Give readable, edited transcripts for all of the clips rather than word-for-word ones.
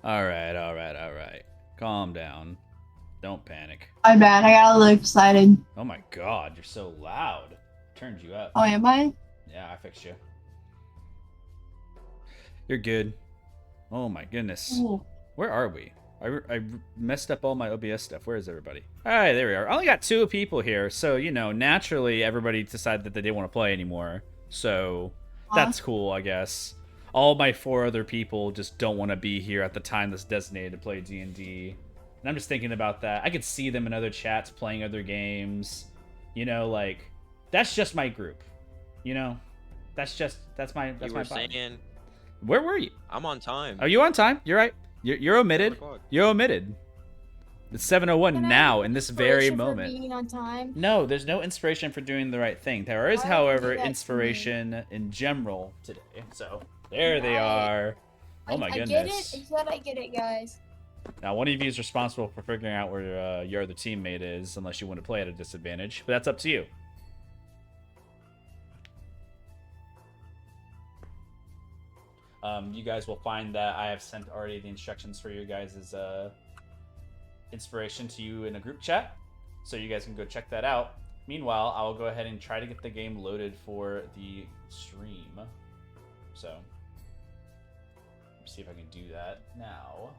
All right, all right, all right. Calm down. Don't panic. My bad. I got a little excited. Oh my god, you're so loud. Turned you up. Oh, am I? Yeah, I fixed you. You're good. Oh my goodness. Ooh. Where are we? I messed up all my OBS stuff. Where is everybody? All right, there we are. I only got 2 people here, so you know, naturally everybody decided that they didn't want to play anymore. So that's cool, I guess. All my 4 other people just don't want to be here at the time that's designated to play D&D. And I'm just thinking about that. I could see them in other chats playing other games. You know, like that's just my group. You know, that's my vibe. Saying Where were you? I'm on time. Are you on time? You're right. You're omitted. You're omitted. It's 7:01 now in this very moment. Being on time? No, there's no inspiration for doing the right thing. There is, however, inspiration in general today. So there they are. Oh my goodness. I get it. It's that I get it, guys. Now, one of you is responsible for figuring out where your other teammate is, unless you want to play at a disadvantage. But that's up to you. You guys will find that I have sent already the instructions for you guys' inspiration to you in a group chat, so you guys can go check that out. Meanwhile, I will go ahead and try to get the game loaded for the stream. So, let's see if I can do that now.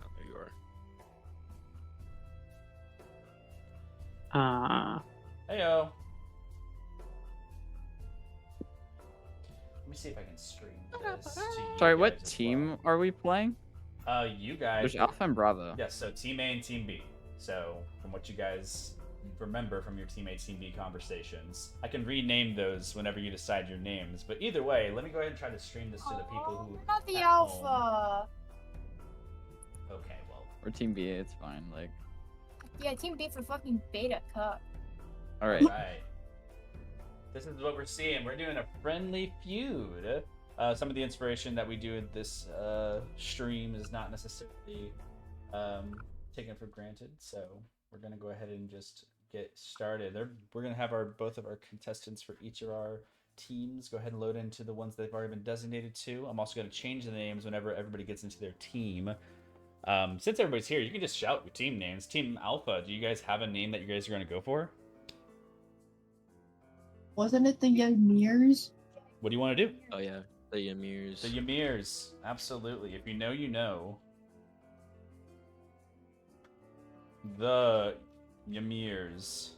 Oh, there you are. Heyo. Let me see if I can stream this to you. Sorry, what guys as team are we playing? You guys. There's Alpha and Bravo. Yes, so Team A and Team B. So, from what you guys remember from your Team A, Team B conversations, I can rename those whenever you decide your names. But either way, let me go ahead and try to stream this to the people who. Not the at alpha. home. Okay, well. Or Team B, it's fine. Like. Yeah, Team B for fucking beta cup. All right. All right. This is what we're seeing. We're doing a friendly feud. Some of the inspiration that we do in this stream is not necessarily taken for granted, so we're gonna go ahead and just get started. We're gonna have both of our contestants for each of our teams go ahead and load into the ones they've already been designated to. I'm also gonna change the names whenever everybody gets into their team. Since everybody's here, you can just shout your team names. Team Alpha, do you guys have a name that you guys are gonna go for? Wasn't it the Ymirs? What do you want to do? Oh yeah, the Ymirs. The Ymirs, absolutely. If you know, you know. The Ymirs.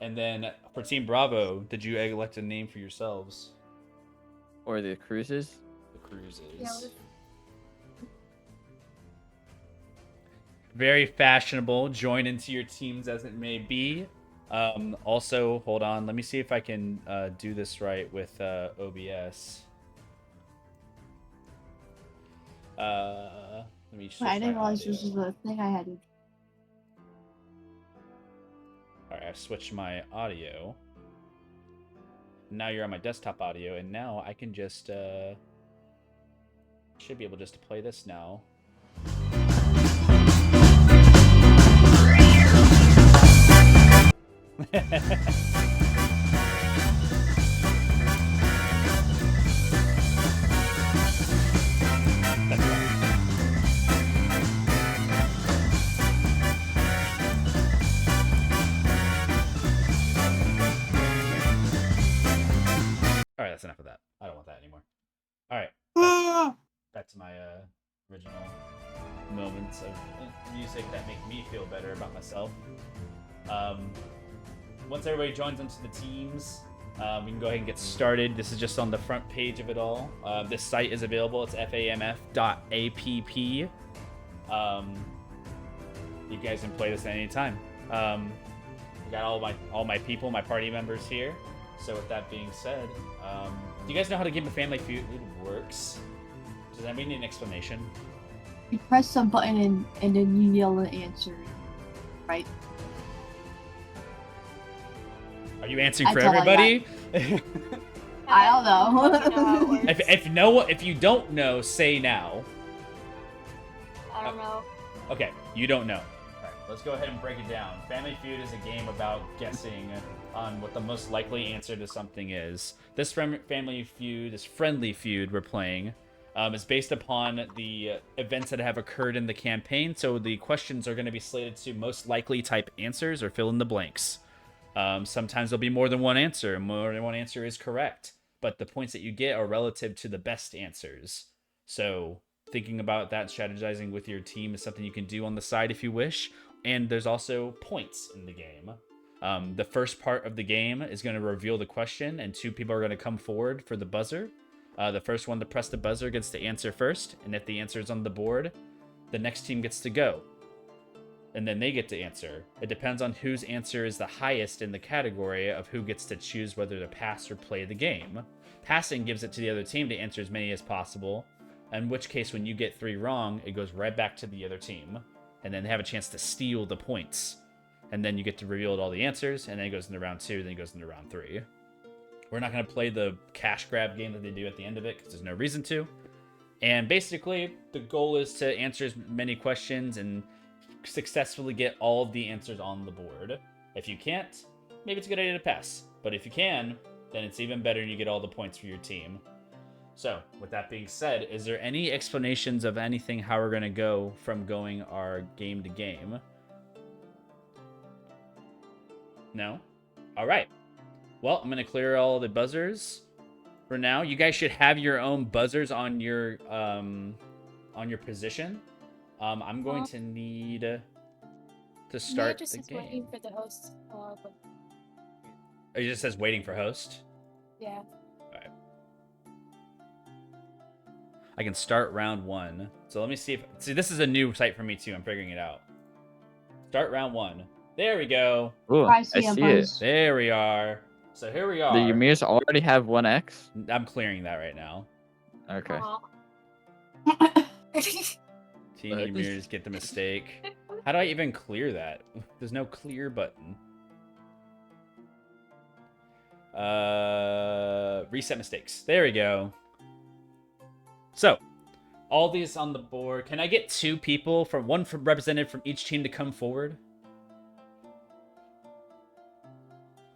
And then for Team Bravo, did you elect a name for yourselves? Or the Cruises? The Cruises. Yeah, Very fashionable. Join into your teams as it may be. Also, hold on. Let me see if I can do this right with OBS. Let me switch I didn't my realize audio. this was a thing I had to. Alright, I've switched my audio. Now you're on my desktop audio, and now I can just should be able just to play this now. That's right. Alright, that's enough of that. I don't want that anymore. Alright. Back to my original moments of music that make me feel better about myself. Once everybody joins into the teams, we can go ahead and get started. This is just on the front page of it all. This site is available. It's famf.app. You guys can play this at any time. We got all my people, my party members here. So with that being said, do you guys know how the game of Family Feud works? Does anybody need an explanation? You press some button and then you yell the answer, right? Are you answering for That's all I everybody? I don't know. If you don't know, say now. I don't know. Okay, you don't know. All right, let's go ahead and break it down. Family Feud is a game about guessing on what the most likely answer to something is. This Family Feud, this friendly feud we're playing, is based upon the events that have occurred in the campaign. So the questions are going to be slated to most likely type answers or fill in the blanks. Sometimes there'll be more than one answer. More than one answer is correct, but the points that you get are relative to the best answers. So thinking about that, strategizing with your team is something you can do on the side if you wish. And there's also points in the game. The first part of the game is going to reveal the question, and 2 people are going to come forward for the buzzer. The first one to press the buzzer gets to answer first, and if the answer is on the board, the next team gets to go. And then they get to answer. It depends on whose answer is the highest in the category of who gets to choose whether to pass or play the game. Passing gives it to the other team to answer as many as possible, in which case when you get 3 wrong, it goes right back to the other team. And then they have a chance to steal the points. And then you get to reveal all the answers, and then it goes into round 2, then it goes into round 3. We're not going to play the cash grab game that they do at the end of it, because there's no reason to. And basically, the goal is to answer as many questions and successfully get all of the answers on the board. If you can't, maybe it's a good idea to pass. But if you can, then it's even better and you get all the points for your team. So, with that being said, is there any explanations of anything how we're going to go from going our game to game? No? All right. Well, I'm going to clear all the buzzers for now. You guys should have your own buzzers on your position. I'm going to need to start just the is game. waiting for the host. But It just says waiting for host. yeah. I can start round 1. So let me see if... See, this is a new site for me, too. I'm figuring it out. Start round 1. There we go. Ooh, I I see see a it. buzz. There we are. So here we are. The Ymirs already have 1x? I'm clearing that right now. Okay. Aw. Team Ymirs get the mistake. How do I even clear that? There's no clear button. Reset mistakes. There we go. So, all these on the board. Can I get 2 people from one from representative from each team to come forward?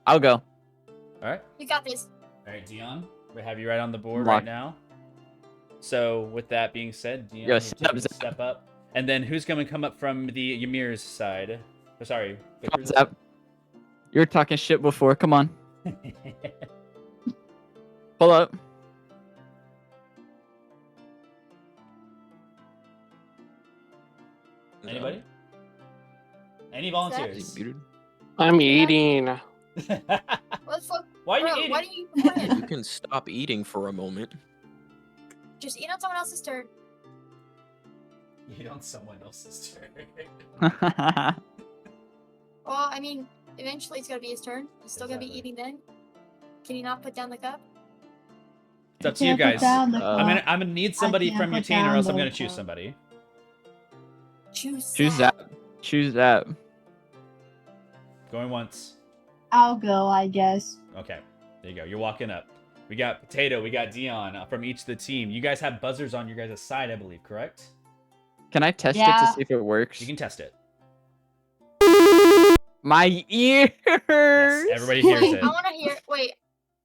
I'll go. All right. You got this. All right, Dion. We have you right on the board Lock. right now. So, with that being said, Dion, Yo, you step, take a Zap. step up. And then who's going to come up from the Ymir's side? Oh, sorry. What's up? You were talking shit before. Come on. Pull up. Anybody? Any Is volunteers? he muted? I'm eating. What the fuck? Why are you Bro, eating? why do you complain? You can stop eating for a moment. Just eat on someone else's turn. Eat on someone else's turn. Well, I mean, eventually it's gonna be his turn. He's still gonna be Exactly. eating then. Can you not put down the cup? It's up to you Can't put guys. down the I'm I'm cup. gonna need somebody can't from your put team, or down else I'm the gonna choose cup. somebody. Choose. Choose that. Choose that. Going once. I'll go, I guess. Okay, there you go. You're walking up. We got Potato. We got Dion from each of the team. You guys have buzzers on your guys' side, I believe, correct? Can I test it Yeah. to see if it works? You can test it. My ears. Yes, everybody hears Wait, it. I wanna hear. Wait,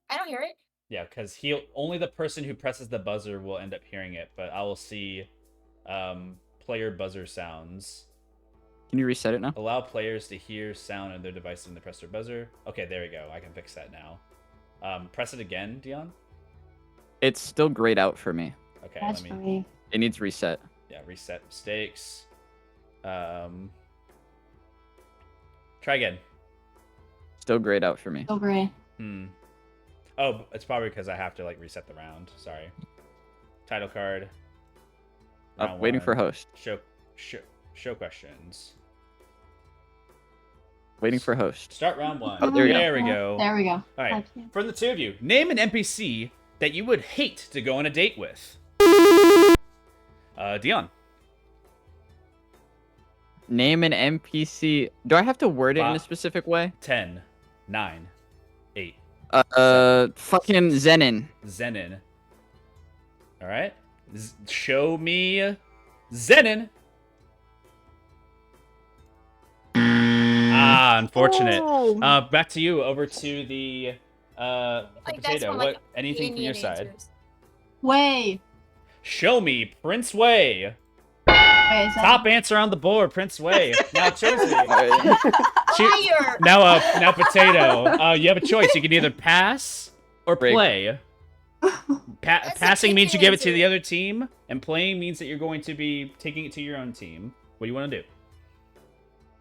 I don't hear it. Yeah, because only the person who presses the buzzer will end up hearing it, but I will see player buzzer sounds. Can you reset it now? Allow players to hear sound on their device when they press their buzzer. Okay, there we go. I can fix that now. Press it again, Dion. It's still grayed out for me. Okay, That's let for me. me. It needs reset. Yeah, reset mistakes. Try again. Still grayed out for me. So great. Oh, it's probably because I have to like reset the round. Sorry. Title card. Round Waiting for one. host. Show questions. Waiting for host. Start round 1. Oh, there we go. There we go. There we go. All right. I can't- For the 2 of you, name an NPC that you would hate to go on a date with. Dion. Name an NPC. Do I have to word it in a Five. specific way? 10, 9, 8. Fucking Zenin. Zenin. All right. Show me Zenin. Ah, unfortunate. Oh. Back to you. Over to the Like, that's potato. from, What? like, Anything from your Indian side? answers. Way. Show me Prince Way. Wait, is that Top answer on the board, Prince Way. Now, Josie. Liar! Now, potato. You have a choice. You can either pass or Break. play. That's a Passing means you chicken give it to the answer. other team, and playing means that you're going to be taking it to your own team. What do you want to do?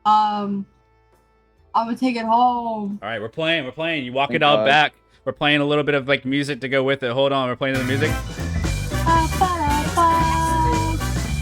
I would take it home. All right, we're playing. We're playing. You walk Thank it all God. back. We're playing a little bit of like music to go with it. Hold on, we're playing the music.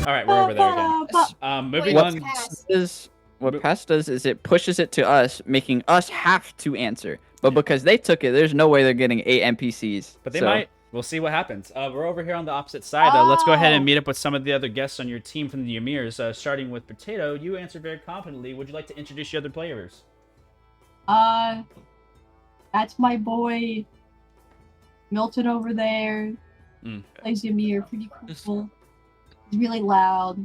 All right, we're over there again. Moving Wait, on. pass. What pass does is it pushes it to us, making us have to answer. But because they took it, there's no way they're getting 8 NPCs. But they So, might. We'll see what happens. We're over here on the opposite side. Let's go ahead and Oh. meet up with some of the other guests on your team from the Emirs. Starting with Potato, you answered very confidently. Would you like to introduce your other players? That's my boy Milton over there. Mm. Plays Ymir, pretty cool. He's really loud.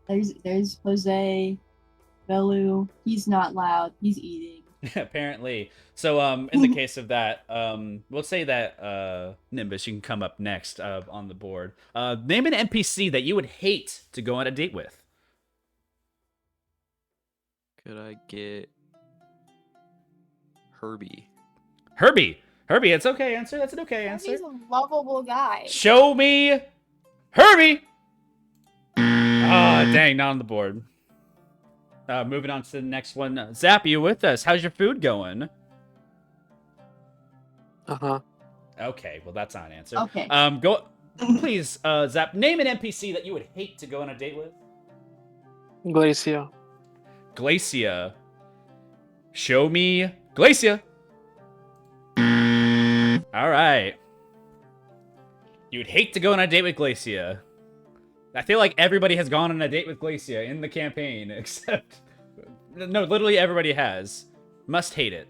There's Jose Belu. He's not loud. He's eating. Apparently. So, in the case of that, we'll say that Nimbus, you can come up next on the board. Name an NPC that you would hate to go on a date with. Could I get Herbie? Herbie. Herbie, it's okay answer. That's an okay answer. He's a lovable guy. Show me Herbie. Ah, dang, not on the board. Moving on to the next one. Zap, you with us? How's your food going? Uh-huh. Okay, well that's not an answer. Okay. Go, please, Zap. Name an NPC that you would hate to go on a date with. Glacia. Glacia. Show me Glacia. All right. You'd hate to go on a date with Glacia. I feel like everybody has gone on a date with Glacia in the campaign, except... No, literally everybody has. Must hate it.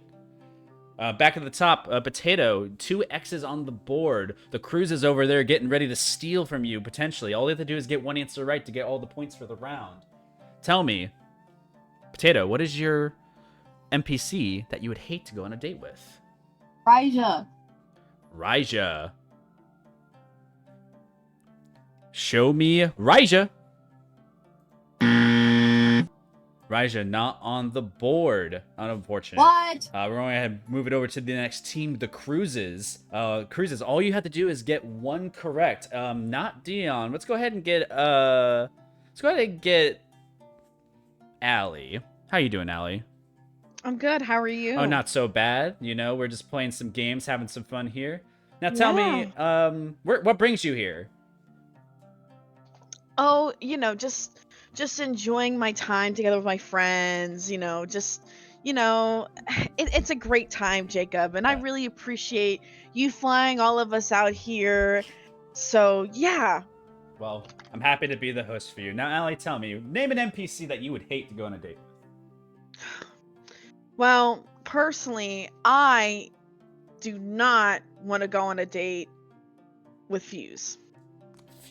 Back at the top, Potato, 2 X's on the board. The Cruise is over there getting ready to steal from you, potentially. All they have to do is get one answer right to get all the points for the round. Tell me, Potato, what is your NPC that you would hate to go on a date with? Raija. Raija. Show me Raija. Raija not on the board. Unfortunate. What? We're going to move it over to the next team, the Cruises. Cruises, all you have to do is get one correct. Not Dion. Let's go ahead and get Allie. How you doing, Allie? I'm good. How are you? Oh, not so bad. You know, we're just playing some games, having some fun here. Now tell me, what brings you here? Oh, just enjoying my time together with my friends. It's a great time, Jacob, and I really appreciate you flying all of us out here. So yeah. Well, I'm happy to be the host for you. Now, Allie, tell me, name an NPC that you would hate to go on a date with. Well, personally, I do not want to go on a date with Fuse.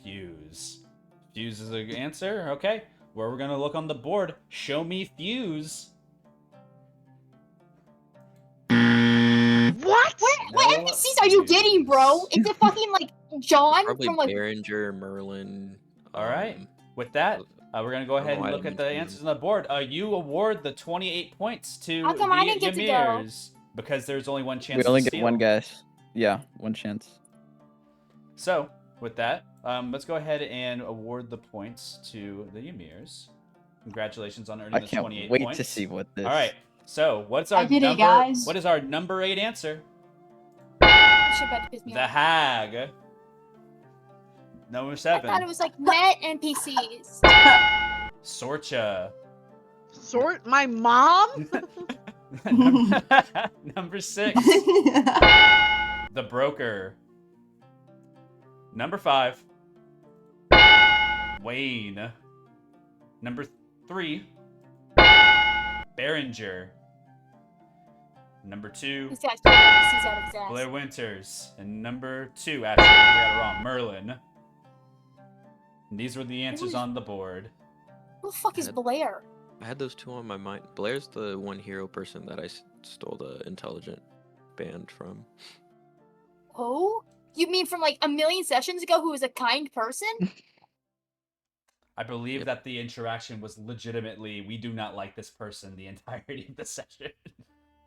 Fuse. Fuse is an answer? Okay. Where we're gonna look on the board. Show me Fuse. What? What No NPCs are you getting, bro? Is it fucking like John Probably from like? Behringer, Merlin. Alright. With that, we're gonna go ahead and I look don't at the know why I answers on the board. You award the 28 points to How come the I didn't get to go? Ymirs, because there's only one chance we to only get steal. one guess. Yeah, one chance. So, with that, let's go ahead and award the points to the Ymirs. Congratulations on earning I the can't 28 wait points. to see what this. All right. So, what's our I did it, number? guys. What is our number 8 answer? Shit about to piss me The off. Hag. Number I 7. thought it was like met NPCs. Sorcha. Sort my mom? Number 6. The Broker. Number 5. Wayne. Number 3. Behringer. Number 2. This guy's pulling NPCs out of his ass. Blair Winters. And number 2, actually, I got it wrong. Merlin. And these were the answers on the board. Who the fuck is Blair? I had those two on my mind. Blair's the one hero person that I stole the intelligent band from. Oh? You mean from like a million sessions ago who was a kind person? I believe Yep. that the interaction was legitimately, we do not like this person the entirety of the session.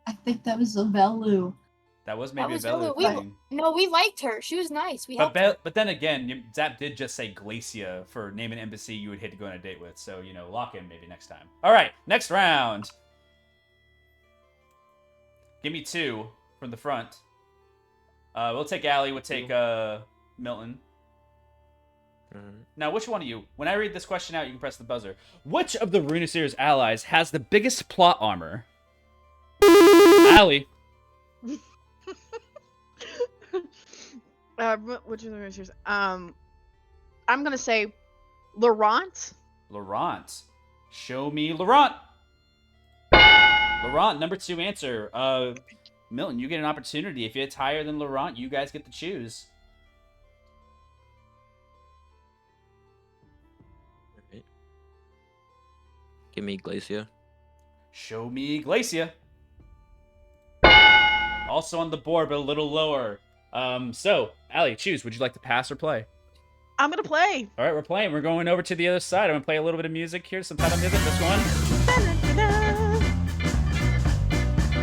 I think that was a Velu. That was That maybe was a Velu Velu. thing. No, we liked her. She was nice. We helped her. But then again, Zap did just say Glacia for name an embassy you would hate to go on a date with. So, lock in maybe next time. All right, next round. Give me 2 from the front. We'll take Allie. We'll take Milton. Now, which one of you? When I read this question out, you can press the buzzer. Which of the Runiseer's allies has the biggest plot armor? Allie. Which of the racers? I'm gonna say Laurent. Laurent. Show me Laurent. Laurent, number 2 answer. Milton, you get an opportunity. If it's higher than Laurent, you guys get to choose. Alright. Give me Glacia. Show me Glacia. Also on the board, but a little lower. So, Allie, choose. Would you like to pass or play? I'm gonna play. All right, we're playing. We're going over to the other side. I'm going to play a little bit of music here, some title music. This one.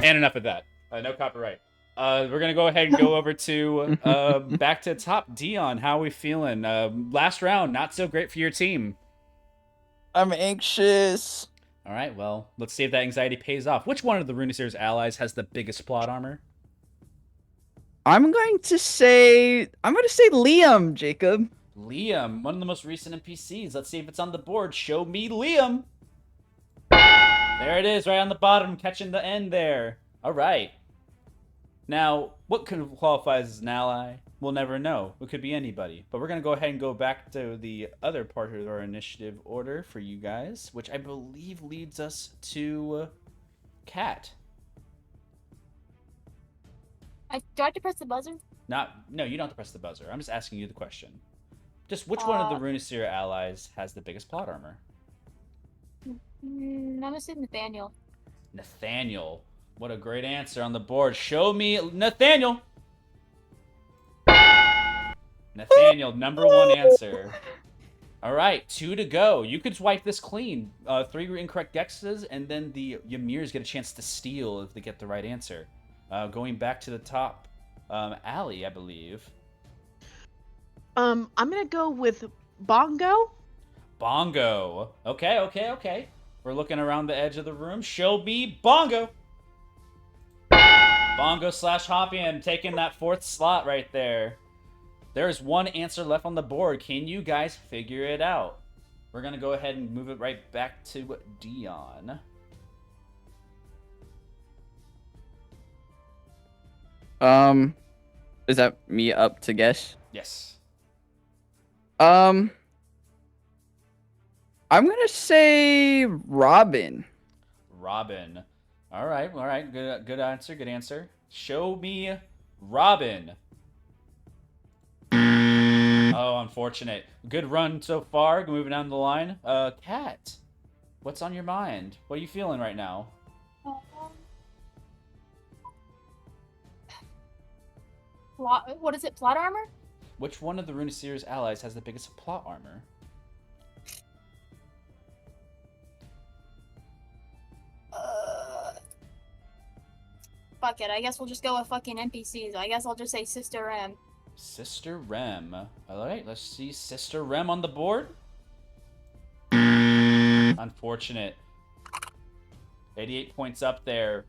And enough of that. No copyright. We're going to go ahead and go over to back to top. Dion, how are we feeling? Last round, not so great for your team. I'm anxious. All right, well, let's see if that anxiety pays off. Which one of the Runiseer's allies has the biggest plot armor? I'm going to say Liam, Jacob. Liam, one of the most recent NPCs. Let's see if it's on the board. Show me Liam. There it is, right on the bottom, catching the end there. All right. Now, what qualifies as an ally? We'll never know. It could be anybody. But we're going to go ahead and go back to the other part of our initiative order for you guys, which I believe leads us to Kat. Do I have to press the buzzer? No, you don't have to press the buzzer. I'm just asking you the question. Just which one of the Runiseer allies has the biggest plot armor? I'm gonna say Nathaniel. Nathaniel. What a great answer on the board. Show me Nathaniel. Nathaniel, number 1 answer. All right, 2 to go. You could wipe this clean. 3 incorrect guesses, and then the Ymirs get a chance to steal if they get the right answer. Going back to the top, Allie, I believe. I'm gonna go with Bongo. Bongo. Okay. We're looking around the edge of the room. Show me Bongo. Bongo / Hoppian taking that 4th slot right there. There's 1 answer left on the board. Can you guys figure it out? We're going to go ahead and move it right back to Dion. Is that me up to guess? Yes. I'm gonna say Robin. Robin. All right. Good answer. Show me Robin. Oh, unfortunate. Good run so far. Moving down the line. Kat, what's on your mind? What are you feeling right now? What is it? Plot armor? Which one of the Runiseer's allies has the biggest plot armor? Fuck it. I guess we'll just go with fucking NPCs. I guess I'll just say Sister M. Sister Rem. All right, let's see Sister Rem on the board. Unfortunate. 88 points up there.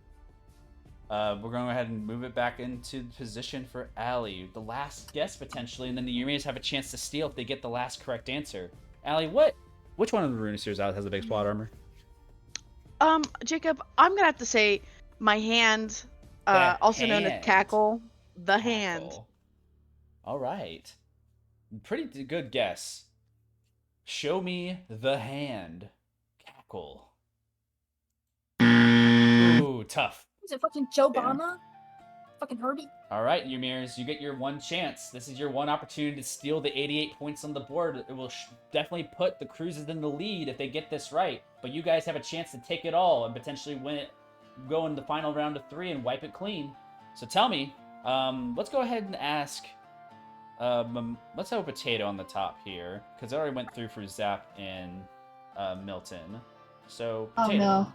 We're going to go ahead and move it back into position for Allie. The last guess, potentially, and then the Ymirs have a chance to steal if they get the last correct answer. Allie, which one of the Runiseer's allies has the biggest plot armor? Jacob, I'm gonna have to say my hand, also known as Cackle. The hand. All right. Pretty good guess. Show me the hand. Cackle. Ooh, tough. Is it fucking Joe Obama? fucking Herbie. All right, Ymirs, you get your one chance. This is your one opportunity to steal the 88 points on the board. It will definitely put the Cruises in the lead if they get this right. But you guys have a chance to take it all and potentially win it, go in the final round of 3 and wipe it clean. So tell me, let's go ahead and ask. Let's have a Potato on the top here because I already went through for Zap and Milton. So Potato, Oh no.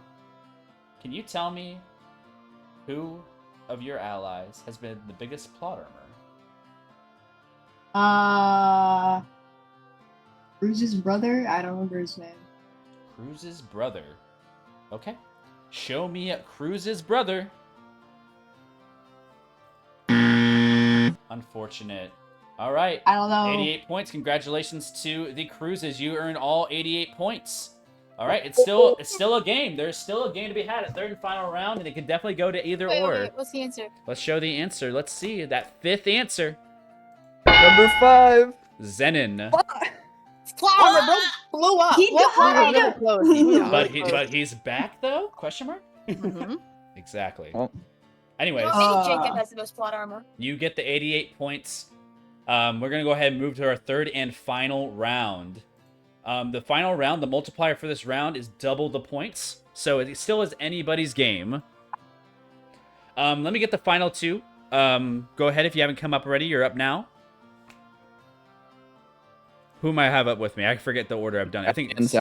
can you tell me who of your allies has been the biggest plot armor? Bruce's brother? I don't remember his name. Cruz's brother. Okay. Show me Cruz's brother. Unfortunate. All right. I don't know. 88 points. Congratulations to the Cruzes. You earned all 88 points. All right. It's still a game. There's still a game to be had. A third and final round, and it could definitely go to either or. Wait, what's the answer? Let's show the answer. Let's see that 5th answer. Number 5. Zenon. Plot armor, bro, blew up. He What died. Really close. Yeah. But he's back though? Question mark? Mhm. Exactly. Oh. Anyways, Maybe Jacob has the most plot armor. you get the 88 points. We're going to go ahead and move to our third and final round. The final round, the multiplier for this round is double the points. So it still is anybody's game. Let me get the final 2. Go ahead if you haven't come up already. You're up now. Who am I have up with me? I forget the order I've done it. I think it's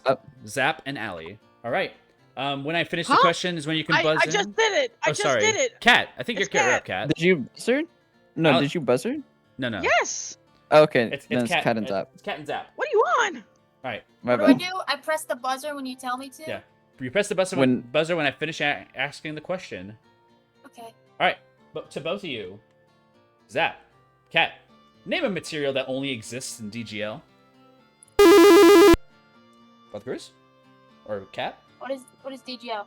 Zap and Allie. All right. When I finish the question is when you can buzz I in. just did it. I just did it. Cat. I think It's you're Cat. Cat. Did you buzzard? No, I'll- did you buzzard? No. Yes. Oh, okay, It's then it's Cat and Zap. It's Cat and Zap. What are you on? All right. My What do I bad. do? I press the buzzer when you tell me to? Yeah. You press the buzzer when I finish asking the question. Okay. All right. But to both of you, Zap, Cat, name a material that only exists in DGL. Both Cruz? Or Cat? What is DGL? Is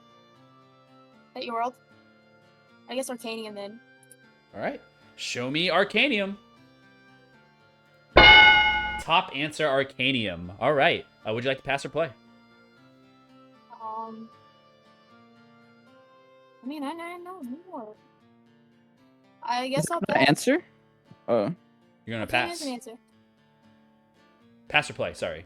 that your world? I guess Arcanium then. All right. Show me Arcanium. Top answer, Arcanium. All right. Would you like to pass or play? I mean, I know more. I guess I'll The pass. answer? Oh. You're going to Arcanium pass. is an answer. Pass or play, sorry.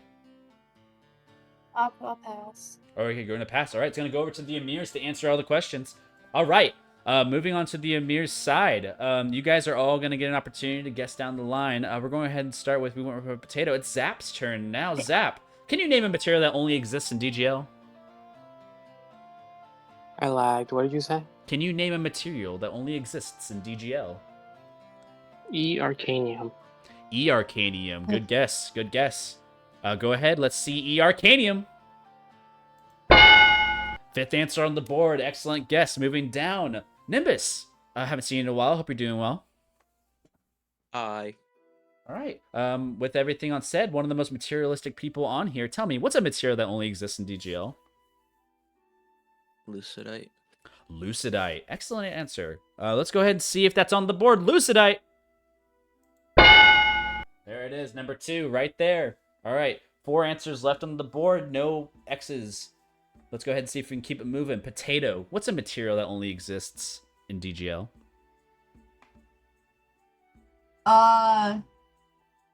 I'll pass. Okay, you're going to pass. All right, it's going to go over to the Emirs to answer all the questions. All right. Moving on to the Emirs side. You guys are all going to get an opportunity to guess down the line. We're going ahead and start with, we went with a Potato. It's Zap's turn now. Zap, can you name a material that only exists in DGL? I lagged. What did you say? Can you name a material that only exists in DGL? Arcanium. Arcanium. Good guess. Good guess. Go ahead. Let's see Arcanium. 5th answer on the board. Excellent guess. Moving down. Nimbus. I haven't seen you in a while. Hope you're doing well. Hi. All right. With everything on said, one of the most materialistic people on here. Tell me, what's a material that only exists in DGL? Lucidite. Lucidite. Excellent answer. Let's go ahead and see if that's on the board. Lucidite. There it is. Number 2 right there. All right. 4 answers left on the board. No X's. Let's go ahead and see if we can keep it moving. Potato. What's a material that only exists in DGL?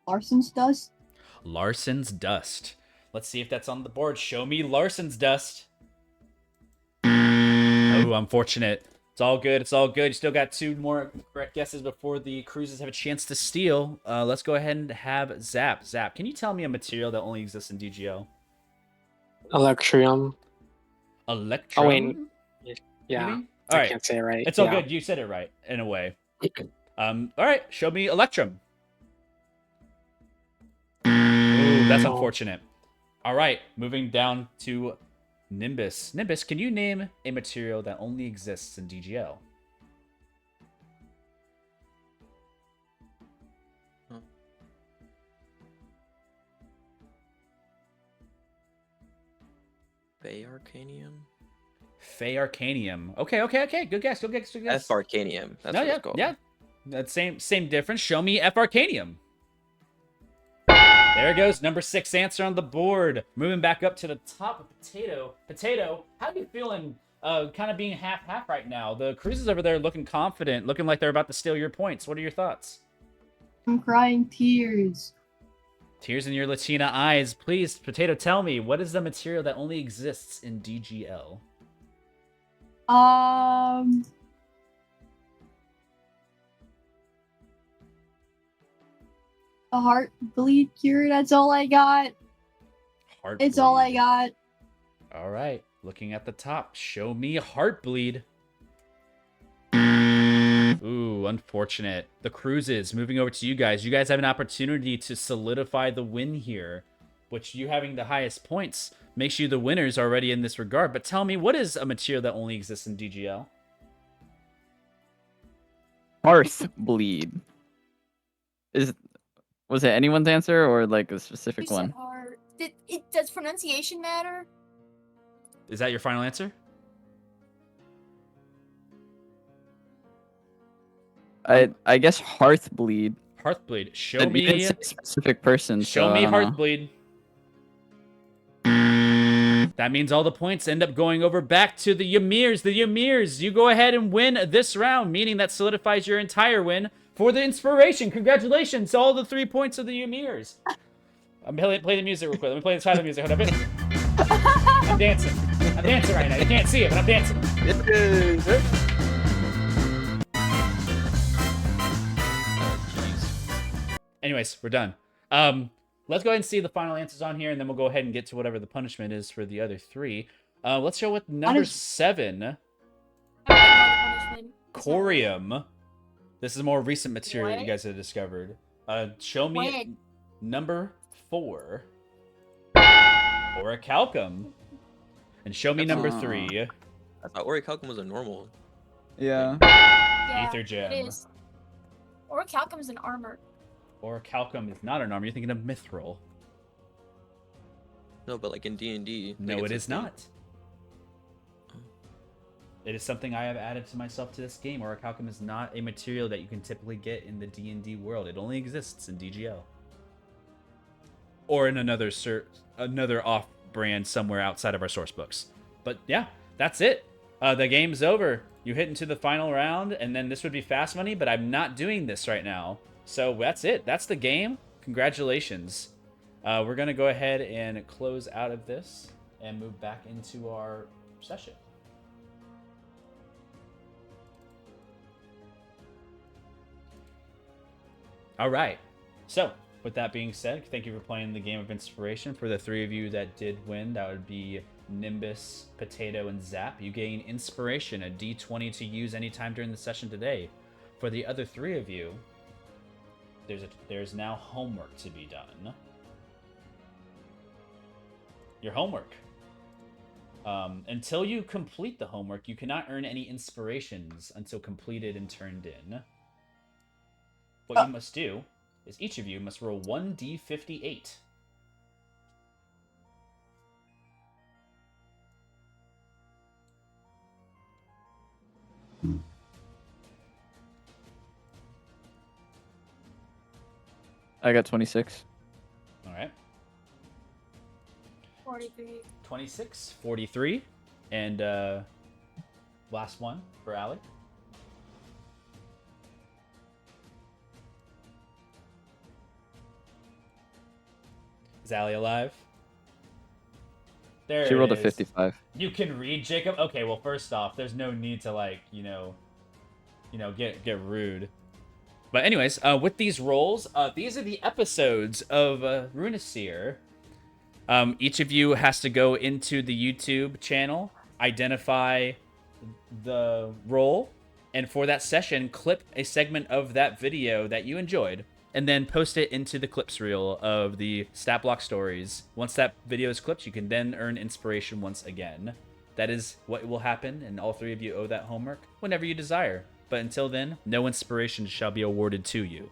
Larson's dust? Larson's dust. Let's see if that's on the board. Show me Larson's dust. Oh, unfortunate. It's all good. It's all good. You still got 2 more correct guesses before the Cruises have a chance to steal. Let's go ahead and have Zap. Zap, can you tell me a material that only exists in DGL? Electrium. Electrum? Oh, wait. Yeah. maybe? I All right. can't say it right. It's all Yeah. good. You said it right, in a way. All right. Show me Electrum. Ooh, that's No. unfortunate. All right. Moving down to Nimbus. Nimbus, can you name a material that only exists in DGL? Bay Arcanium? Fey Arcanium. Okay. Good guess. Good guess. F Arcanium. That's No, what yeah, it's called. yeah. That same difference. Show me F Arcanium. There it goes. Number 6 answer on the board. Moving back up to the top of Potato. Potato, how are you feeling kind of being half-half right now. The cruises over there looking confident, looking like they're about to steal your points. What are your thoughts? I'm crying tears. Tears in your Latina eyes. Please, Potato, tell me, what is the material that only exists in DGL? A heartbleed cure. That's all I got. It's all I got. All right. Looking at the top. Show me Heartbleed. Ooh, unfortunate. The cruises. Moving over to you guys. You guys have an opportunity to solidify the win here, which you having the highest points makes you the winners already in this regard. But tell me, what is a material that only exists in DGL? Hearthbleed. Was it anyone's answer or like a specific You said one? hard. Does pronunciation matter? Is that your final answer? I guess Hearthbleed. Hearthbleed. Show You didn't me. say a specific person. Show so me I don't know. Hearthbleed. That means all the points end up going over back to the Ymirs. The Ymirs, you go ahead and win this round, meaning that solidifies your entire win for the inspiration. Congratulations to all the 3 points of the Ymirs. I'm play the music real quick. Let me play the title music. Hold up. I'm dancing. I'm dancing right now. You can't see it, but I'm dancing. Anyways, we're done. Let's go ahead and see the final answers on here, and then we'll go ahead and get to whatever the punishment is for the other 3. Let's go with number 7, Corium. This is a more recent material that you guys have discovered. Show me When? number 4, Orichalcum. And show me number 3, I thought Orichalcum was a normal. Yeah. Yeah, Ether Gem. It is. Orichalcum is an armor. Orichalcum is not an armor. You're thinking of Mithril. No, but like in D&D. No, it is not. It is something I have added to myself to this game. Orichalcum is not a material that you can typically get in the D&D world. It only exists in DGL. Or in another off-brand somewhere outside of our source books. But yeah, that's it. The game's over. You hit into the final round, and then this would be fast money, but I'm not doing this right now. So that's it. That's the game. Congratulations. We're going to go ahead and close out of this and move back into our session. All right. So, with that being said, thank you for playing the game of inspiration. For the 3 of you that did win, that would be Nimbus, Potato, and Zap. You gain inspiration, a D20 to use anytime during the session today. For the other 3 of you, there's now homework to be done. Your homework. Until you complete the homework, you cannot earn any inspirations until completed and turned in. What you must do is each of you must roll 1d58. I got 26. All right. 43. 26, 43, and last one for Allie. Is Allie alive? There She rolled a it is. 55. You can read, Jacob? Okay, well, first off, there's no need to, like, get rude. But anyways, with these rolls, these are the episodes of Runiseer. Each of you has to go into the YouTube channel, identify the role, and for that session, clip a segment of that video that you enjoyed, and then post it into the clips reel of the StatBlockStories. Once that video is clipped, you can then earn inspiration once again. That is what will happen, and all 3 of you owe that homework whenever you desire. But until then, no inspiration shall be awarded to you.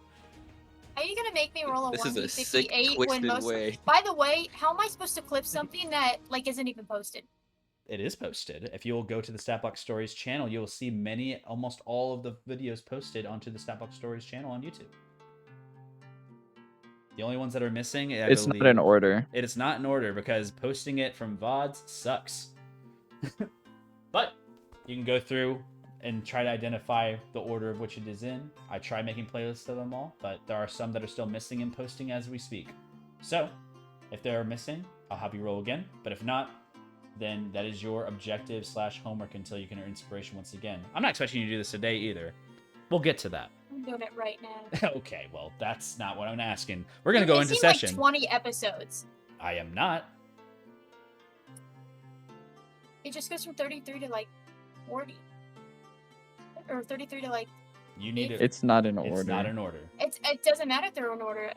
Are you gonna make me roll a This is a 1d58 sick, when twisted most? way. By the way, how am I supposed to clip something that like isn't even posted? It is posted. If you'll go to the StatBlockStories channel, you'll see almost all of the videos posted onto the StatBlockStories channel on YouTube. The only ones that are missing, It's not in order. It is not in order because posting it from VODs sucks. But You can go through and try to identify the order of which it is in. I try making playlists of them all, but there are some that are still missing and posting as we speak. So, if they are missing, I'll have you roll again. But if not, then that is your objective / homework until you can earn inspiration once again. I'm not expecting you to do this today either. We'll get to that. I'm doing it right now. Okay, well, that's not what I'm asking. We're going to go into session. Like 20 episodes. I am not. It just goes from 33 to like 40. Or 33 to like... You need it. It's not in order. It's not in order. It doesn't matter if they're in order.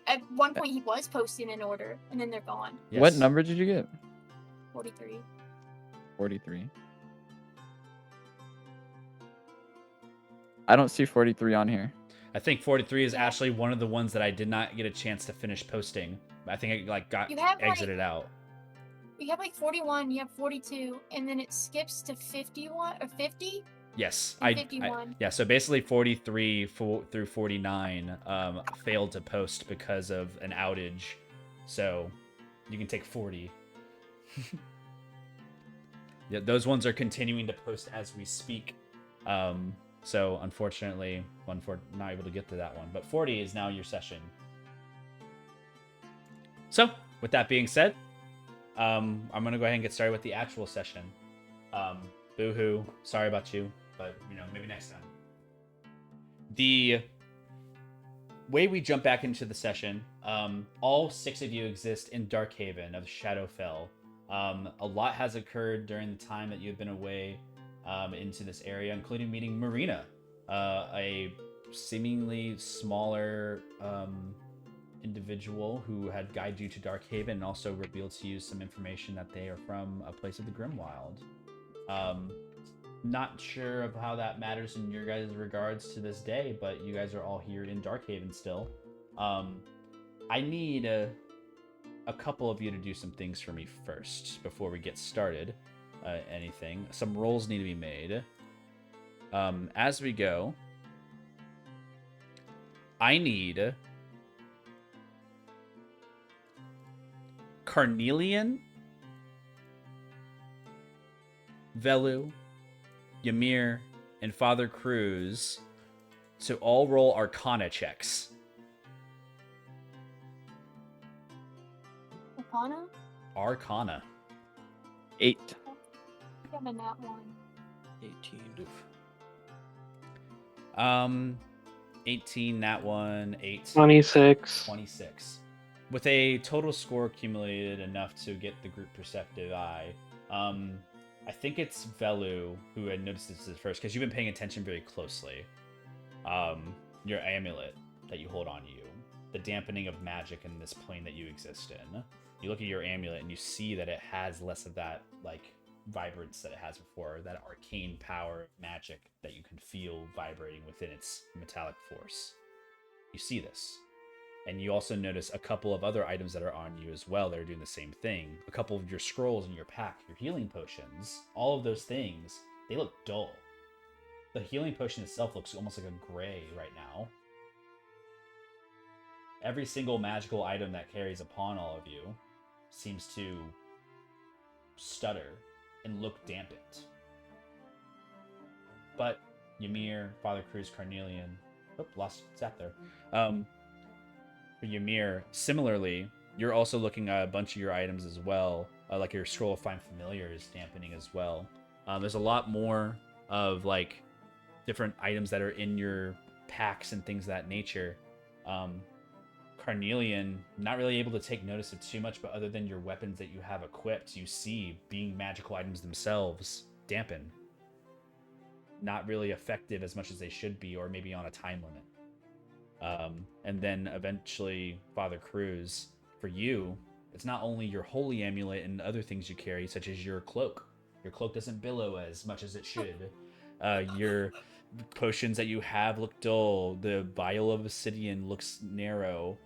At one point, he was posting in order, and then they're gone. Yes. What number did you get? 43. 43. I don't see 43 on here. I think 43 is actually one of the ones that I did not get a chance to finish posting. I think I like got exited out. You have like 41, you have 42, and then it skips to 51 or 50. Yes, 51. Yeah, so basically 43 through 49 failed to post because of an outage. So you can take 40. Yeah, those ones are continuing to post as we speak. So unfortunately, not able to get to that one. But 40 is now your session. So with that being said, I'm gonna go ahead and get started with the actual session. Boo-hoo, sorry about you, but maybe next time. The way we jump back into the session, all 6 of you exist in Darkhaven of Shadowfell. A lot has occurred during the time that you've been away into this area, including meeting Marina, a seemingly smaller individual who had guided you to Darkhaven and also revealed to you some information that they are from a place of the Grimwild. Not sure of how that matters in your guys' regards to this day, but you guys are all here in Darkhaven still. I need a couple of you to do some things for me first before we get started. Anything. Some rolls need to be made. As we go, I need Carnelian, Velu, Ymir, and Father Cruz to all roll Arcana checks. Arcana? Arcana. 8. I have a nat 1. 18. 18, nat 1, 8. 26. 26. With a total score accumulated enough to get the group perceptive eye, I think it's Velu who had noticed this at first, because you've been paying attention very closely. Your amulet that you hold on you, the dampening of magic in this plane that you exist in. You look at your amulet and you see that it has less of that, like, vibrance that it has before, that arcane power of magic that you can feel vibrating within its metallic force. You see this. And you also notice a couple of other items that are on you as well that are doing the same thing. A couple of your scrolls in your pack, your healing potions, all of those things, they look dull. The healing potion itself looks almost like a gray right now. Every single magical item that carries upon all of you seems to stutter and look dampened. But Ymir, Father Cruz, Carnelian, lost stat there. For Ymir, similarly, you're also looking at a bunch of your items as well, like your Scroll of Find Familiars dampening as well. There's a lot more of like different items that are in your packs and things of that nature. Carnelian, not really able to take notice of too much, but other than your weapons that you have equipped, you see being magical items themselves dampen. Not really effective as much as they should be, or maybe on a time limit. And then eventually, Father Cruz, for you, it's not only your holy amulet and other things you carry, such as your cloak. Your cloak doesn't billow as much as it should. Your potions that you have look dull. The vial of obsidian looks narrow.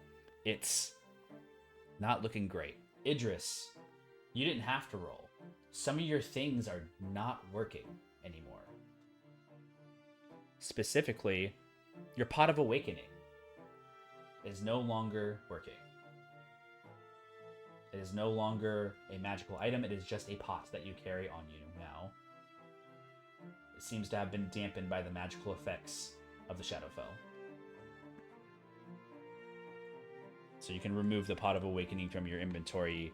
It's not looking great. Idris, you didn't have to roll. Some of your things are not working anymore. Specifically, your Pot of Awakening is no longer working. It is no longer a magical item. It is just a pot that you carry on you now. seems to have been dampened by the magical effects of the Shadowfell. So you can remove the Pot of Awakening from your inventory.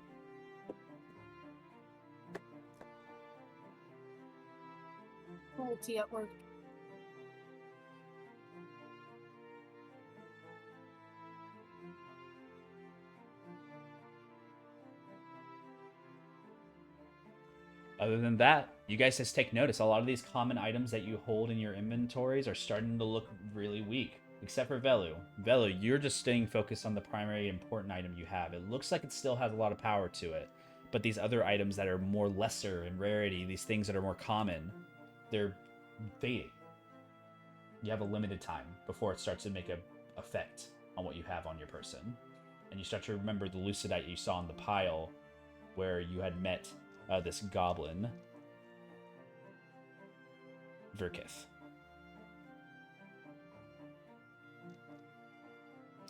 Cruelty at work. Other than that, you guys just take notice. A lot of these common items that you hold in your inventories are starting to look really weak. Except for Velu. Velu, you're just staying focused on the primary important item you have. It looks like it still has a lot of power to it. But these other items that are more lesser in rarity, these things that are more common, they're fading. You have a limited time before it starts to make an effect on what you have on your person. And you start to remember the Lucidite you saw in the pile where you had met this goblin, Virkith.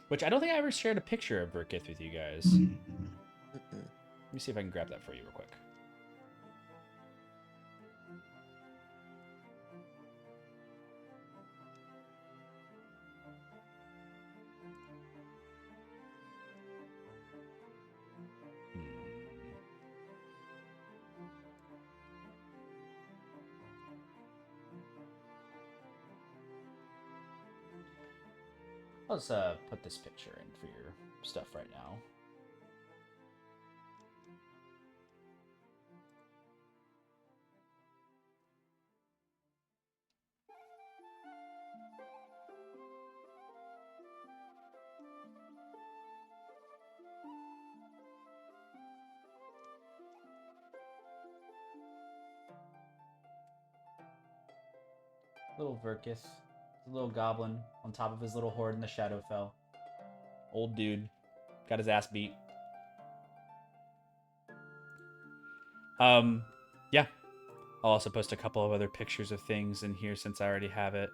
Which I don't think I ever shared a picture of Virkith with you guys. Let me see if I can grab that for you real quick. Let's put this picture in for your stuff right now. Little Virkith. A little goblin on top of his little horde in the Shadowfell. Old dude. Got his ass beat. Yeah. I'll also post a couple of other pictures of things in here since I already have it.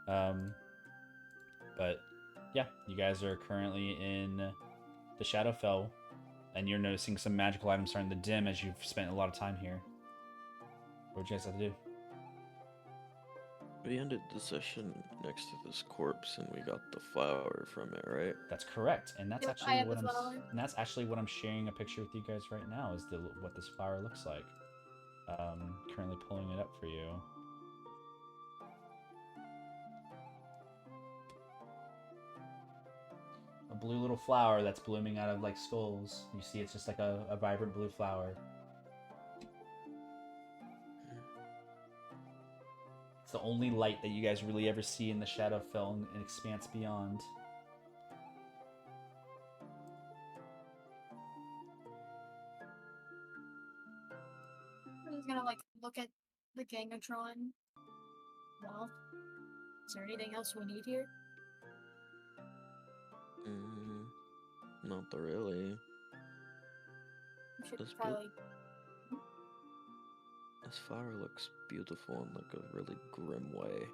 But yeah, you guys are currently in the Shadowfell, and you're noticing some magical items starting to dim as you've spent a lot of time here. What would you guys have to do? We ended the session next to this corpse, and we got the flower from it, right? That's correct, and that's Yep, I actually have what the I'm. flower. And that's actually what I'm sharing a picture with you guys right now. Is what this flower looks like. Currently pulling it up for you. A blue little flower that's blooming out of like skulls. You see, it's just like a vibrant blue flower. It's the only light that you guys really ever see in the Shadowfell and Expanse Beyond. I'm just gonna like look at the Gangatron. Well, is there anything else we need here? Not really. We should That's probably. This flower looks beautiful in like a really grim way.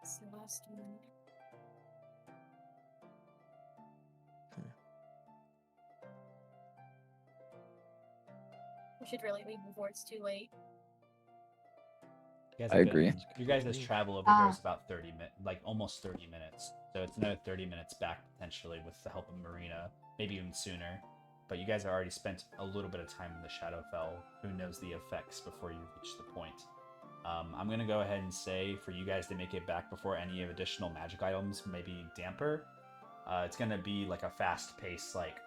It's the last one. We should really leave before it's too late. You guys I have agree. You guys' travel over here is about 30 minutes, like almost 30 minutes. So it's another 30 minutes back potentially with the help of Marina, maybe even sooner. But you guys have already spent a little bit of time in the Shadowfell. Who knows the effects before you reach the point? I'm going to go ahead and say for you guys to make it back before any additional magic items maybe damper, it's going to be like a fast-paced like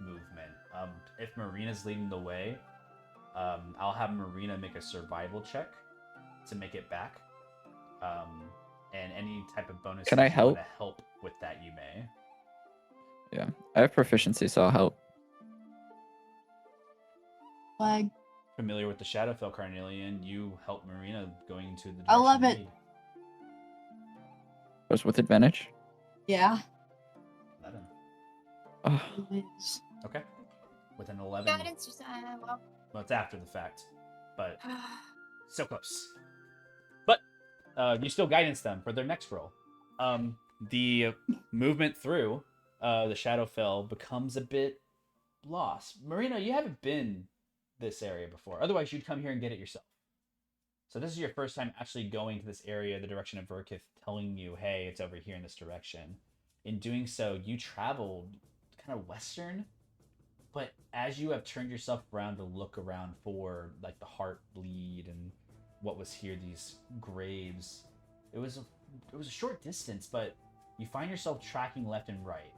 movement. If Marina's leading the way, I'll have Marina make a survival check to make it back. And any type of bonus Can I help? to help with that, you may. Yeah, I have proficiency, so I'll help. Flag. Familiar with the Shadowfell, Carnelian, you help Marina going into the direction I love you it. need. Was with advantage. Yeah. 11. Oh, It is. Okay. With an 11. Guidance, just well. Well, it's after the fact, but so close. But you still guidance them for their next roll. The movement through the Shadowfell becomes a bit lost. Marina, you haven't been this area before. Otherwise, you'd come here and get it yourself. So this is your first time actually going to this area, the direction of Verkith telling you, hey, it's over here in this direction. In doing so, you traveled kind of western, but as you have turned yourself around to look around for like the heart bleed and what was here, these graves, it was a short distance, but you find yourself tracking left and right,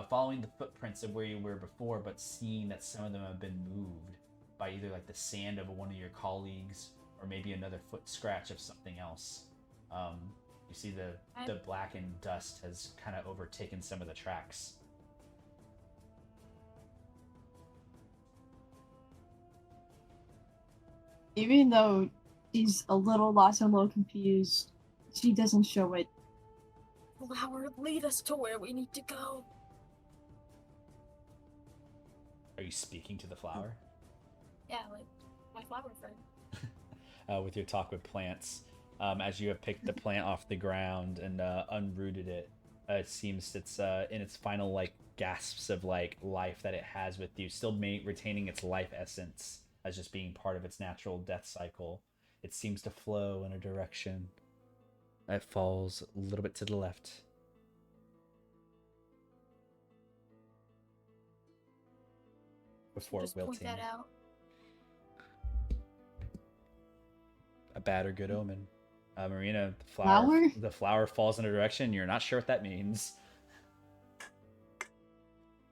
following the footprints of where you were before, but seeing that some of them have been moved by either like the sand of one of your colleagues or maybe another foot scratch of something else. You see the blackened dust has kind of overtaken some of the tracks. Even though she's a little lost and a little confused, she doesn't show it. Flower, lead us to where we need to go. Are you speaking to the flower? Yeah, like my flower friend. With your talk with plants. As you have picked the plant off the ground and unrooted it, it seems it's in its final like gasps of like life that it has with you, still retaining its life essence as just being part of its natural death cycle. It seems to flow in a direction. It falls a little bit to the left. Before Just wilting. point that out. A bad or good omen. Marina, Flower? the flower falls in a direction. You're not sure what that means.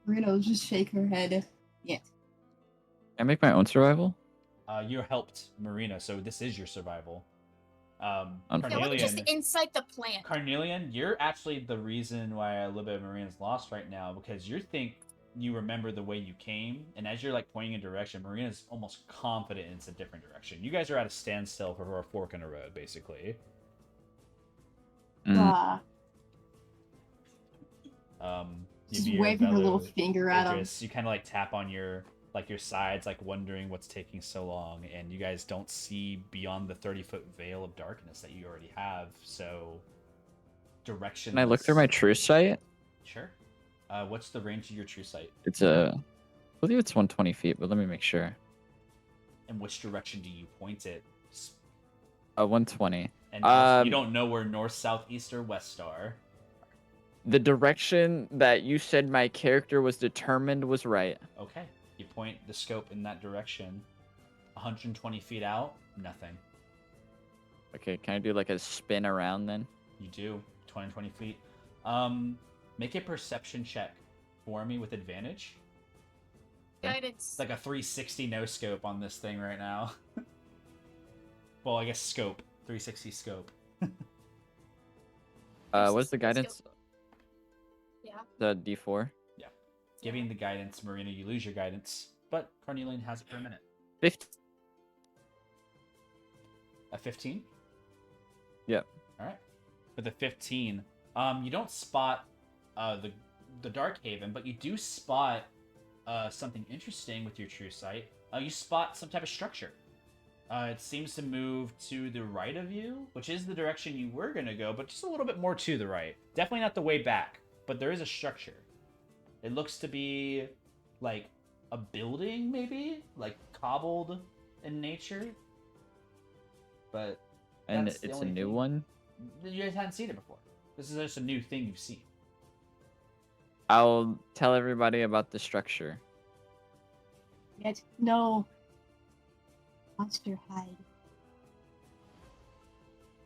Marina will just shake her head. Yeah. Can I make my own survival? You helped Marina, so this is your survival. Yeah, let me Carnelian, just insight the plant. Carnelian, you're actually the reason why a little bit of Marina's lost right now, because you remember the way you came, and as you're like pointing a direction, Marina's almost confident it's a different direction. You guys are at a standstill for a fork in a road, basically. Mm. Just Ymir, waving her little Velu, finger at him. Idris, you kind of like tap on your sides, like wondering what's taking so long, and you guys don't see beyond the 30-foot veil of darkness that you already have. So, direction. Can I look through my true sight? Sure. What's the range of your true sight? It's I believe it's 120 feet, but let me make sure. And which direction do you point it? 120. And also, you don't know where north, south, east, or west are. The direction that you said my character was determined was right. Okay. You point the scope in that direction. 120 feet out, nothing. Okay, can I do like a spin around then? You do. 20 feet. Make a perception check for me with advantage. Guidance. It's like a 360 no scope on this thing right now. Well, I guess scope. 360 scope. What's the guidance? Yeah. The D4. Giving the guidance, Marina, you lose your guidance, but Carnelian has it for a minute. 15. A 15? Yep. All right. For the 15, you don't spot the Dark Haven, but you do spot something interesting with your true sight. You spot some type of structure. It seems to move to the right of you, which is the direction you were going to go, but just a little bit more to the right. Definitely not the way back, but there is a structure. It looks to be like a building, maybe? Like cobbled in nature. But And that's the it's a only new thing. one? You guys hadn't seen it before. This is just a new thing you've seen. I'll tell everybody about the structure. Yet, no. Monster hide.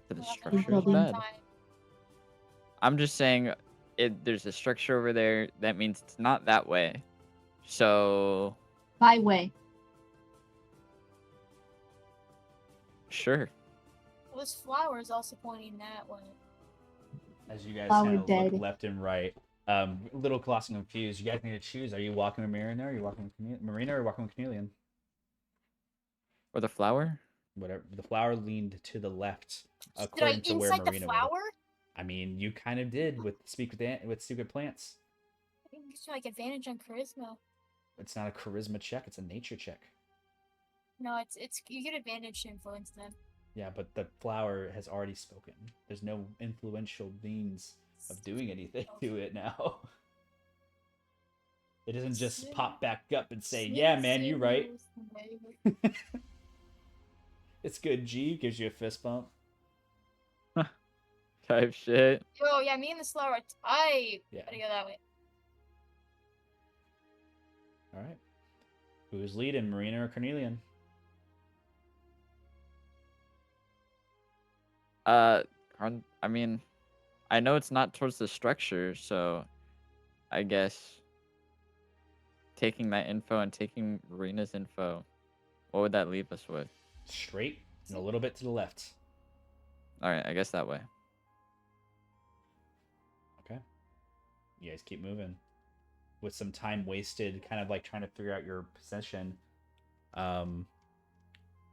The We'll have to structure is building. bad. time. I'm just saying, there's a structure over there. That means it's not that way. So, My way. sure. Well, this flower is also pointing that way. As you guys Flower kind of dead. look left and right. Little lost and confused. You guys need to choose. Are you walking with Marina? Are you walking with Marina? Or are you walking with Chameleon? Or the flower? Whatever. The flower leaned to the left, Did I according to where insight the Marina would. flower? I mean, you kind of did with with Secret Plants. I think it's like advantage on charisma. It's not a charisma check; it's a nature check. No, it's you get advantage to influence them. Yeah, but the flower has already spoken. There's no influential means of doing anything to it now. It doesn't just Snake- pop back up and say, Snake "Yeah, man, you're right." Saber was It's good. G gives you a fist bump. Type shit. Yo, yeah, me and the slow are tight. Yeah. Gotta go that way. All right. Who's leading, Marina or Cornelian? I mean, I know it's not towards the structure, so I guess taking that info and taking Marina's info, what would that leave us with? Straight and a little bit to the left. All right, I guess that way. Okay. You guys keep moving. With some time wasted, kind of like trying to figure out your position. I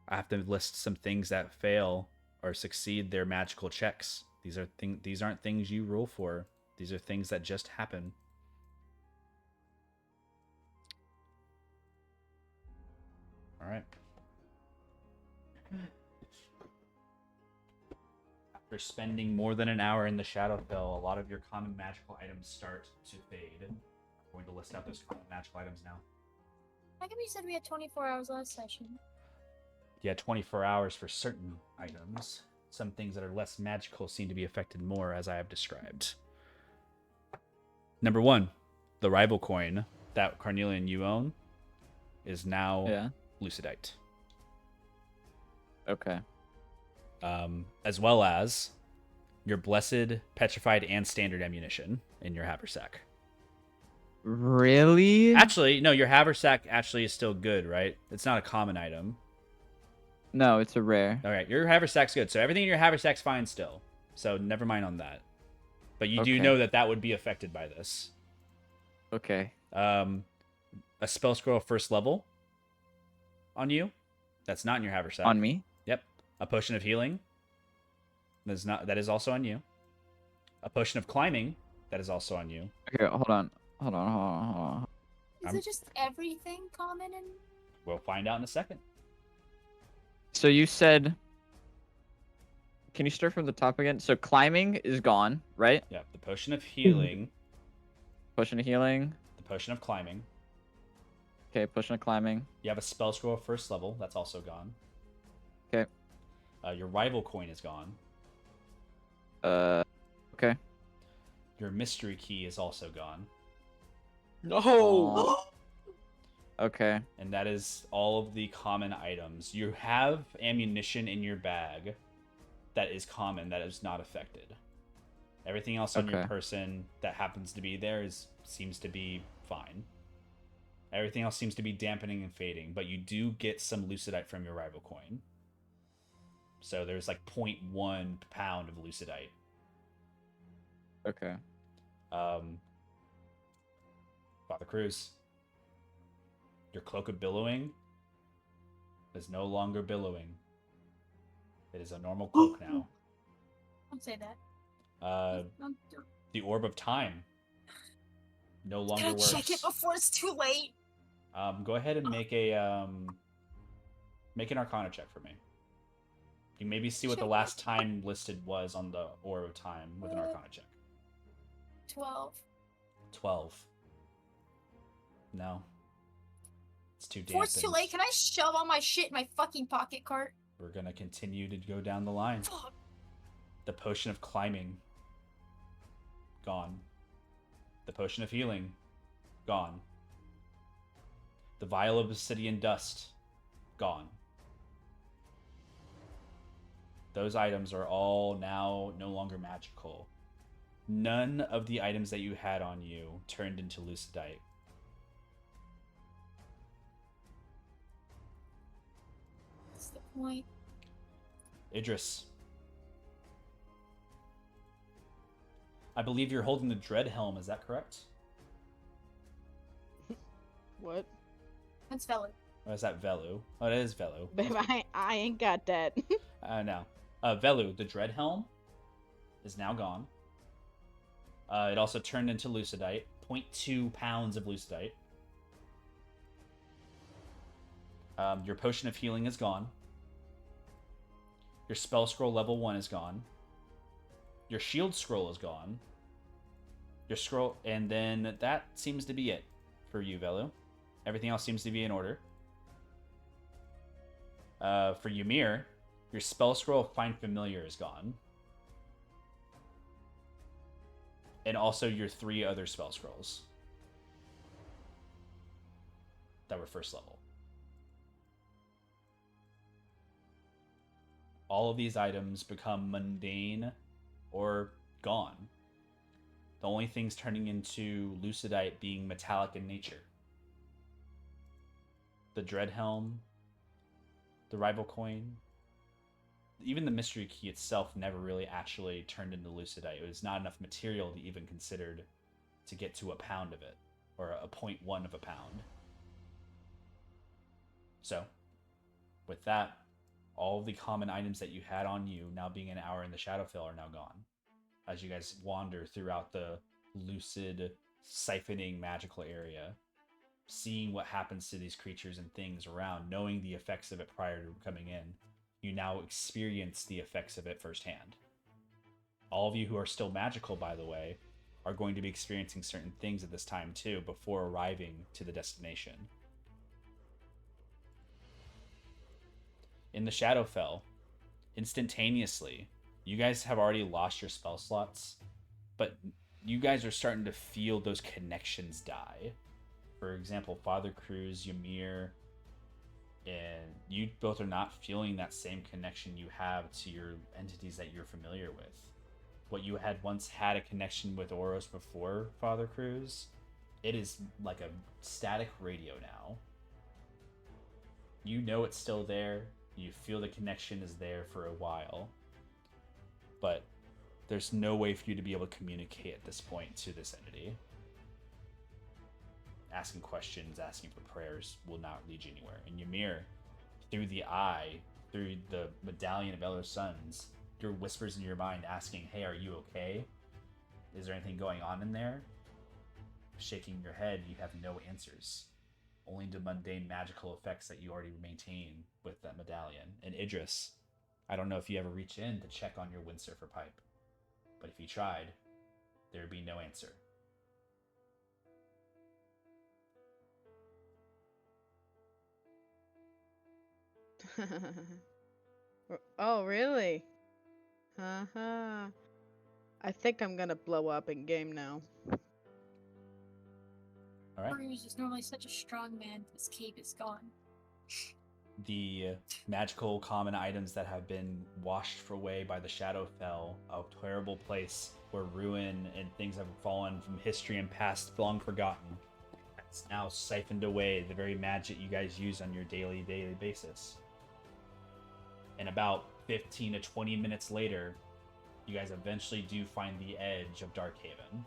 have to list some things that fail or succeed their magical checks. These aren't things you roll for. These are things that just happen. All right. After spending more than an hour in the Shadowfell, a lot of your common magical items start to fade. I'm going to list out those common magical items now. How come you said we had 24 hours last session? You had 24 hours for certain items. Some things that are less magical seem to be affected more, as I have described. Number 1, the rival coin that Carnelian you own is now Yeah. Lucidite. Okay. As well as your blessed, petrified, and standard ammunition in your haversack. Really? Actually, no, your haversack actually is still good, right? It's not a common item. No, it's a rare. All right, your haversack's good. So everything in your haversack's fine still. So never mind on that. But you do Okay. know that would be affected by this. Okay. A spell scroll first level on you. That's not in your haversack. On me? Yep. A potion of healing. That is also on you. A potion of climbing. That is also on you. Okay, hold on. Hold on. Is it just everything common and We'll find out in a second. So you said... Can you start from the top again? So climbing is gone, right? Yep. The potion of healing. Potion of healing. The potion of climbing. Okay, potion of climbing. You have a spell scroll first level. That's also gone. Okay. Your rival coin is gone. Okay. Your mystery key is also gone. No. Okay. And that is all of the common items. You have ammunition in your bag that is common, that is not affected. Everything else on your Okay. person that happens to be there seems to be fine. Everything else seems to be dampening and fading, but you do get some Lucidite from your rival coin. So there's like 0.1 pound of Lucidite. Okay. Father Cruz, your cloak of billowing is no longer billowing. It is a normal cloak now. don't say that. The orb of time no longer Can I works. check it before it's too late? Go ahead and make an Arcana check for me. You maybe see what the last time listed was on the orb of time with an Arcana check. 12. 12. No. It's too Before it's too dampened. late, can I shove all my shit in my fucking pocket cart? We're gonna continue to go down the line. Fuck. The potion of climbing, gone. The potion of healing, gone. The vial of obsidian dust, gone. Those items are all now no longer magical. None of the items that you had on you turned into Lucidite. What's the point? Idris. I believe you're holding the Dread Helm, is that correct? What? That's valid. Or is that Velu? Oh, it is Velu. Babe, I ain't got that. No. Velu, the Dread Helm, is now gone. It also turned into Lucidite. 0.2 pounds of Lucidite. Your Potion of Healing is gone. Your Spell Scroll level 1 is gone. Your Shield Scroll is gone. Your scroll, and then that seems to be it for you, Velu. Everything else seems to be in order. For Ymir, your spell scroll of Find Familiar is gone. And also your 3 other spell scrolls that were first level. All of these items become mundane or gone. The only things turning into Lucidite being metallic in nature. The Dread Helm, the Rival Coin, even the Mystery Key itself never really actually turned into Lucidite. It was not enough material to even considered to get to a pound of it, or a 0.1 of a pound. So, with that, all of the common items that you had on you, now being an hour in the Shadowfell, are now gone. As you guys wander throughout the lucid, siphoning magical area, seeing what happens to these creatures and things around, knowing the effects of it prior to coming in, you now experience the effects of it firsthand. All of you who are still magical, by the way, are going to be experiencing certain things at this time too, before arriving to the destination. In the Shadowfell, instantaneously, you guys have already lost your spell slots, but you guys are starting to feel those connections die. For example, Father Cruz, Ymir, and you both are not feeling that same connection you have to your entities that you're familiar with. What you had once had a connection with Oros before Father Cruz, it is like a static radio now. You know it's still there. You feel the connection is there for a while, but there's no way for you to be able to communicate at this point to this entity. Asking questions, asking for prayers will not lead you anywhere. And Ymir, through the eye, through the medallion of Elder Sons, your whispers in your mind asking, hey, are you okay? Is there anything going on in there? Shaking your head, you have no answers. Only the mundane magical effects that you already maintain with that medallion. And Idris, I don't know if you ever reach in to check on your windsurfer pipe, but if you tried, there would be no answer. Oh, really? Uh-huh. I think I'm gonna blow up in game now. All right. Bruce is normally such a strong man. This cape is gone. The magical common items that have been washed away by the Shadowfell, a terrible place where ruin and things have fallen from history and past long forgotten. It's now siphoned away the very magic you guys use on your daily basis. And about 15 to 20 minutes later, you guys eventually do find the edge of Darkhaven.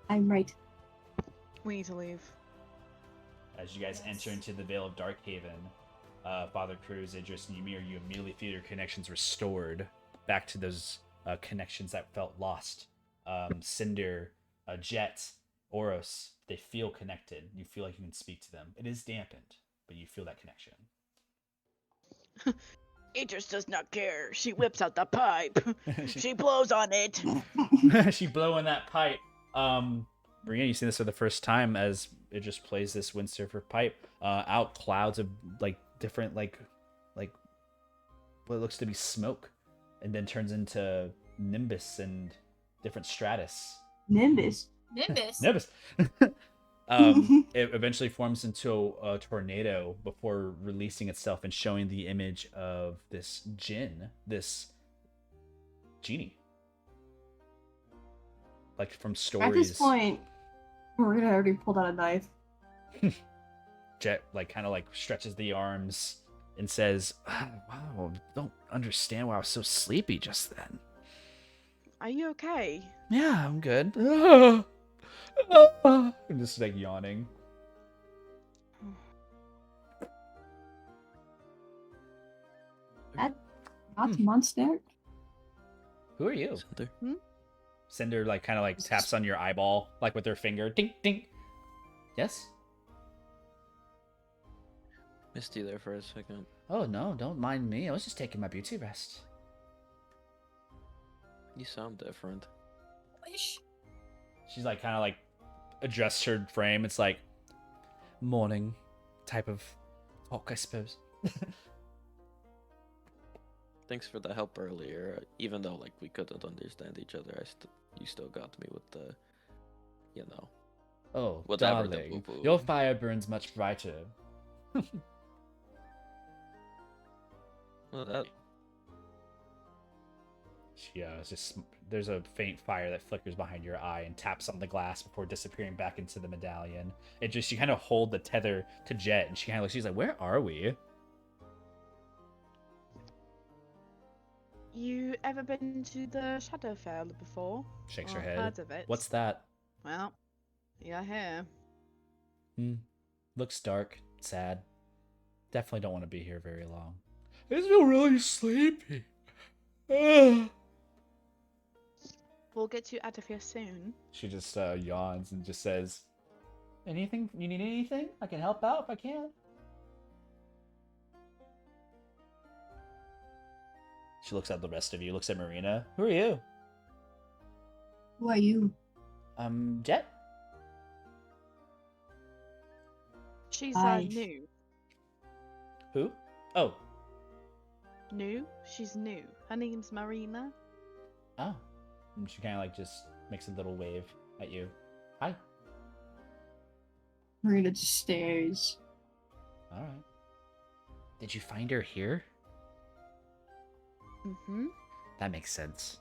I'm right. We need to leave. As you guys enter into the Vale of Darkhaven, Father Cruz, Idris, and Ymir, you immediately feel your connections restored back to those connections that felt lost. Cinder, Jet, Oros, they feel connected. You feel like you can speak to them. It is dampened, but you feel that connection. Idris does not care. She whips out the pipe. She blows on it. She blowing that pipe. Maria, you see this for the first time as it just plays this windsurfer pipe. Out clouds of like different like what looks to be smoke, and then turns into nimbus and different stratus. Nimbus. Nimbus. Nimbus. It eventually forms into a tornado before releasing itself and showing the image of this djinn, this genie. Like from stories. At this point, Marina already pulled out a knife. Jet kind of stretches the arms and says, "Wow, don't understand why I was so sleepy just then." Are you okay? Yeah, I'm good. I'm just yawning. Not monster. Who are you? Cinder. Cinder kind of taps on your eyeball with her finger. Ding ding. Yes. Missed you there for a second. Oh no, don't mind me. I was just taking my beauty rest. You sound different. Wish. She's kind of adjusts her frame. It's like morning type of talk, I suppose. Thanks for the help earlier. Even though like we couldn't understand each other, you still got me with the, you know. Oh, Whatever the darling, boo-boo. your fire burns much brighter. Well, that She it's just there's a faint fire that flickers behind your eye and taps on the glass before disappearing back into the medallion. It just, you kind of hold the tether to Jet, and she kind of looks. She's like, "Where are we?" You ever been to the Shadowfell before? Shakes Or her head. Heard of it? What's that? Well, yeah, here. Looks dark, sad. Definitely don't want to be here very long. I feel really sleepy. Ugh. We'll get you out of here soon. She just yawns and just says, "Anything? You need anything? I can help out if I can." She looks at the rest of you. Looks at Marina. Who are you? Who are you? Jet. She's Hi. new. Who? Oh. New? She's new. Her name's Marina. Oh. And she kind of like just makes a little wave at you. Hi. Marina just stares. All right. Did you find her here? Mm-hmm. That makes sense.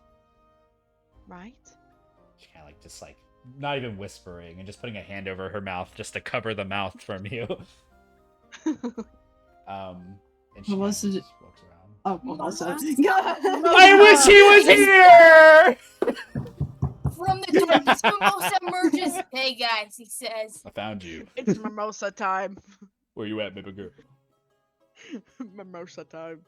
Right? She kind of like just like not even whispering and just putting a hand over her mouth just to cover the mouth from you. And she What was kinda it? just walks around. Oh, well, also. I wish he was here. From the darkness, Mimosa emerges. Hey guys, he says. I found you. It's mimosa time. Where you at, baby girl? Mimosa time.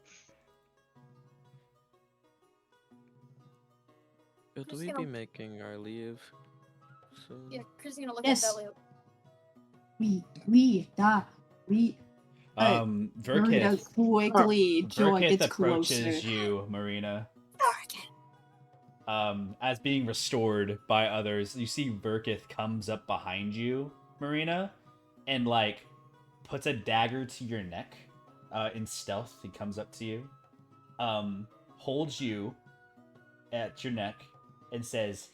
Should Just we gonna- be making our leave? So Yeah, Chris is gonna look Yes. at Belly. We. Marina Verkith. quickly joy Verkith gets approaches closer. you, Marina. Dark. As being restored by others, you see Verkith comes up behind you, Marina, and like puts a dagger to your neck. In stealth, he comes up to you, holds you at your neck, and says,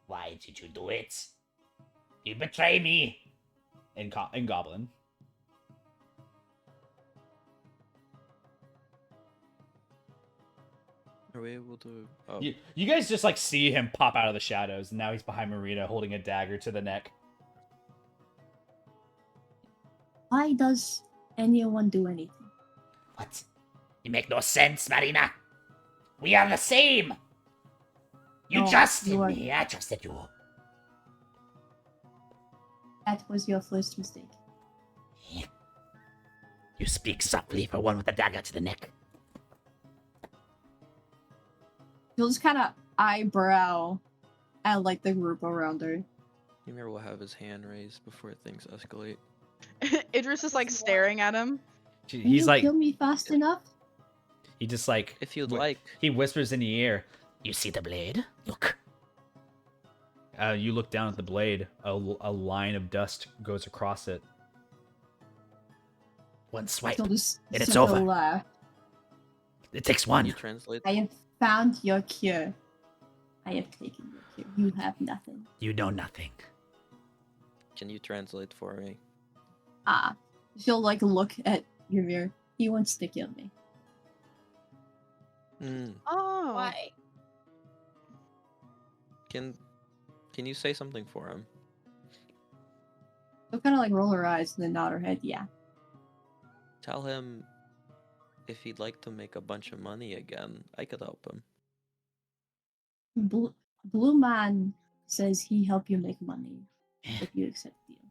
"Why did you do it? You betray me!" In Goblin. are we able to? Oh, You guys just like see him pop out of the shadows, and now he's behind Marina, holding a dagger to the neck. Why does anyone do anything? What? You make no sense, Marina. We are the same. You No, trusted you are- me. I trusted you. That was your first mistake. You speak softly for one with a dagger to the neck. She'll just kind of eyebrow at like the group around her. Ymir will have his hand raised before things escalate. Idris is like staring at him. Can He's you like, kill me fast enough? he just like, If you'd wh- like. he whispers in your ear. You see the blade? Look. You look down at the blade. A line of dust goes across it. One swipe. She'll just and it's simple over. laugh. It takes Can one. you translate? I have found your cure. I have taken your cure. You have nothing. You know nothing. Can you translate for me? Ah. She'll like look at your mirror. He wants to kill me. Hmm. Oh. Why? Can you say something for him? She'll kind of like roll her eyes and then nod her head. Yeah. Tell him if he'd like to make a bunch of money again, I could help him. Blue Man says he help you make money if you accept the deal.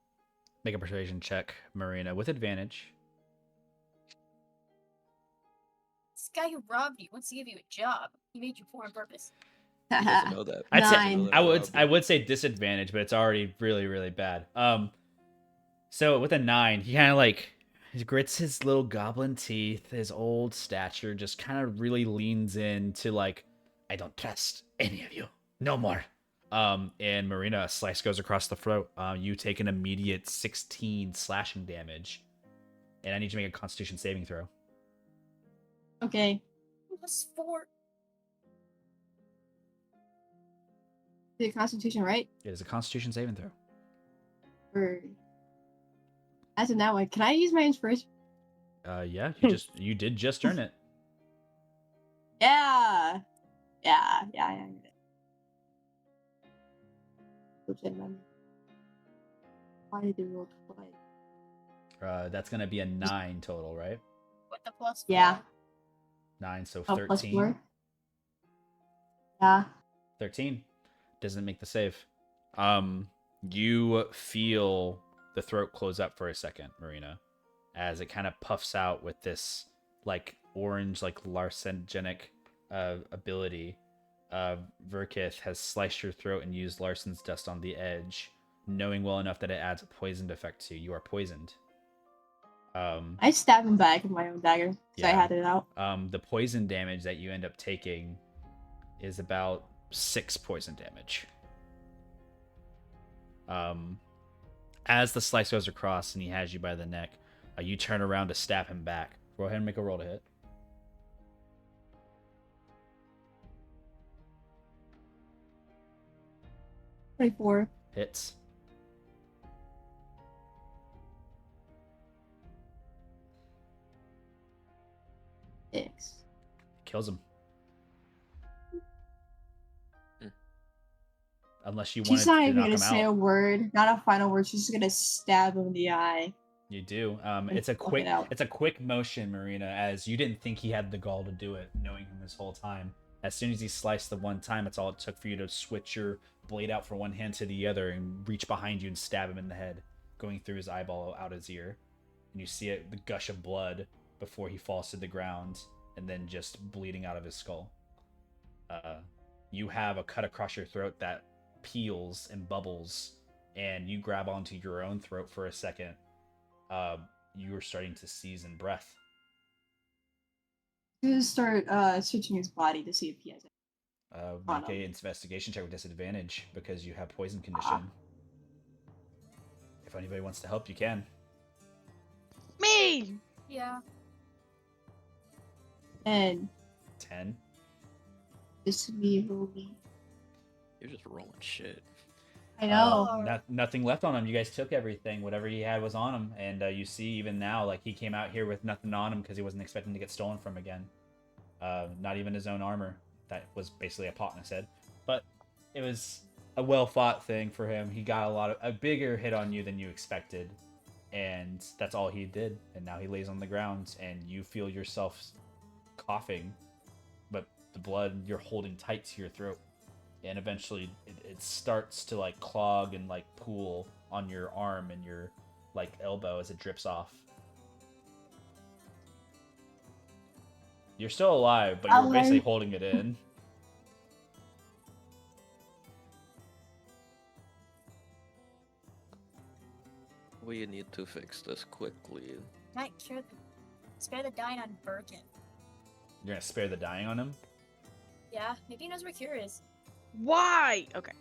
Make a persuasion check, Marina, with advantage. This guy who robbed you wants to give you a job. He made you poor on purpose. He doesn't know that. I'd He say- doesn't know Nine. that I would robbed I him. would say disadvantage, but it's already really, really bad. So with a 9, he kind of like he grits his little goblin teeth, his old stature, just kind of really leans in to like, I don't trust any of you. No more. And Marina, a slice goes across the throat. You take an immediate 16 slashing damage, and I need you to make a Constitution saving throw. Okay. +4. The Constitution, right? It is a Constitution saving throw. Or as in that one, can I use my inspiration? Yeah, you did just earn it. Yeah. Yeah. Why did they roll twice? That's gonna be a 9 total, right? With the +4. Yeah. 9, so Oh, 13. +4. Yeah. 13 doesn't make the save. You feel the throat close up for a second, Marina, as it kind of puffs out with this like orange, like larcenogenic ability. Verkith has sliced your throat and used Larson's dust on the edge, knowing well enough that it adds a poisoned effect to you. You are poisoned. I stab him back with my own dagger because I had it out. The poison damage that you end up taking is about 6 poison damage. As the slice goes across and he has you by the neck, you turn around to stab him back. Go ahead and make a roll to hit. 24. Hits. Six. Kills him. Unless you She's wanted not to even knock gonna him say out. a word, not a final word. She's just gonna stab him in the eye. You do. And It's a pluck quick. it out. It's a quick motion, Marina. As you didn't think he had the gall to do it, knowing him this whole time. As soon as he sliced the one time, it's all it took for you to switch your blade out from one hand to the other and reach behind you and stab him in the head, going through his eyeball out his ear. And you see it, the gush of blood before he falls to the ground, and then just bleeding out of his skull. You have a cut across your throat that peels and bubbles, and you grab onto your own throat for a second. You are starting to seize in breath. He's gonna start searching his body to see if he has it. Make a investigation check with disadvantage because you have poison condition. If anybody wants to help, you can. Me! Yeah. And 10. this would be really. You're just rolling shit. I know. Nothing left on him. You guys took everything. Whatever he had was on him. And you see even now, like, he came out here with nothing on him because he wasn't expecting to get stolen from again. Not even his own armor. That was basically a pot in his head. But it was a well-fought thing for him. He got a bigger hit on you than you expected. And that's all he did. And now he lays on the ground, and you feel yourself coughing. But the blood, you're holding tight to your throat. And eventually it starts to like clog and like pool on your arm and your like elbow as it drips off. You're still alive, but you're basically holding it in. We need to fix this quickly. Might spare the dying on Birkin. You're gonna spare the dying on him? Yeah, maybe he knows where Cure is. Why? Okay.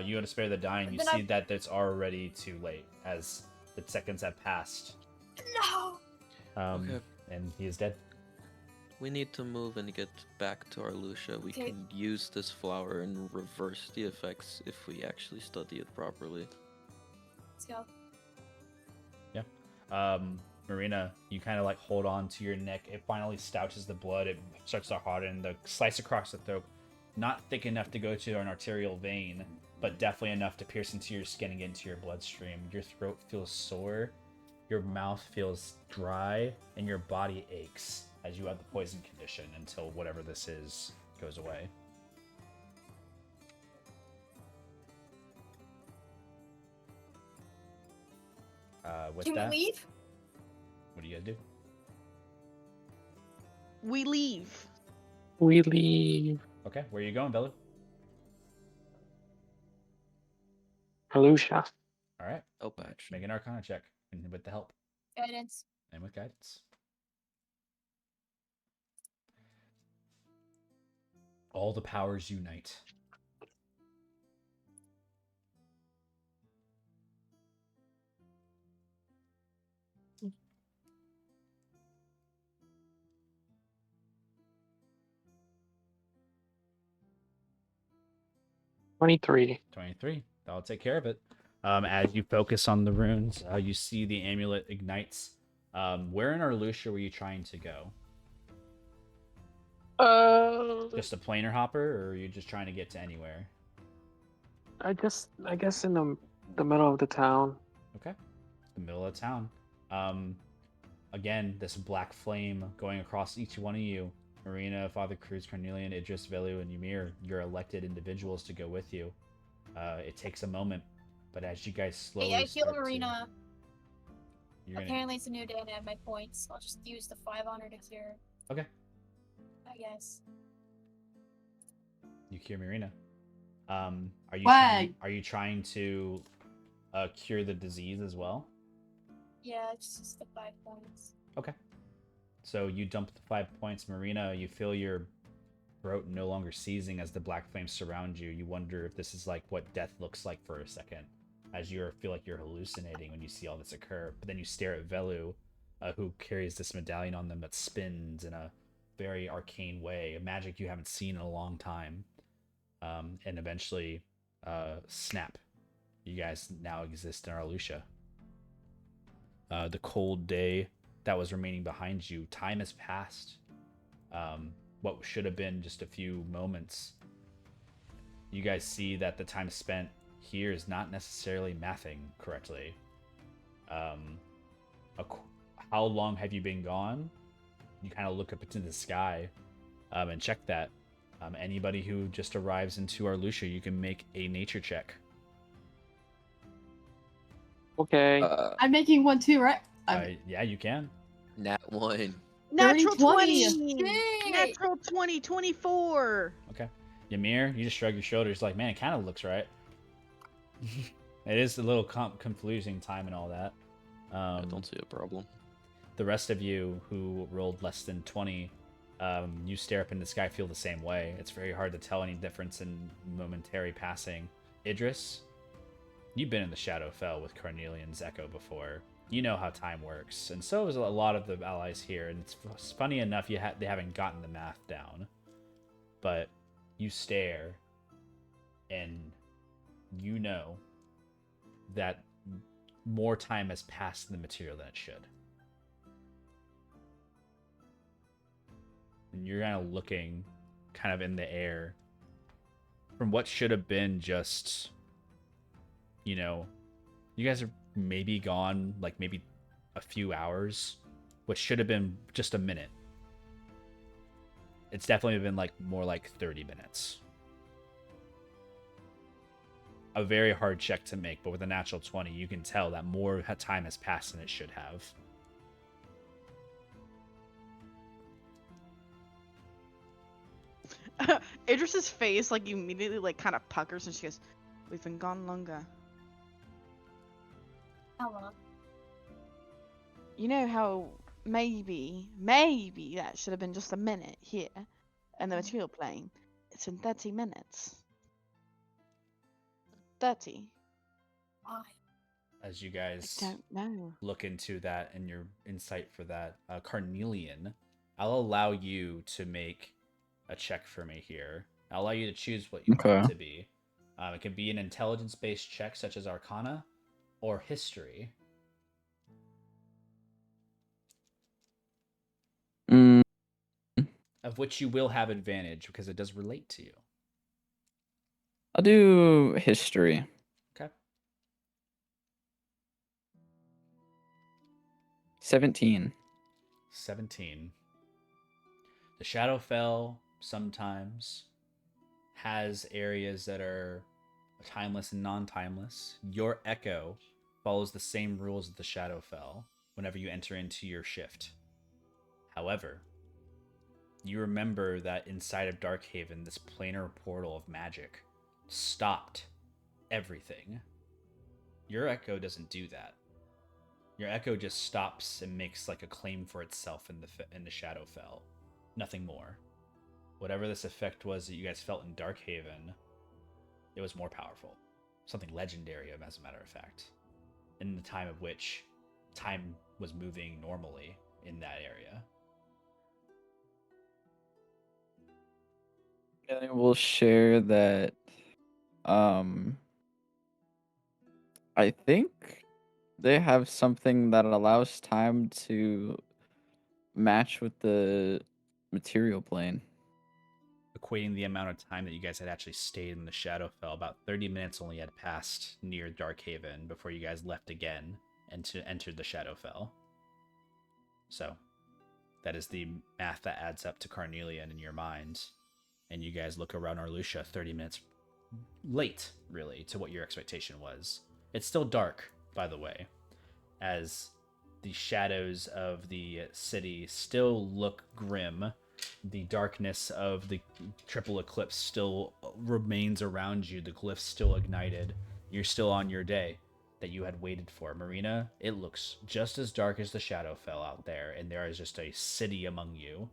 You want to spare the dying. You Then see that it's already too late as the seconds have passed. No! Okay. And he is dead. We need to move and get back to our Lucia. We Okay. can use this flower and reverse the effects if we actually study it properly. Let's go. Marina, you kind of like hold on to your neck. It finally stouches the blood. It starts to harden. The slice across the throat, not thick enough to go to an arterial vein, but definitely enough to pierce into your skin and get into your bloodstream. Your throat feels sore, your mouth feels dry, and your body aches as you have the poison condition until whatever this is goes away. With Can that, we leave? what do you guys do? We leave. We leave. Okay, where are you going, Bella? Alusha. All right, Oh, patch. make an Arcana check, and with the help Guidance. and with guidance. All the powers unite. 23. 23. That'll take care of it. As you focus on the runes, you see the amulet ignites. Where in Arlucia were you trying to go? Just a planar hopper, or are you just trying to get to anywhere? I guess in the middle of the town. Okay. The middle of town. Again, this black flame going across each one of you. Marina, Father Cruz, Carnelian, Idris, Velu, and Ymir, your elected individuals to go with you. It takes a moment, but as you guys slowly Hey, I heal start Marina. You're gonna... Apparently it's a new day and I have my points. I'll just use the 5 honor to cure. Okay. I guess. You cure Marina. Are you trying to cure the disease as well? Yeah, it's just the 5 points. Okay. So you dump the 5 points, Marina. You feel your throat no longer seizing as the black flames surround you. You wonder if this is like what death looks like for a second, as you feel like you're hallucinating when you see all this occur. But then you stare at Velu, who carries this medallion on them that spins in a very arcane way, a magic you haven't seen in a long time. And eventually, snap. You guys now exist in Arlucia. The cold day that was remaining behind you, time has passed. What should have been just a few moments, you guys see that the time spent here is not necessarily mathing correctly. How long have you been gone? You kind of look up into the sky and check that. Anybody who just arrives into Arlucia, you can make a nature check. Okay. I'm making one too, right? Yeah, you can. Nat 1. Natural 20. 20. Yay! Natural 20, 24. Okay. Ymir, you just shrug your shoulders like, man, it kind of looks right. It is a little confusing time and all that. I don't see a problem. The rest of you who rolled less than 20, you stare up in the sky, feel the same way. It's very hard to tell any difference in momentary passing. Idris, you've been in the Shadowfell with Carnelian's Echo before. You know how time works, and so is a lot of the allies here. And it's funny enough, they haven't gotten the math down, but you stare, and you know that more time has passed in the material than it should. And you're kind of looking kind of in the air from what should have been just, you know, you guys are maybe gone like maybe a few hours, which should have been just a minute. It's definitely been like more like 30 minutes. A very hard check to make, but with a natural 20, you can tell that more time has passed than it should have. Idris's face like immediately like kind of puckers and she goes, "We've been gone longer." How long? You know how maybe that should have been just a minute here in the material plane. It's been 30 minutes. 30. Why? As you I guys don't know. look into that and your insight for that, Carnelian, I'll allow you to make a check for me here. I'll allow you to choose what you want it to be. It can be an intelligence-based check such as Arcana or History. Of which you will have advantage because it does relate to you. I'll do history. Okay. 17. 17. The Shadowfell sometimes has areas that are timeless and non-timeless. Your Echo follows the same rules as the Shadowfell whenever you enter into your shift. However, you remember that inside of Darkhaven, this planar portal of magic stopped everything. Your Echo doesn't do that. Your Echo just stops and makes like a claim for itself in the Shadowfell. Nothing more. Whatever this effect was that you guys felt in Darkhaven, it was more powerful. Something legendary, as a matter of fact. In the time of which time was moving normally in that area. I will share that Um, I think they have something that allows time to match with the material plane. Equating the amount of time that you guys had actually stayed in the Shadowfell, about 30 minutes only had passed near Darkhaven before you guys left again and entered the Shadowfell. So, that is the math that adds up to Carnelian in your mind. And you guys look around Arlucia 30 minutes late, really, to what your expectation was. It's still dark, by the way, as the shadows of the city still look grim. The darkness of the triple eclipse still remains around you. The glyph's still ignited. You're still on your day that you had waited for. Marina, it looks just as dark as the Shadowfell out there, and there is just a city among you.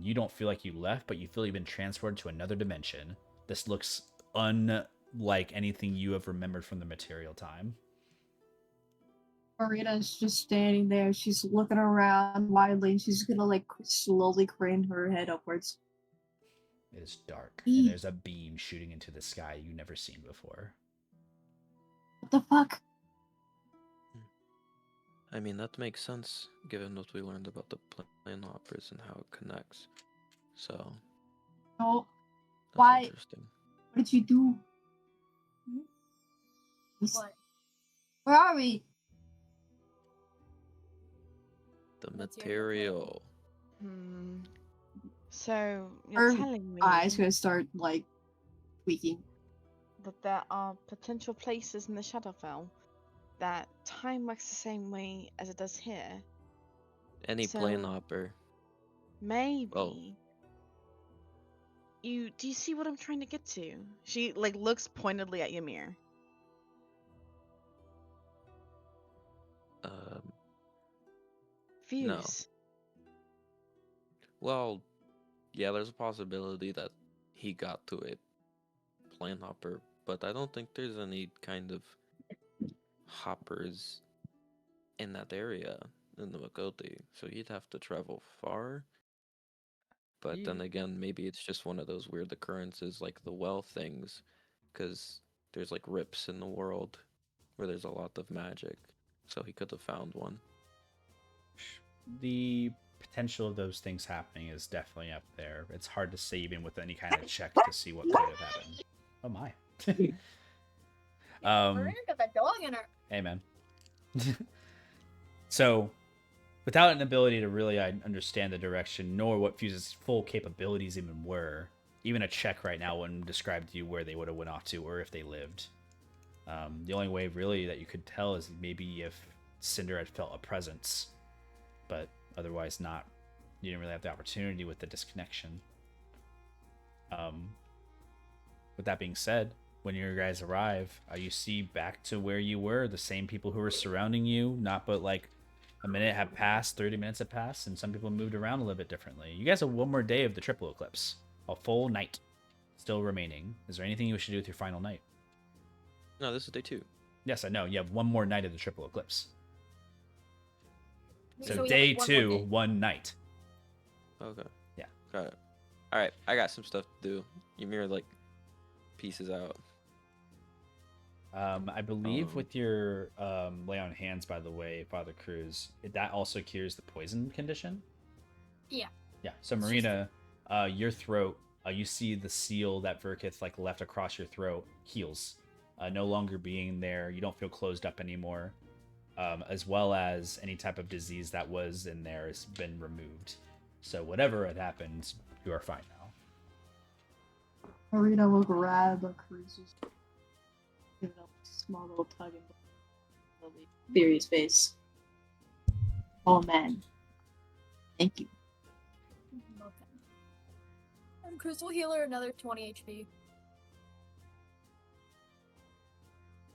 You don't feel like you left, but you feel you've been transported to another dimension. This looks unlike anything you have remembered from the material time. Marina's just standing there. She's looking around wildly, and she's gonna like slowly crane her head upwards. It is dark, and there's a beam shooting into the sky you've never seen before. What the fuck? I mean, that makes sense given what we learned about the plane hoppers and how it connects. So, No. that's Why? interesting. What did you do? What? Where are we? The Material. material. So you're Her telling me eyes gonna start like tweaking. that there are potential places in the Shadowfell that time works the same way as it does here. Any plane So- hopper. Maybe. Oh. Do you see what I'm trying to get to? She like looks pointedly at Ymir. Fuse. Well, yeah, there's a possibility that he got to a plane hopper, but I don't think there's any kind of hoppers in that area in the Makoti, so he'd have to travel far. But then again, maybe it's just one of those weird occurrences like the well things, because there's like rips in the world where there's a lot of magic, so he could have found one. The potential of those things happening is definitely up there. It's hard to say even with any kind of check to see what could have happened. Oh my. Marina got that dog in her. Hey man. So, without an ability to really understand the direction, nor what Fuse's full capabilities even were, even a check right now wouldn't describe to you where they would have went off to or if they lived. The only way really that you could tell is maybe if Cinder had felt a presence, but otherwise not. You didn't really have the opportunity with the disconnection. With that being said, when you guys arrive, you see back to where you were, the same people who were surrounding you, not but like a minute have passed, 30 minutes have passed, and some people moved around a little bit differently. You guys have one more day of the triple eclipse, a full night still remaining. Is there anything you should do with your final night? No, this is day 2. Yes, I know. You have one more night of the triple eclipse. So we have, day like, one 2, more day. one night. Okay. Yeah. Got it. Alright, I got some stuff to do. Ymir, like, pieces out. I believe with your lay on hands, by the way, Father Cruz, that also cures the poison condition. Yeah. Yeah. So Marina, your throat, you see the seal that Virkith like left across your throat heals, no longer being there. You don't feel closed up anymore, as well as any type of disease that was in there has been removed. So whatever had happened, you are fine now. Marina will grab a Cruz's, give it a small little tug and slowly clear his face. Oh man. Thank you. Okay. And Cruz will heal her another 20 HP.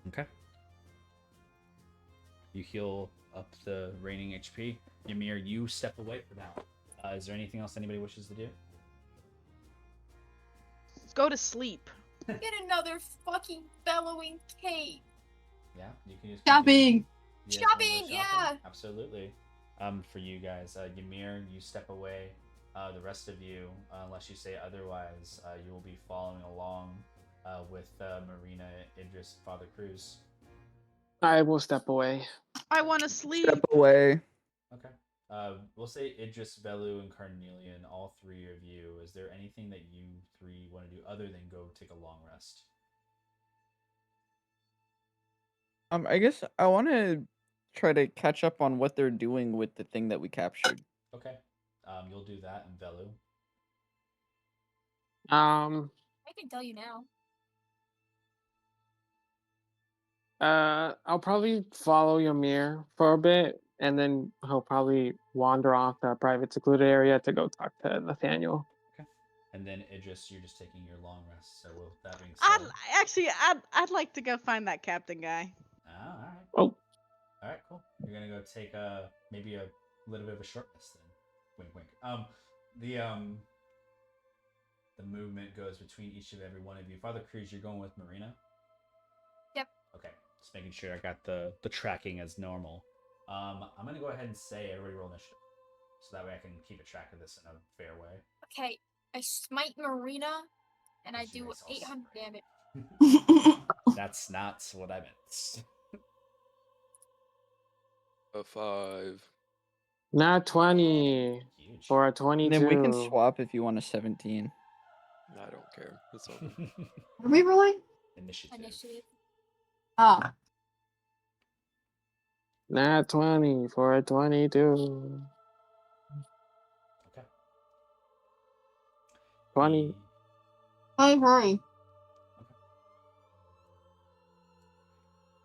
Okay. You heal up the reigning HP. Ymir, you step away for now. Is there anything else anybody wishes to do? Go to sleep. Get another fucking bellowing cape. Yeah, you can use Shopping! You guys wanna go Shopping, yeah. Absolutely. For you guys, Ymir, you step away. The rest of you, unless you say otherwise, you will be following along with Marina, Idris, Father Cruz. I will step away. I want to sleep. Step away. Okay. We'll say Idris, Velu, and Carnelian, all three of you. Is there anything that you three want to do other than go take a long rest? I guess I want to try to catch up on what they're doing with the thing that we captured. Okay. You'll do that in Velu. I can tell you now. I'll probably follow Ymir for a bit, and then he'll probably wander off to a private secluded area to go talk to Nathaniel. Okay. And then Idris, you're just taking your long rest. So with that being I'd said, I'd like to go find that captain guy. all right. Oh, All right, cool. You're gonna go take maybe a little bit of a short rest then. Wink, wink. The movement goes between each of every one of you. Father Cruz, you're going with Marina. Yep. Okay, just making sure I got the tracking as normal. I'm gonna go ahead and say everybody roll initiative, so that way I can keep a track of this in a fair way. Okay, I smite Marina, and I Did you do guys all 800 smite? damage. That's not what I meant. A 5. not 20 Huge. for a And 22. then we can swap if you want a 17. I don't care. It's all good. What are we rolling? Initiative. Initiative. Oh, Not 20 for a 22. Okay. 20. hey, hurry.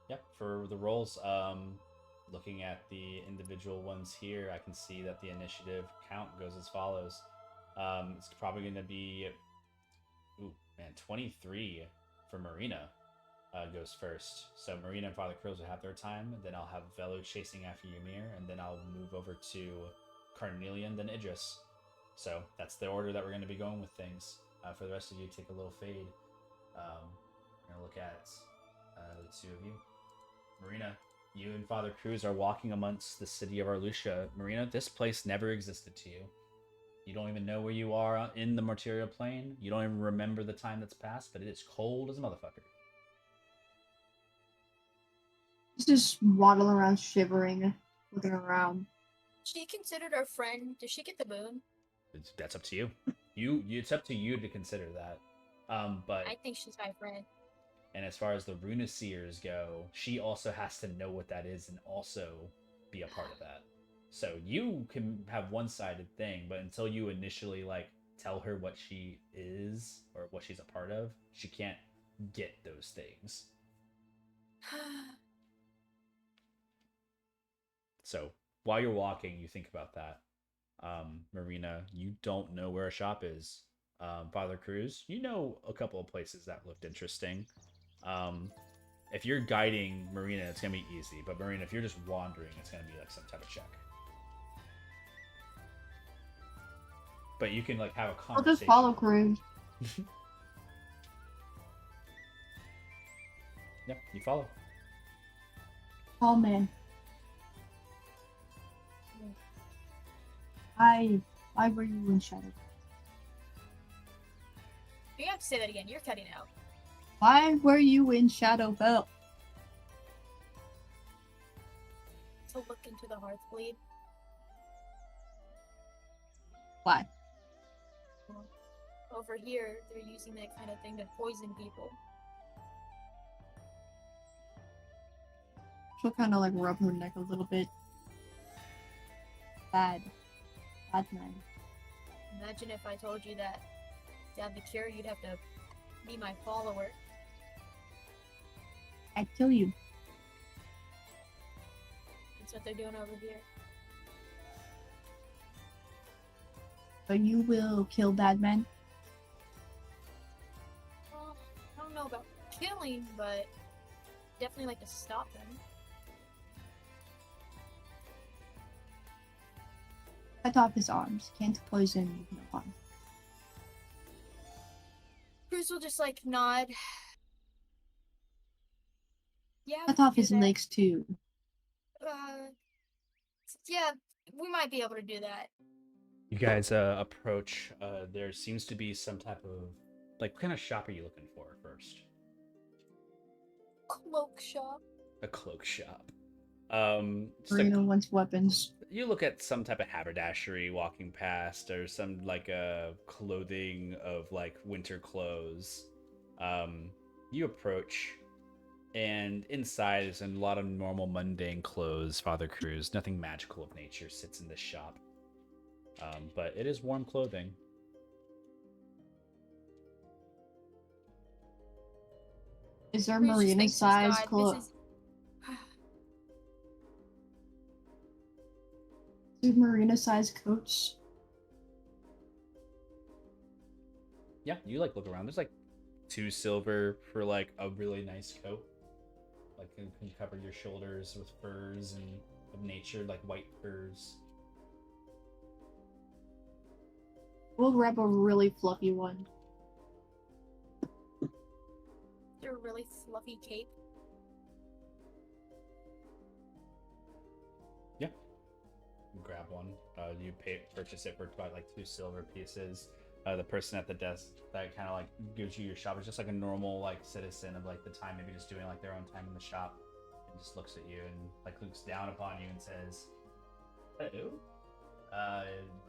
Yep, for the rolls, looking at the individual ones here, I can see that the initiative count goes as follows. It's probably going to be, 23 for Marina goes first. So Marina and Father Cruz will have their time, then I'll have Velo chasing after Ymir, and then I'll move over to Carnelian, then Idris. So that's the order that we're going to be going with things. For the rest of you, take a little fade. We're going to look at the two of you. Marina, you and Father Cruz are walking amongst the city of Arlucia. Marina, this place never existed to you. You don't even know where you are in the material plane. You don't even remember the time that's passed, but it is cold as a motherfucker. Just waddling around, shivering, looking around. She considered our friend. Does she get the boon? That's up to you. It's up to you to consider that. But I think she's my friend. and as far as the Runiseers go, she also has to know what that is and also be a part of that. So you can have one-sided thing, but until you initially tell her what she is or what she's a part of, she can't get those things. So while you're walking, you think about that. Marina, you don't know where a shop is. Father Cruz, you know a couple of places that looked interesting. If you're guiding Marina, it's gonna be easy. But Marina, if you're just wandering, it's gonna be some type of check. But you can have a I'll conversation. just follow Cruz. Yeah, you follow. Oh man. Why were you in Shadow? You have to say that again. You're cutting out. Why were you in Shadowfell? To look into the Hearthblade. Why? Over here, they're using that kind of thing to poison people. She'll kind of rub her neck a little bit. Bad man. Imagine if I told you that to have the cure, you'd have to be my follower. I'd kill you. That's what they're doing over here. So you will kill bad men? Well, I don't know about killing, but definitely like to stop them. Cut off his arms. Can't poison no harm. Cruz will just nod. Yeah. Cut we off can his do that. legs too. Yeah, we might be able to do that. You guys approach. There seems to be some type of Like, what kind of shop are you looking for first? Cloak shop. A cloak shop. Just Marina wants weapons. you look at some type of haberdashery walking past, or some like clothing of like winter clothes. You approach, and inside is a lot of normal mundane clothes. Father Cruz, nothing magical of nature sits in this shop. But it is warm clothing. Is there Please just Marina thank this size guy. clothes? This is Is there Marina size coats? Yeah, you like look around. There's like 2 silver for like a really nice coat. Like can cover your shoulders with furs and of nature, like white furs. We'll grab a really fluffy one. a really fluffy cape. Yeah. You grab one. You purchase it for about like 2 silver pieces. The person at the desk that kind of like gives you your shop is just like a normal like citizen of like the time, maybe just doing like their own time in the shop, and just looks at you and like looks down upon you and says, "Hello.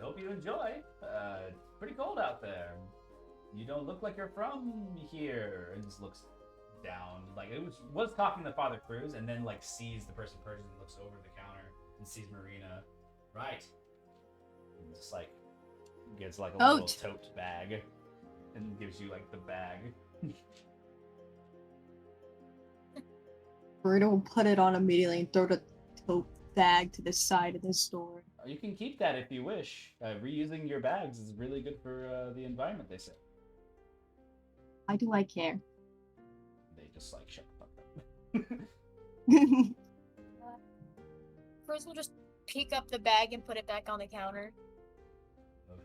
Hope you enjoy. Pretty cold out there. You don't look like you're from here." And just looks down, like it was talking to Father Cruz, and then like sees the person looks over the counter and sees Marina, right? And just like gets like a little tote bag, and gives you like the bag. Marina will put it on immediately and throw the tote bag to the side of the store. You can keep that if you wish. Reusing your bags is really good for the environment, they say. Why do I care? They just like shut the fuck up. First, we'll just pick up the bag and put it back on the counter.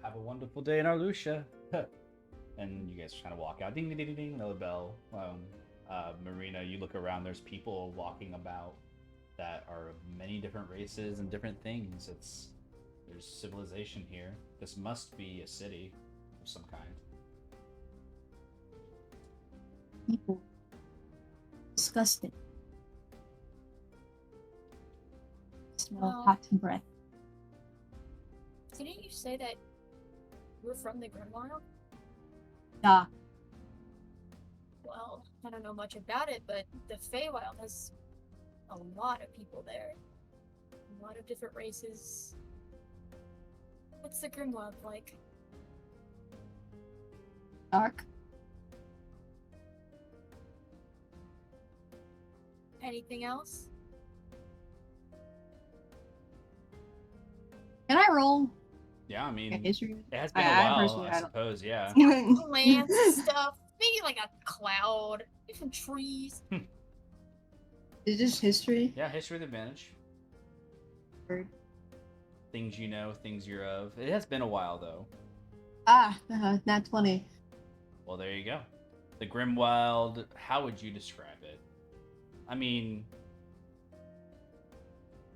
Have a wonderful day in Arlucia. And you guys kind of walk out. Ding, ding, ding, ding, another bell. Marina, you look around. There's people walking about that are of many different races and different things. There's civilization here. This must be a city of some kind. People. Disgusting. Smell hot breath. Didn't you say that we're from the Grimwild? Yeah. Well, I don't know much about it, but the Feywild has a lot of people there. A lot of different races. What's the Grimwild like? Dark. Anything else? Can I roll? Yeah, I mean, history? it has been a I while, personally, I I don't- suppose, yeah. Plants, stuff. Maybe like a cloud. Different trees. Is this history? Yeah, history with advantage. Word. Things you know, things you're of. It has been a while, though. Nat 20. Well, there you go. The Grimwild, how would you describe it? I mean,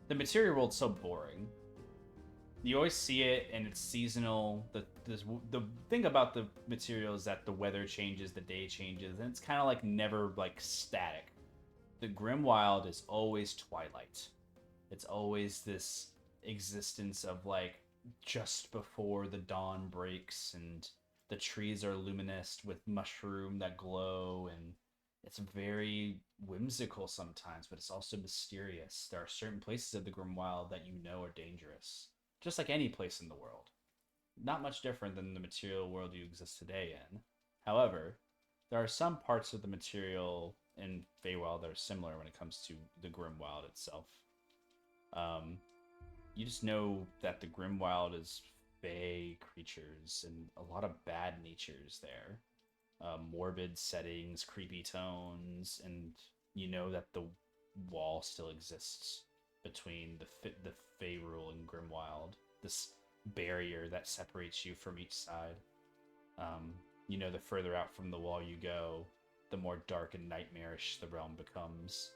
the material world's so boring. You always see it, and it's seasonal. The thing about the material is that the weather changes, the day changes, and it's kind of like never like static. The Grimwild is always twilight. It's always this existence of like just before the dawn breaks, and the trees are luminous with mushroom that glow, and it's very whimsical sometimes, but it's also mysterious. There are certain places of the Grimwild that you know are dangerous, just like any place in the world. Not much different than the material world you exist today in. However, there are some parts of the material in Feywild that are similar when it comes to the Grimwild itself. You just know that the Grimwild is fey creatures and a lot of bad natures there. Morbid settings, creepy tones, and you know that the wall still exists between the Fey rule and Grimwild. This barrier that separates you from each side. You know, the further out from the wall you go, the more dark and nightmarish the realm becomes.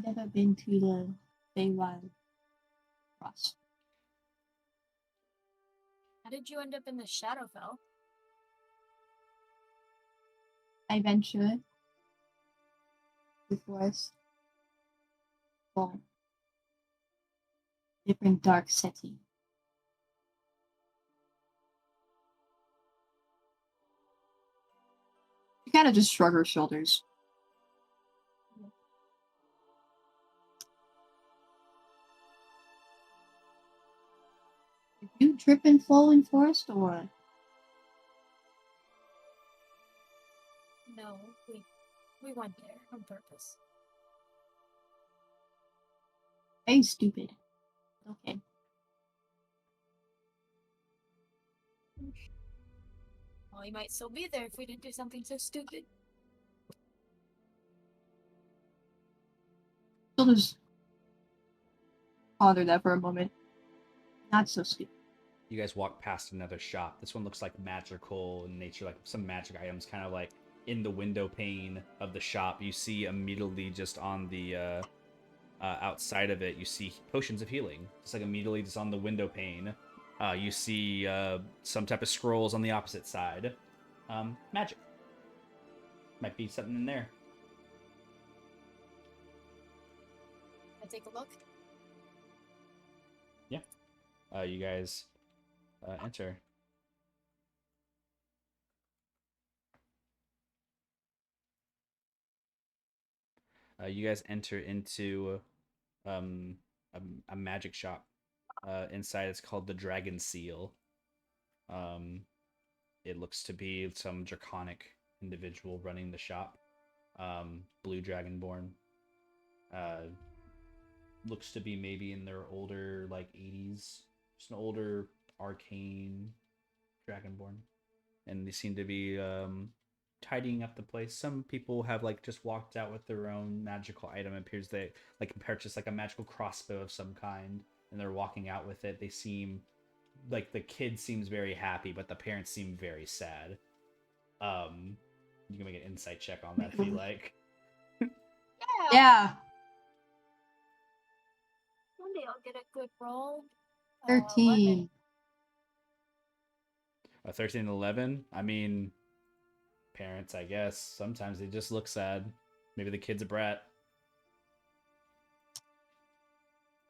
Never been to the Feywild Cross. How did you end up in the Shadowfell? I venture the forest. Well, different dark setting. She kind of just shrug her shoulders. Did you trip and fall in forest, or? No, we went there on purpose. Very stupid. Okay. Well, he might still be there if we didn't do something so stupid. She'll just ponder that for a moment. Not so stupid. You guys walk past another shop. This one looks like magical in nature, like some magic items, kind of like in the window pane of the shop. You see immediately just on the outside of it, you see potions of healing. Just like immediately just on the window pane, you see some type of scrolls on the opposite side. Magic. Might be something in there. I take a look. Yeah. You guys enter. You guys enter into a magic shop. Inside, it's called the Dragon Seal. It looks to be some draconic individual running the shop. Blue Dragonborn. Looks to be maybe in their older, like 80s. Just an older arcane Dragonborn. And they seem to be tidying up the place. Some people have like just walked out with their own magical item. It appears they like purchased like a magical crossbow of some kind, and they're walking out with it. They seem like the kid seems very happy, but the parents seem very sad. You can make an insight check on that if you like. Yeah. One day I'll get a good roll. 13. 13 and 11. I mean, parents, I guess. Sometimes they just look sad. Maybe the kid's a brat.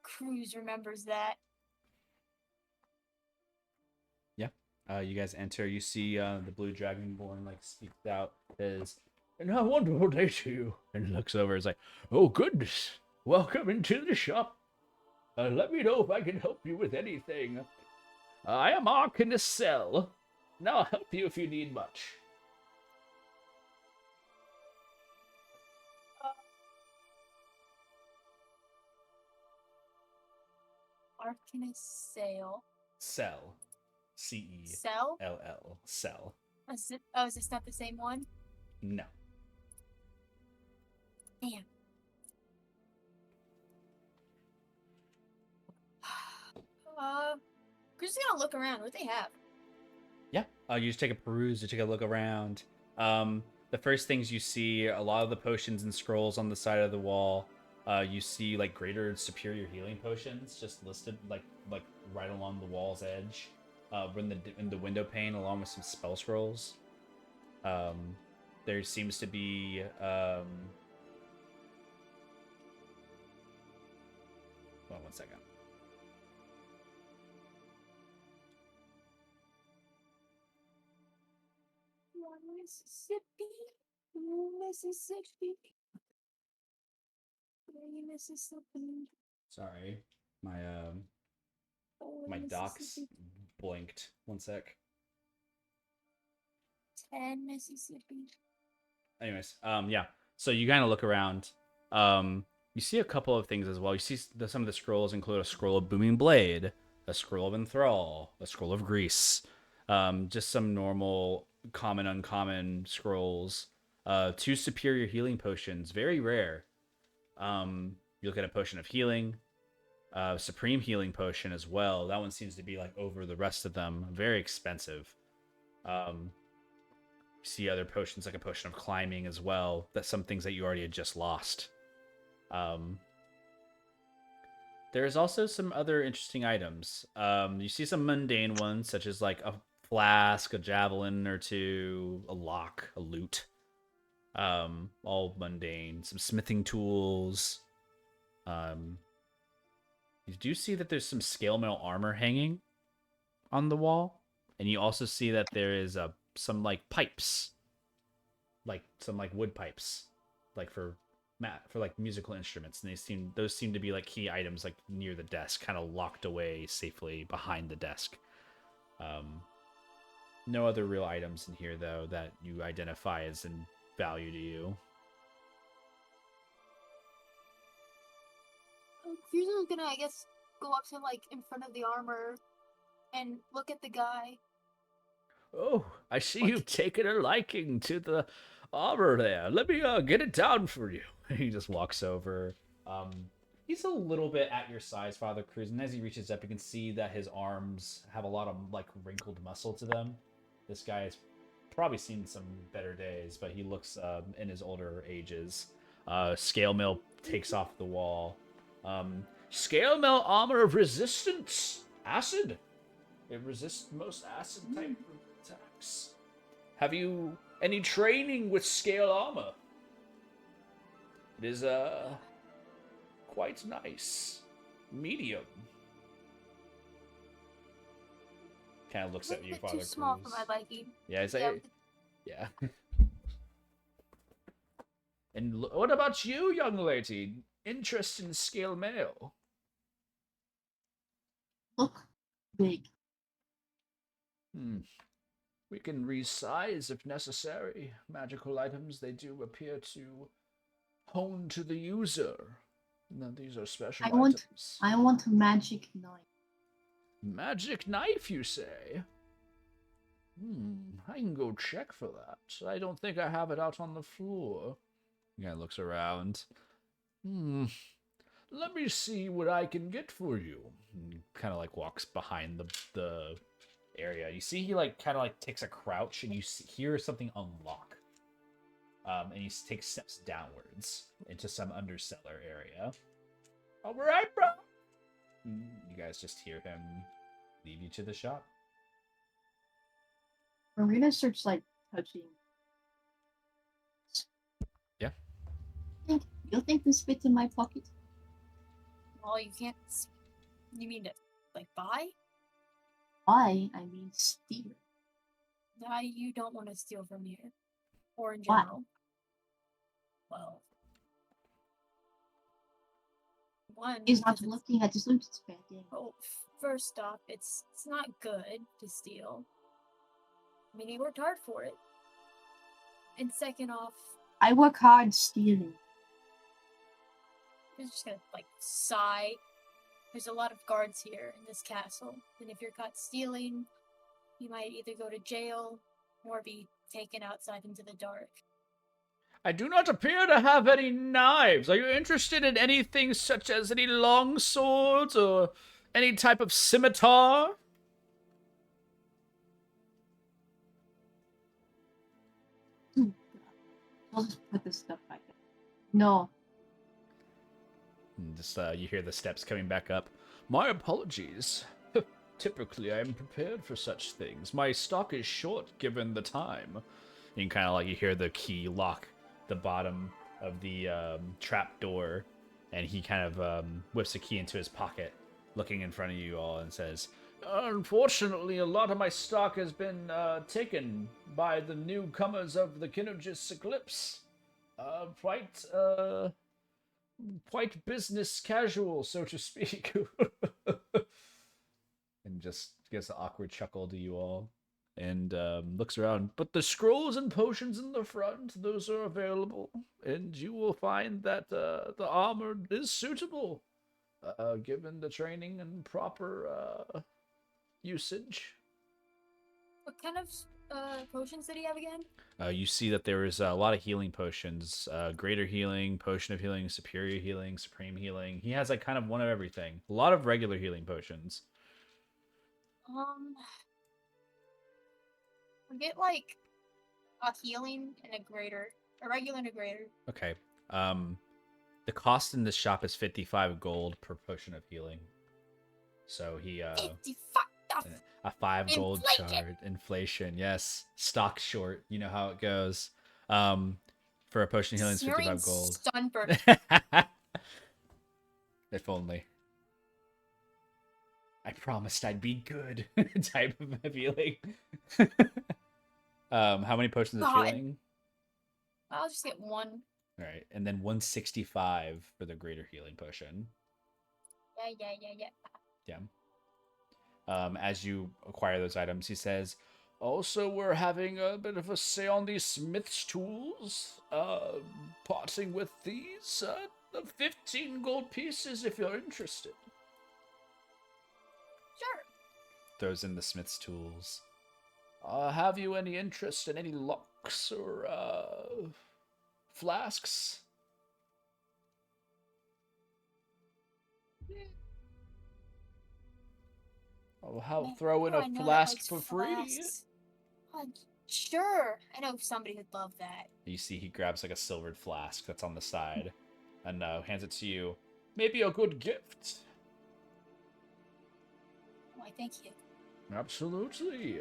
Cruz remembers that. Yeah. You guys enter. You see the blue dragonborn like speaks out. Says, "And a wonderful day to you." And looks over. Is like, "Oh goodness, welcome into the shop. Let me know if I can help you with anything. I am Ark in the cell. And I'll help you if you need much." Arcanist Sale. Cell. C-E-L-L. Cell? Cell. Is this not the same one? No. Damn. We're just gonna look around. What they have? Yeah. You just take a peruse, you take a look around. The first things you see, a lot of the potions and scrolls on the side of the wall. You see like greater superior healing potions just listed like right along the wall's edge, in the window pane, along with some spell scrolls. There seems to be well, one second. Mississippi. Mississippi. Sorry, my my Mississippi. docs blinked. One sec. 10 Mississippi. Anyways, yeah. So you kind of look around. You see a couple of things as well. You see some of the scrolls include a scroll of Booming Blade, a scroll of Enthrall, a scroll of Grease. Just some normal, common, uncommon scrolls. 2 superior healing potions, very rare. You look at a potion of healing, supreme healing potion as well. That one seems to be like over the rest of them, very expensive. You see other potions like a potion of climbing as well. That's some things that you already had just lost. There's also some other interesting items. You see some mundane ones, such as like a flask, a javelin or two, a lock, a lute. All mundane. Some smithing tools. Um, you do see that there's some scale mail armor hanging on the wall, and you also see that there is some like pipes, like some like wood pipes, like for like musical instruments, and those seem to be like key items like near the desk, kind of locked away safely behind the desk. No other real items in here though that you identify as in value to you. Fusion's gonna, I guess, go up to like in front of the armor and look at the guy. Oh, I see you've taken a liking to the armor there. Let me get it down for you. He just walks over. He's a little bit at your size, Father Cruz, and as he reaches up, you can see that his arms have a lot of like wrinkled muscle to them. This guy has probably seen some better days, but he looks in his older ages. Scale mail takes off the wall. Scale mail armor of resistance. Acid. It resists most acid type attacks. Have you any training with scale armor? It is quite nice. Medium. Kind of looks at you, Father Too small Cruz. for my liking. Yeah, it's like, yeah. And what about you, young lady? Interest in scale mail? Look big. We can resize if necessary. Magical items, they do appear to hone to the user. No, these are special items. I want a magic knife. Magic knife, you say? I can go check for that. I don't think I have it out on the floor. He kind of looks around. Let me see what I can get for you. Kind of like walks behind the area. You see he like kind of like takes a crouch and you hear something unlock. And he takes steps downwards into some undercellar area. All right, bro. You guys just hear him leave you to the shop. Marina starts like touching. Yeah. You think this fits in my pocket? Well, you can't. You mean to like buy? I mean steal. Why you don't want to steal from here, or in Why? general? Well, one. He's not because it's- looking at his loot. It's bad game. Oh, first off, it's not good to steal. I mean, he worked hard for it. And second off, I work hard stealing. I'm just gonna like sigh. There's a lot of guards here in this castle, and if you're caught stealing, you might either go to jail or be taken outside into the dark. I do not appear to have any knives. Are you interested in anything such as any long swords or any type of scimitar? I'll just put this stuff back there. No. And just you hear the steps coming back up. My apologies. Typically, I am prepared for such things. My stock is short given the time. And kind of like you hear the key lock the bottom of the trap door, and he kind of whips a key into his pocket, looking in front of you all, and says, "Unfortunately, a lot of my stock has been taken by the newcomers of the Kinergis Eclipse. Quite business casual, so to speak." And just gives an awkward chuckle to you all, and looks around. But the scrolls and potions in the front, those are available, and you will find that the armor is suitable, given the training and proper usage. What kind of potions did he have again? You see that there is a lot of healing potions. Greater healing, potion of healing, superior healing, supreme healing. He has like kind of one of everything. A lot of regular healing potions. We get like a healing and a regular and a greater. Okay. The cost in this shop is 55 gold per potion of healing. So he 55. a 5 gold Inflation. charge. Inflation, yes. Stock short. You know how it goes. For a potion of healing is 55 gold. Sunburn. If only. I promised I'd be good. Type of healing. How many potions of God. healing? I'll just get one. All right, and then 165 for the greater healing potion. Yeah. As you acquire those items, he says, also, we're having a bit of a sale on these smith's tools. Parting with these 15 gold pieces if you're interested. Sure. Throws in the smith's tools. Have you any interest in any locks or flasks? I'll throw in a I know that flask likes for free. flasks. Sure. I know somebody who'd love that. You see he grabs like a silvered flask that's on the side and hands it to you. Maybe a good gift. Why, thank you. Absolutely.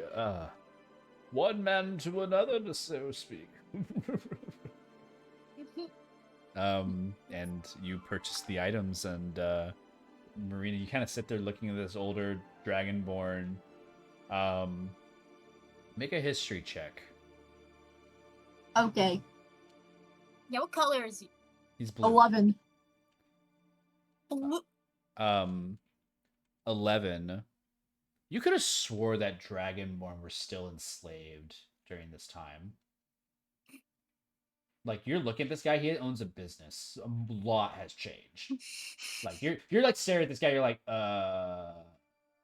One man to another, so to speak. And you purchase the items, and Marina, you kind of sit there looking at this older dragonborn. Make a history check. Okay. Yeah, what color is he? He's blue. 11. Blue. 11. You could have swore that dragonborn were still enslaved during this time. Like, you're looking at this guy, he owns a business. A lot has changed. Like, you're like staring at this guy, you're like,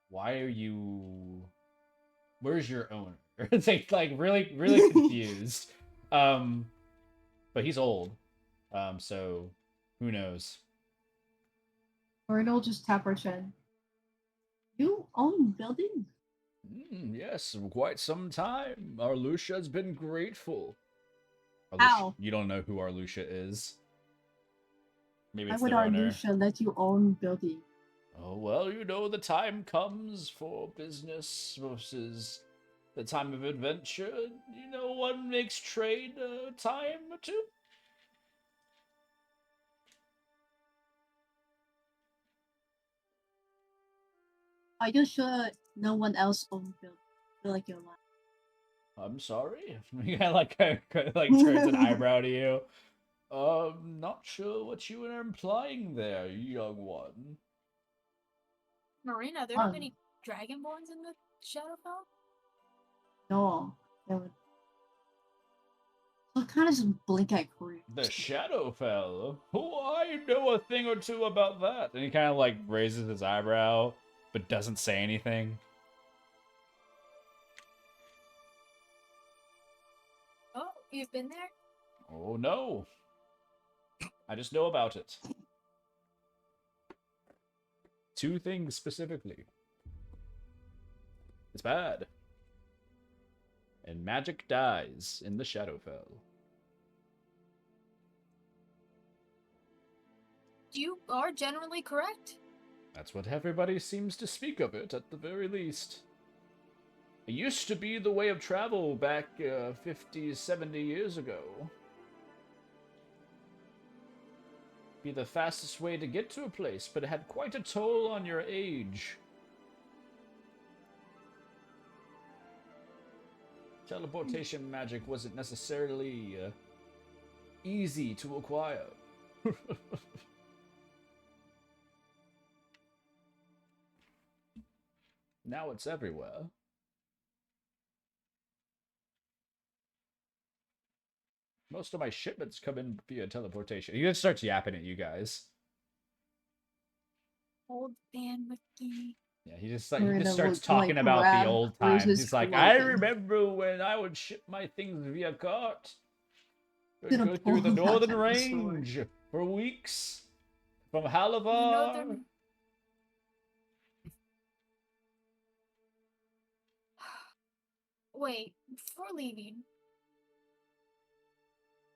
why are you... Where's your owner? It's like really confused. But he's old. So who knows? Myrtle just tap her chin. You own building? Yes, quite some time. Arlucia's been grateful. Ow. You don't know who Arlucia is. Maybe Why it's would their owner. Arlucia let you own building? Oh, well, you know, the time comes for business versus the time of adventure. You know, one makes trade a time or two. Are you sure no one else owns building? I feel like you're lying. I'm sorry. He like turns an eyebrow to you. Not sure what you are implying there, young one. Marina, there aren't many dragonborns in the Shadowfell? No. They would... So kind of just blink at Korea. The Shadowfell? Oh, I know a thing or two about that. And he kind of like raises his eyebrow, but doesn't say anything. Oh, you've been there? Oh, no. I just know about it. 2 things specifically. It's bad. And magic dies in the Shadowfell. You are generally correct. That's what everybody seems to speak of it, at the very least. It used to be the way of travel back 50, 70 years ago. Be the fastest way to get to a place, but it had quite a toll on your age. Teleportation magic wasn't necessarily easy to acquire. Now it's everywhere. Most of my shipments come in via teleportation. He just starts yapping at you guys. Old man McGee. Yeah, he just Marina starts would, talking like, about the grab old times. Bruce's He's like, I clothing. remember when I would ship my things via cart. I'd Gonna go through the pull out northern that sword. range for weeks. From The Halavar. northern... Wait, before leaving...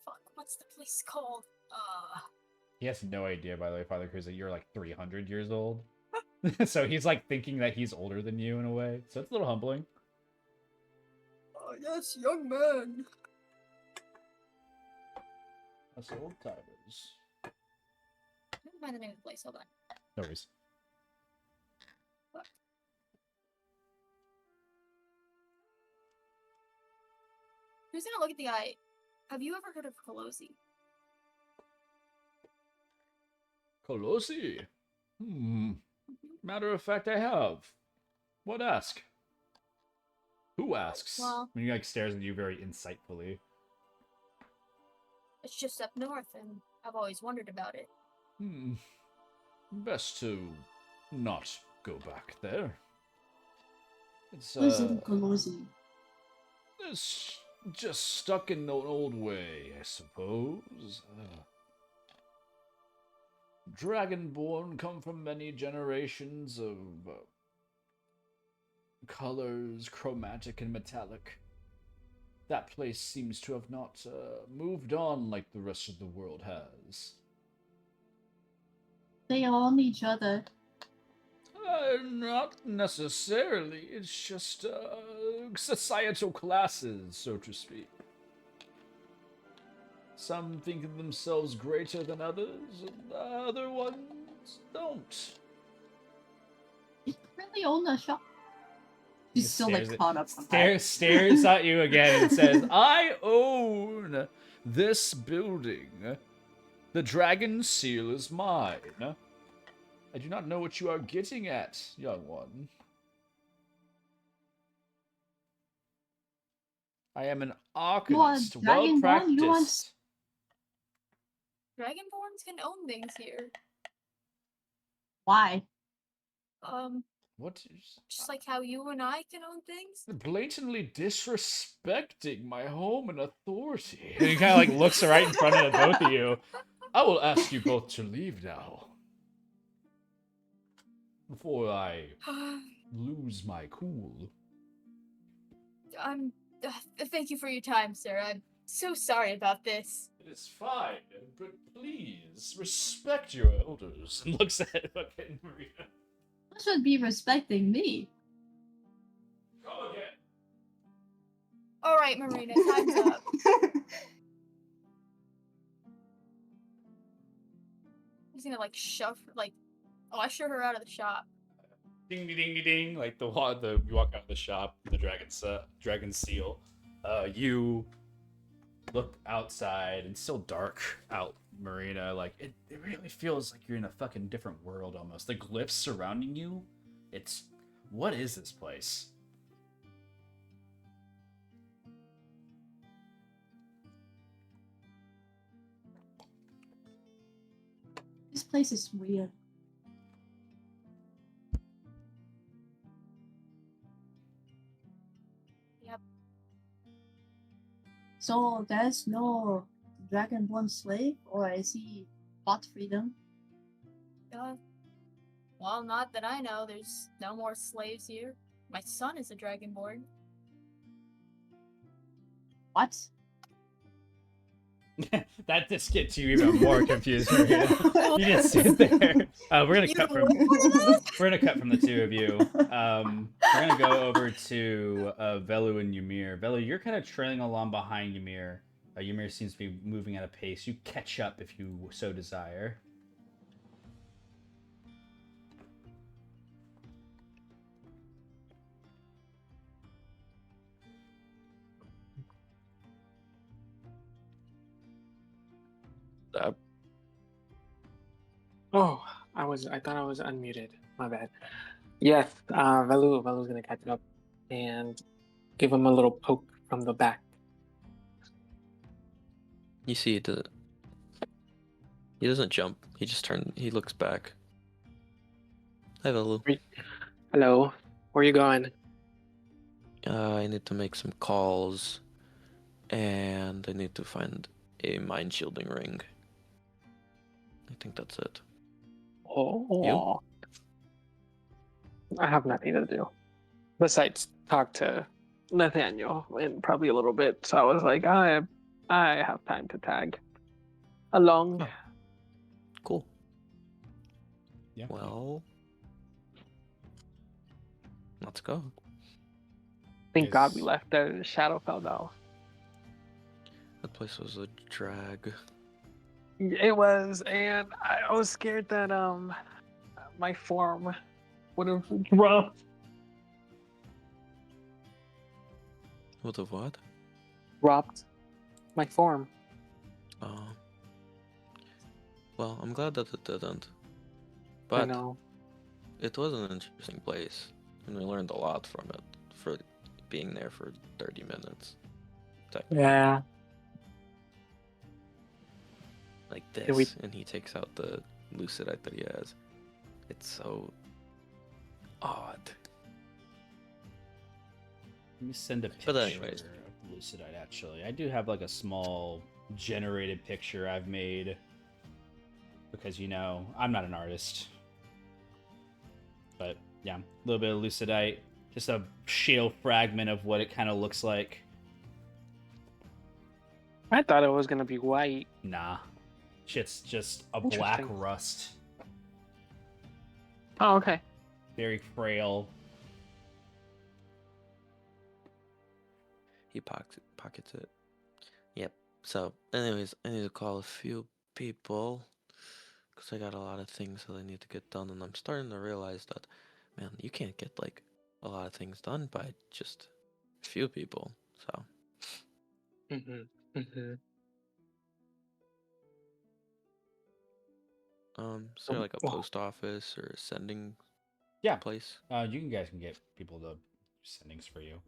Fuck, what's the place called? He has no idea, by the way, Father Cruz, that you're like 300 years old. So he's like thinking that he's older than you in a way. So it's a little humbling. Oh, yes, young man. Us old timers. Never mind the name of the place. Hold on. No worries. Who's gonna look at the guy? Have you ever heard of Colosi? Colossi. Matter of fact, I have. What ask? Who asks? Well, When he like stares at you very insightfully. it's just up north, and I've always wondered about it. Best to not go back there. It's Who's in Colosi? it's just stuck in the old way, I suppose. Dragonborn come from many generations of colors, chromatic and metallic. That place seems to have not moved on like the rest of the world has. They own each other. Not necessarily. It's just societal classes, so to speak. Some think of themselves greater than others, and other ones don't. You really own the shop. She's still like caught up on that. Stares at you again and says, I own this building. The dragon seal is mine. I do not know what you are getting at, young one. I am an arcanist, well practiced. Dragonborns can own things here. Why? What is... Just like how you and I can own things. Blatantly disrespecting my home and authority. And he kind of like looks right in front of the both of you. I will ask you both to leave now. Before I lose my cool. Thank you for your time, sir. I'm so sorry about this. It is fine, but please respect your elders. And looks at fucking Marina. You should be respecting me. Come again. All right, Marina, time's up. He's gonna like shove, like, usher her out of the shop. Ding ding ding ding, like you walk out of the shop, the dragon seal. You look outside and it's still dark out, Marina. Like it really feels like you're in a fucking different world almost. The glyphs surrounding you, what is this place? This place is weird. Yep. So there's no dragonborn slave, or is he bought freedom? Well, not that I know. There's no more slaves here. My son is a dragonborn. What? That just gets you even more confused. Marina. You just sit there. We're gonna cut from the two of you. We're gonna go over to Velu and Ymir. Velu, you're kind of trailing along behind Ymir. Ymir seems to be moving at a pace. You catch up if you so desire. Oh, I thought I was unmuted. My bad. Yes, Velu's gonna catch up and give him a little poke from the back. You see, he doesn't jump. He looks back. Hi, Velu. Hello, where you going? I need to make some calls, and I need to find a mind shielding ring. I think that's it. Oh, I have nothing to do besides talk to Nathaniel in probably a little bit. So I was like, I have time to tag along. Yeah. Well, let's go. Thank God we Is- left there. The shadow fell down. That place was a drag. It was, and I was scared that my form would have dropped. What the what? Dropped my form. Oh. Well, I'm glad that it didn't. I But know. it was an interesting place, and we learned a lot from it for being there for 30 minutes. Technically. Yeah. Like Did we- this, and he takes out the lucidite that he has. It's so odd. Let me send a picture But anyways. of Lucidite, actually. I do have like a small generated picture I've made. Because, you know, I'm not an artist. But, yeah, a little bit of Lucidite. Just a shale fragment of what it kind of looks like. I thought it was gonna be white. Nah. Shit's just a black Interesting. rust. Oh, okay. Very frail. He pockets it. Yep. So, anyways, I need to call a few people because I got a lot of things that I need to get done, and I'm starting to realize that, man, you can't get like a lot of things done by just a few people. So, Mm-hmm. Mm-hmm. is there like a Well, post office or a sending Yeah. place? You guys can get people to sendings for you.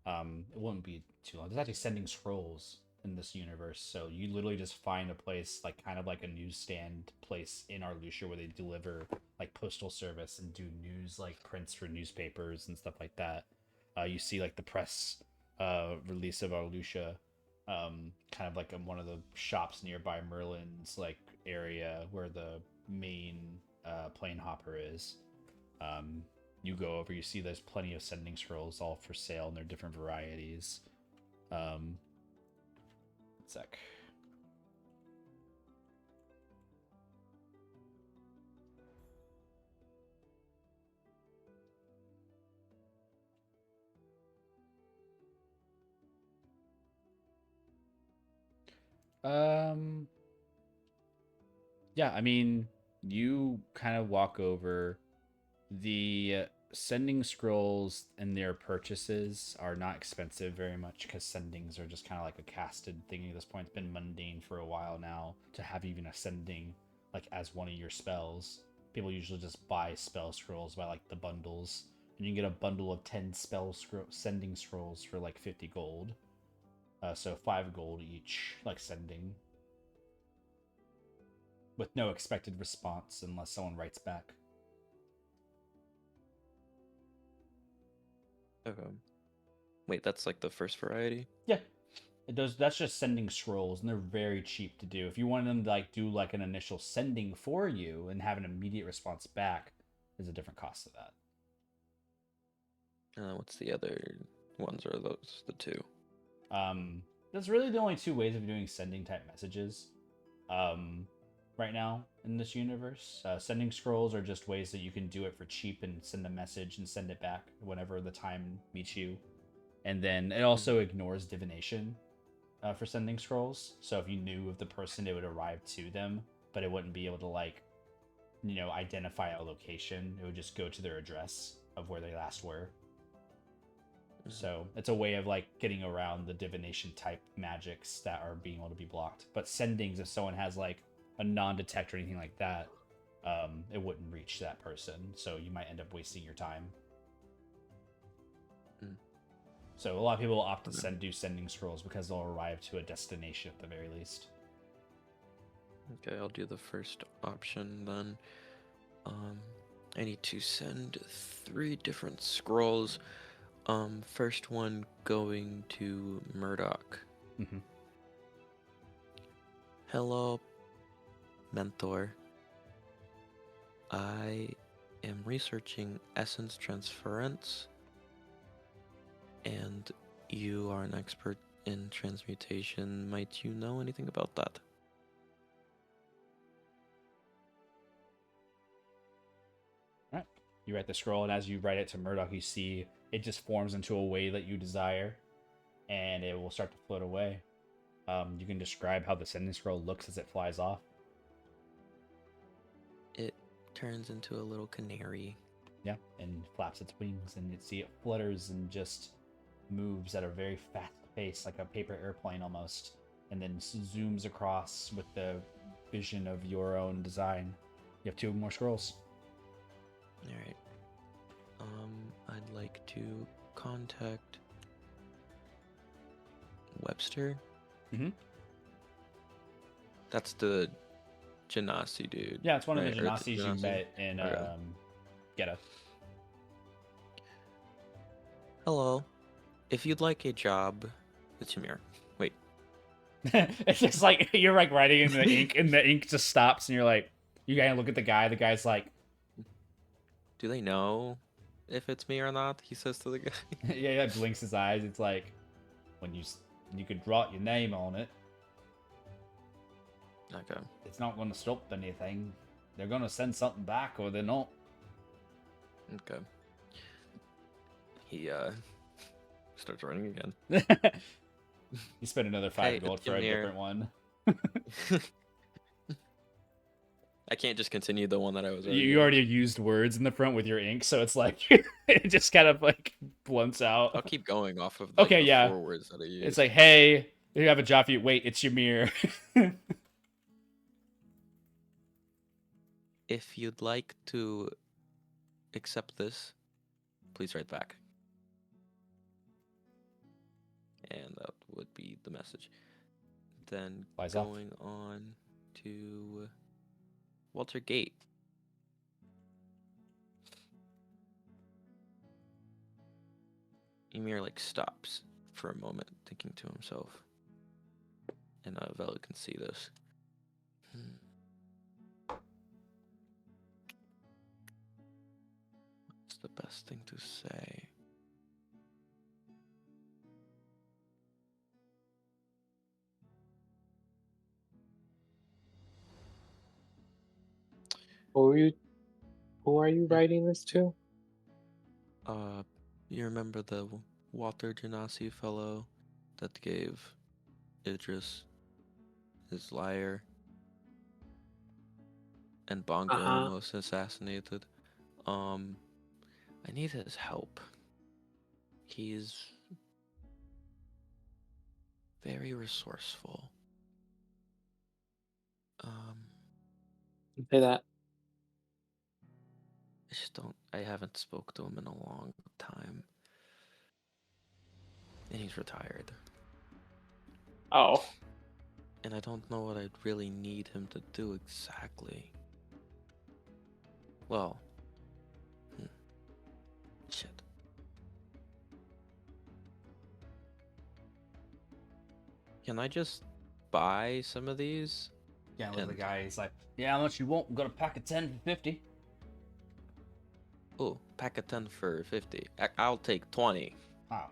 It wouldn't be too long. There's actually sending scrolls in this universe, so you literally just find a place like kind of like a newsstand place in Arlucia where they deliver like postal service and do news like prints for newspapers and stuff like that. You see like the press release of Arlucia, kind of like in one of the shops nearby Merlin's like area where the main plane hopper is. You go over, you see there's plenty of sending scrolls all for sale, and they're different varieties. One sec. Um, yeah, I mean, you kind of walk over. The sending scrolls and their purchases are not expensive very much because sendings are just kind of like a casted thing at this point. It's been mundane for a while now to have even a sending like as one of your spells. People usually just buy spell scrolls by like the bundles, and you can get a bundle of 10 sending scrolls for like 50 gold. So 5 gold each, like sending, with no expected response unless someone writes back. Okay. Wait, that's like the first variety? Yeah, it does. That's just sending scrolls, and they're very cheap to do. If you wanted them to like do like an initial sending for you and have an immediate response back, there's a different cost to that. What's the other ones? Are those the two? That's really the only two ways of doing sending type messages. Right now in this universe, sending scrolls are just ways that you can do it for cheap and send a message and send it back whenever the time meets you. And then it also ignores divination for sending scrolls. So if you knew of the person, it would arrive to them, but it wouldn't be able to like, you know, identify a location. It would just go to their address of where they last were. So it's a way of like getting around the divination type magics that are being able to be blocked. But sendings, if someone has like a non-detect or anything like that, it wouldn't reach that person. So you might end up wasting your time. So a lot of people opt to do sending scrolls because they'll arrive to a destination at the very least. Okay, I'll do the first option then. I need to send 3 different scrolls. First one going to Murdoch. Mm-hmm. Hello, mentor. I am researching essence transference, and you are an expert in transmutation. Might you know anything about that? You write the scroll, and as you write it to Murdoch, you see it just forms into a way that you desire, and it will start to float away. You can describe how the sending scroll looks as it flies off. It turns into a little canary. Yeah, and flaps its wings, and you see it flutters and just moves at a very fast pace, like a paper airplane almost, and then zooms across with the vision of your own design. You have 2 more scrolls. All right. I'd like to contact Webster. Mm-hmm. That's the Genasi dude. Yeah, it's one of right? the Or it's Genasis you Genasi? met in Okay. Ghetto. Hello. If you'd like a job, it's Ymir. Wait. It's just like you're like writing in the ink, and the ink just stops, and you're like, you gotta look at the guy. The guy's like, Do they know if it's me or not? He says to the guy. yeah, blinks his eyes. It's like when you could write your name on it. Okay. It's not going to stop anything. They're going to send something back, or they're not. Okay. He starts running again. You spend another 5 Hey, gold it's for a Ymir. different one. I can't just continue the one that I was. You already used words in the front with your ink, so it's like it just kind of like blunts out. I'll keep going off of Okay, the yeah. 4 words that I used. It's like, hey, you have a job for you. Wait, it's Ymir. If you'd like to accept this, please write back. And that would be the message. Then Flies off. going on to Walter Gate. Ymir like stops for a moment, thinking to himself. And Vela can see this. What's the best thing to say? Who are you writing this to? You remember the Walter Genasi fellow that gave Idris his lyre and Bongo almost assassinated? I need his help. He's very resourceful. Say that. I haven't spoke to him in a long time. And he's retired. Oh. And I don't know what I'd really need him to do exactly. Well, shit. Can I just buy some of these? Yeah, look at the guy. He's like, yeah, how much you want? We've got a pack of 10 for 50. Oh, pack of 10 for 50. I'll take 20. Ah,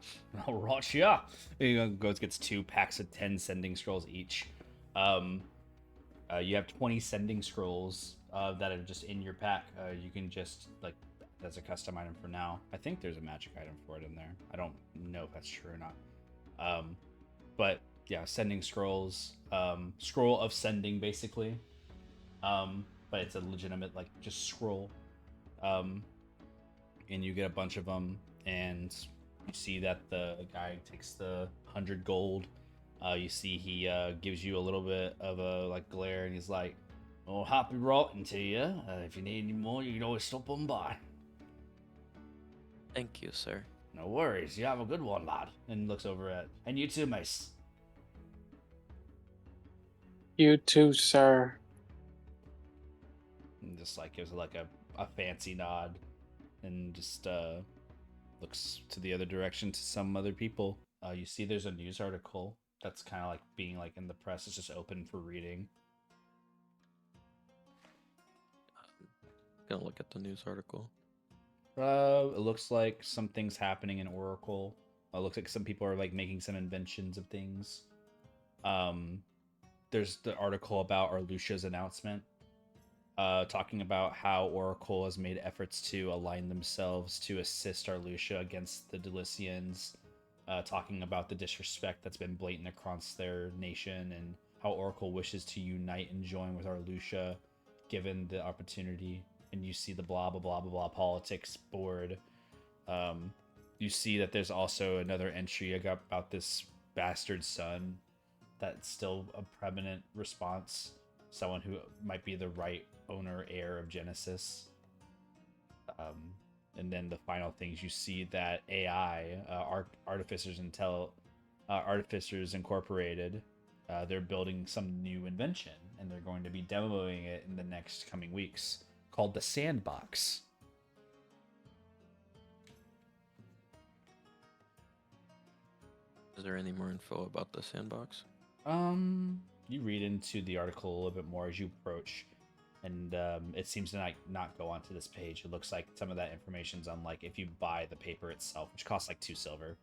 all right, yeah. He goes, gets 2 packs of 10 sending scrolls each. You have 20 sending scrolls that are just in your pack. You can just, like, as a custom item for now. I think there's a magic item for it in there. I don't know if that's true or not. But, yeah, sending scrolls. Scroll of sending, basically. But it's a legitimate, like, just scroll. And you get a bunch of them, and you see that the guy takes the 100 gold. You see he gives you a little bit of a like glare, and he's like, "Oh, happy rotting to you. If you need any more, you can always stop on by." Thank you, sir. No worries. You have a good one, lad. And looks over at, and you too, mace. You too, sir. And just like gives like a fancy nod, and just looks to the other direction to some other people. You see there's a news article that's kind of like being like in the press. It's just open for reading. Gonna look at the news article. It looks like something's happening in Oracle. It looks like some people are like making some inventions of things. There's the article about Arlucia's announcement. talking about how Oracle has made efforts to align themselves to assist Arlucia against the Delicians, talking about the disrespect that's been blatant across their nation and how Oracle wishes to unite and join with Arlucia given the opportunity. And you see the blah blah blah blah blah politics board. You see that there's also another entry about this bastard son. That's still a prominent response. Someone who might be the right owner heir of Genesis. And then the final things you see that AI, Artificers Incorporated, they're building some new invention, and they're going to be demoing it in the next coming weeks, called the Sandbox. Is there any more info about the sandbox? You read into the article a little bit more as you approach, and it seems to not go onto this page. It looks like some of that information's on like if you buy the paper itself, which costs like 2 silver.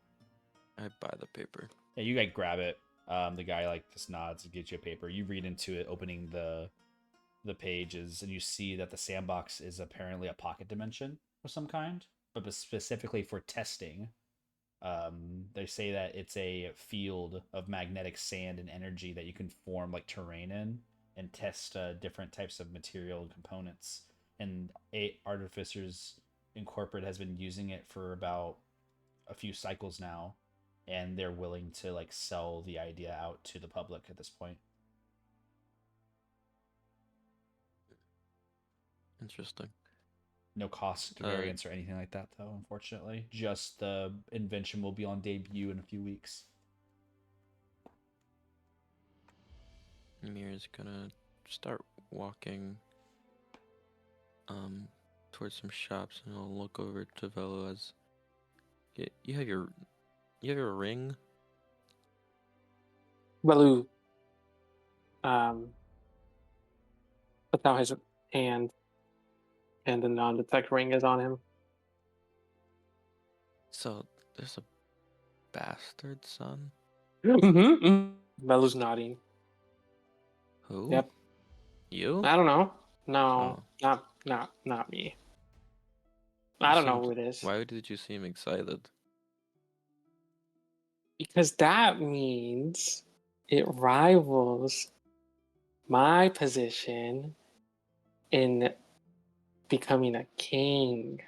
I buy the paper. Yeah, you like grab it. The guy like just nods and gives you a paper. You read into it, opening the pages, and you see that the sandbox is apparently a pocket dimension of some kind, but specifically for testing. They say that it's a field of magnetic sand and energy that you can form like terrain in and test different types of material and components. And Artificers Incorporated has been using it for about a few cycles now, and they're willing to like sell the idea out to the public at this point. Interesting. No cost to variance or anything like that, though, unfortunately. Just the invention will be on debut in a few weeks. Mir's gonna start walking towards some shops, and I'll look over to Velo as you have your ring. Velu puts out his hand, and the non-detect ring is on him. So there's a bastard son. Velu's nodding. Who? Yep. You? I don't know. No, Oh. not me. I don't know who it is. Why did you seem excited? Because that means it rivals my position in becoming a king.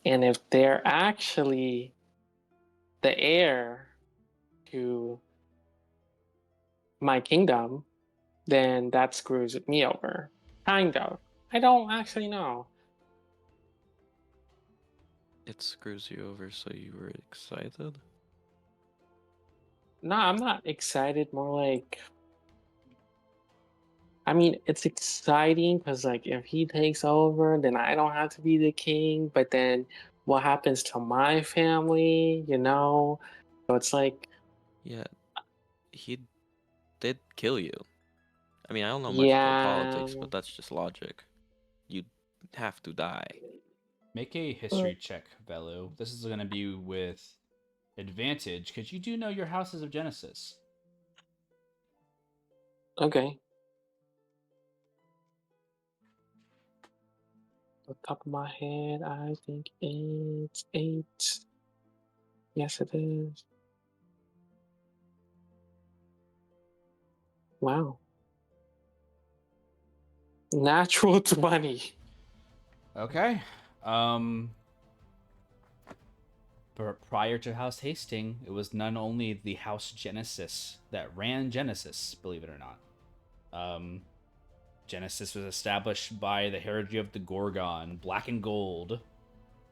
And if they're actually the heir to my kingdom, then that screws me over. Kind of. I don't actually know. It screws you over, so you were excited? No, I'm not excited. More like, I mean, it's exciting because, like, if he takes over, then I don't have to be the king. But then what happens to my family, you know? So it's like, Yeah, he did kill you. I mean, I don't know much about yeah. politics, but that's just logic. You'd have to die. Make a history check, Velu. This is going to be with advantage because you do know your houses of Genesis. Okay. Off the top of my head, I think it's 8. Yes, it is. Wow. Natural 20. Okay. But prior to House Hasting, it was none only the House Genesis that ran Genesis, believe it or not. Genesis was established by the heraldry of the Gorgon, black and gold.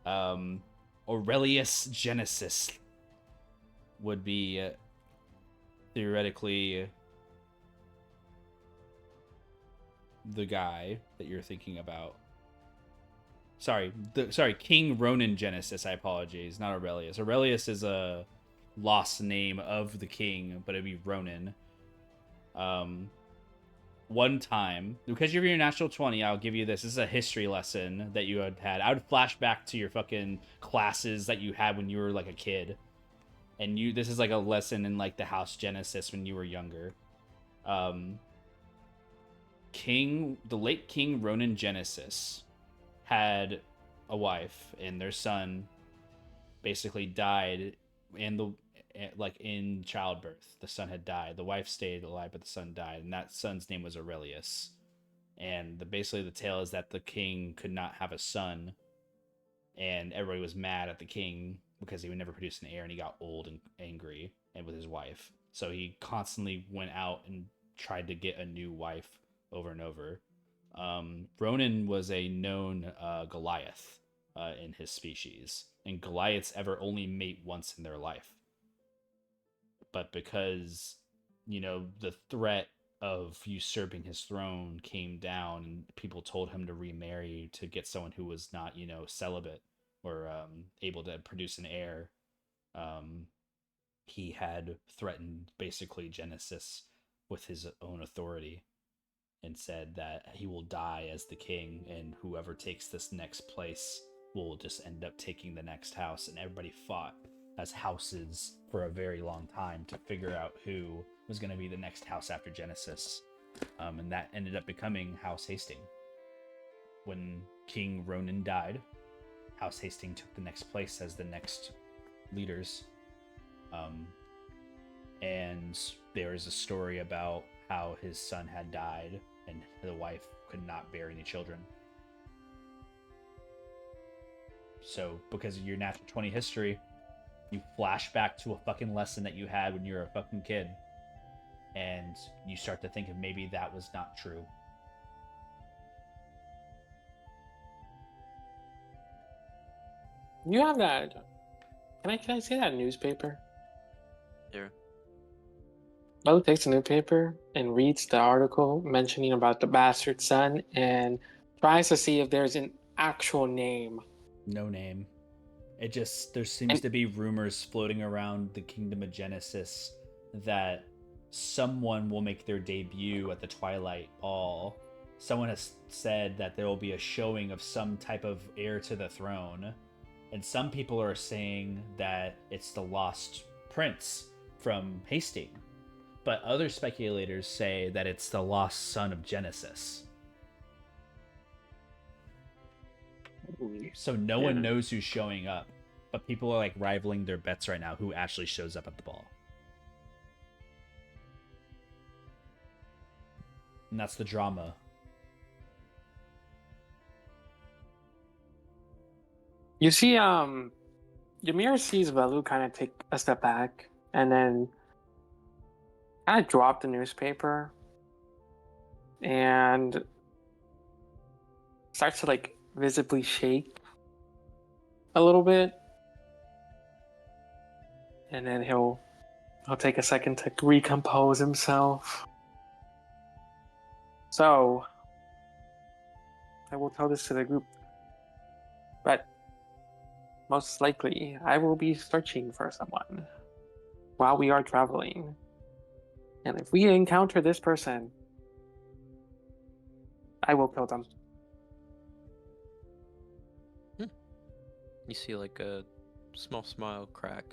Aurelius Genesis would be theoretically the guy that you're thinking about. Sorry, King Ronan Genesis. I apologize, not Aurelius. Aurelius is a lost name of the king, but it'd be Ronan. One time, because you're your natural 20, I'll give you this. This is a history lesson that you had. I would flash back to your fucking classes that you had when you were like a kid, and this is like a lesson in like the House Genesis when you were younger. the late King Ronan Genesis had a wife, and their son basically died in childbirth. The son had died. The wife stayed alive, but the son died, and that son's name was Aurelius. And basically the tale is that the king could not have a son, and everybody was mad at the king because he would never produce an heir, and he got old and angry and with his wife. So he constantly went out and tried to get a new wife over and over. Ronan was a known Goliath in his species, and Goliaths ever only mate once in their life. But because, the threat of usurping his throne came down, and people told him to remarry to get someone who was not, celibate or able to produce an heir, he had threatened basically Genesis with his own authority and said that he will die as the king, and whoever takes this next place will just end up taking the next house. And everybody fought as houses for a very long time to figure out who was going to be the next house after Genesis. And that ended up becoming House Hastings. When King Ronan died, House Hastings took the next place as the next leaders. And there is a story about how his son had died and the wife could not bear any children. So, because of your natural 20 history, you flash back to a fucking lesson that you had when you were a fucking kid, and you start to think of maybe that was not true. You have that. Can I say that newspaper? Here. Bello takes the newspaper and reads the article mentioning about the bastard son and tries to see if there's an actual name. No name. There seems to be rumors floating around the Kingdom of Genesis that someone will make their debut at the Twilight Ball. Someone has said that there will be a showing of some type of heir to the throne. And some people are saying that it's the lost prince from Hastings. But other speculators say that it's the lost son of Genesis. So no one knows who's showing up, but people are like rivaling their bets right now who actually shows up at the ball. And that's the drama. You see, Ymir sees Velu kind of take a step back and then kind of drop the newspaper and starts to like visibly shake a little bit. And then he'll take a second to recompose himself. So, I will tell this to the group. But most likely, I will be searching for someone while we are traveling. And if we encounter this person, I will kill them. You see like a small smile crack.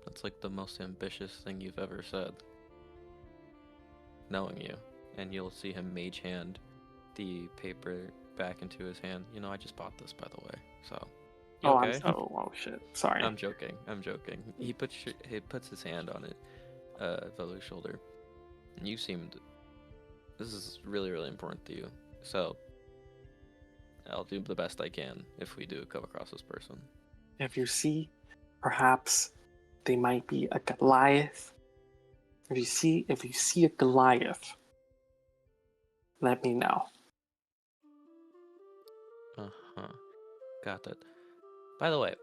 That's like the most ambitious thing you've ever said. Knowing you. And you'll see him mage hand the paper back into his hand. I just bought this, by the way. So, you okay? Oh shit. Sorry. I'm joking. He puts his hand on it, Velu's shoulder. And you seemed... This is really, really important to you. So, I'll do the best I can if we do come across this person. If you see, perhaps they might be a Goliath. If you see a Goliath, let me know. Got that. By the way,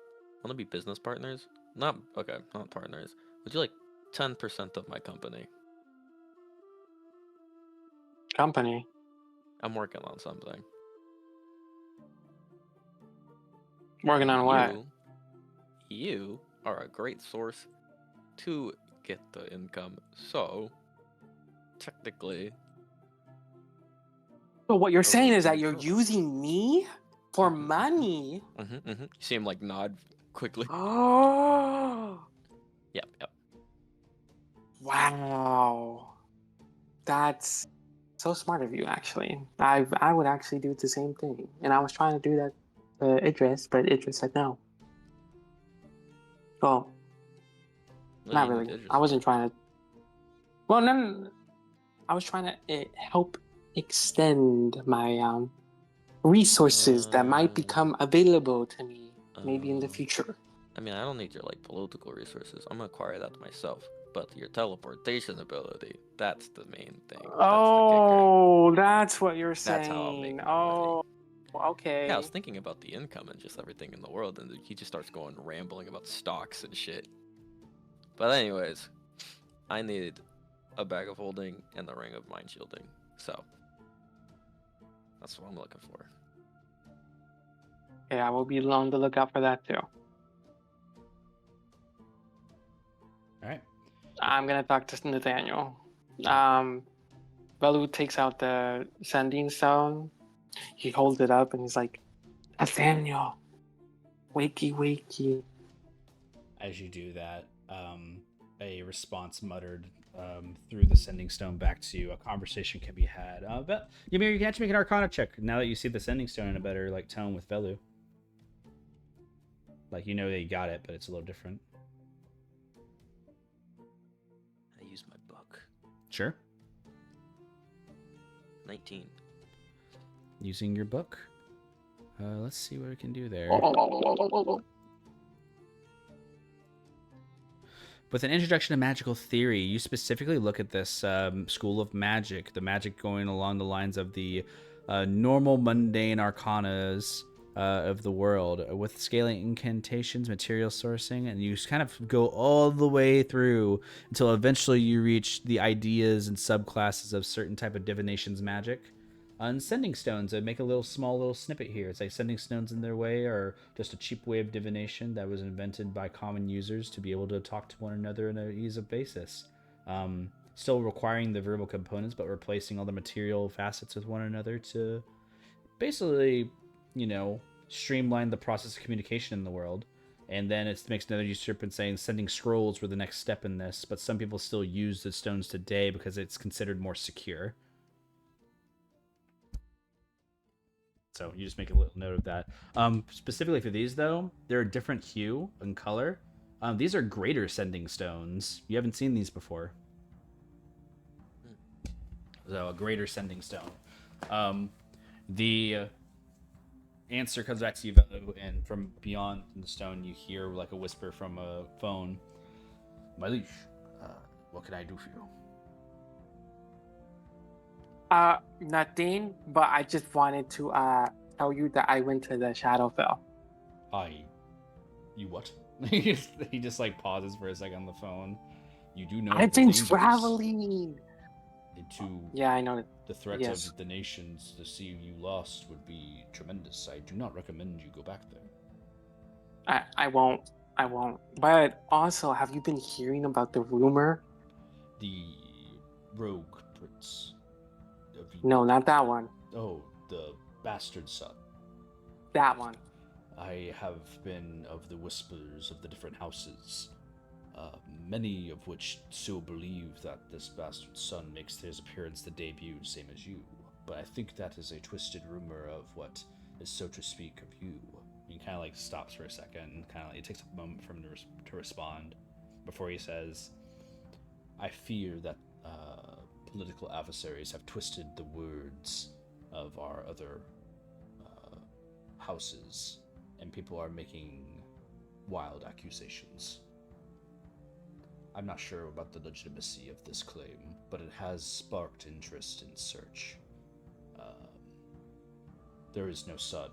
want to be business partners? Not partners. Would you like 10% of my company? Company? I'm working on something. Working on what? You are a great source to get the income. So, technically... So what you're saying is that you're using me for money? You see him like nod quickly. Oh! Yep. Wow. That's So smart of you, actually. I would actually do the same thing, and I was trying to do that to Idris, but Idris said no. Well, What do not you need really. Idris I wasn't for? trying to. Well, no. I was trying to help extend my resources that might become available to me maybe in the Uh, future. I mean, I don't need your like political resources. I'm gonna acquire that myself. But your teleportation ability, that's the main thing. That's the kicker. Oh, that's what you're That's how I'll make saying. my money. Oh, okay. Yeah, I was thinking about the income and just everything in the world, and he just starts going rambling about stocks and shit. But anyways, I need a bag of holding and the ring of mind shielding. So that's what I'm looking for. Yeah, I will be on the lookout for that too. All right. I'm gonna talk to Nathaniel. Belu takes out the sending stone. He holds it up and he's like, Nathaniel, wakey, wakey. As you do that, a response muttered through the sending stone back to you. A conversation can be had. But Ymir, you can actually make an Arcana check now that you see the sending stone in a better like tone with Velu. Like you know that you got it, but it's a little different. I use my book. Sure. 19. Using your book. Let's see what we can do there. With an introduction to magical theory, you specifically look at this school of magic, the magic going along the lines of the normal mundane arcanas of the world, with scaling incantations, material sourcing, and you kind of go all the way through until eventually you reach the ideas and subclasses of certain type of divination's magic. And sending stones, I make a small little snippet here. It's like sending stones in their way are just a cheap way of divination that was invented by common users to be able to talk to one another on an ease of basis. Still requiring the verbal components, but replacing all the material facets with one another to basically, streamline the process of communication in the world. And then it makes another usurpant saying sending scrolls were the next step in this, but some people still use the stones today because it's considered more secure. So you just make a little note of that. Specifically for these, though, they're a different hue and color. These are greater sending stones. You haven't seen these before. So a greater sending stone. The answer comes back to you, Velu, and from beyond the stone, you hear like a whisper from a phone. My liege, what can I do for you? Nothing, but I just wanted to tell you that I went to the Shadowfell. You what? He just like pauses for a second on the phone. You do know I've the been dangers traveling. into Yeah, I know. the threat Yes. of the nations. To see you lost would be tremendous. I do not recommend you go back there. I won't. I won't. But also, have you been hearing about the rumor? The rogue prince. No, not that one. Oh, the bastard son. That one. I have been of the whispers of the different houses, many of which still believe that this bastard son makes his appearance the debut, same as you. But I think that is a twisted rumor of what is, so to speak, of you. He kind of like stops for a second, and kind of like, it takes a moment for him to respond before he says, "I fear that political adversaries have twisted the words of our other houses, and people are making wild accusations. I'm not sure about the legitimacy of this claim, but it has sparked interest in search. There is no son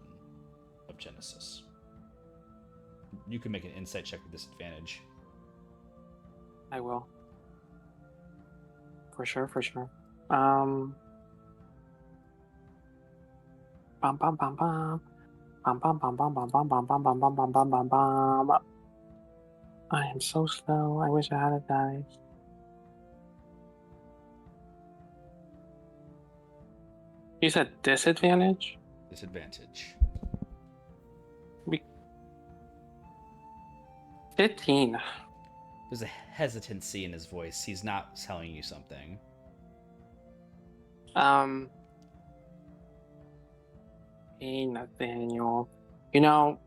of Genesis." You can make an insight check with disadvantage. I will. For sure, for sure. Bum bum bum bum. Bum bum bum bum bum bum bum bum bum bum bum bum bum bum. I am so slow. I wish I had a dice. You said disadvantage? Disadvantage. 15. There's a hesitancy in his voice. He's not telling you something. Um, hey Nathaniel. You know,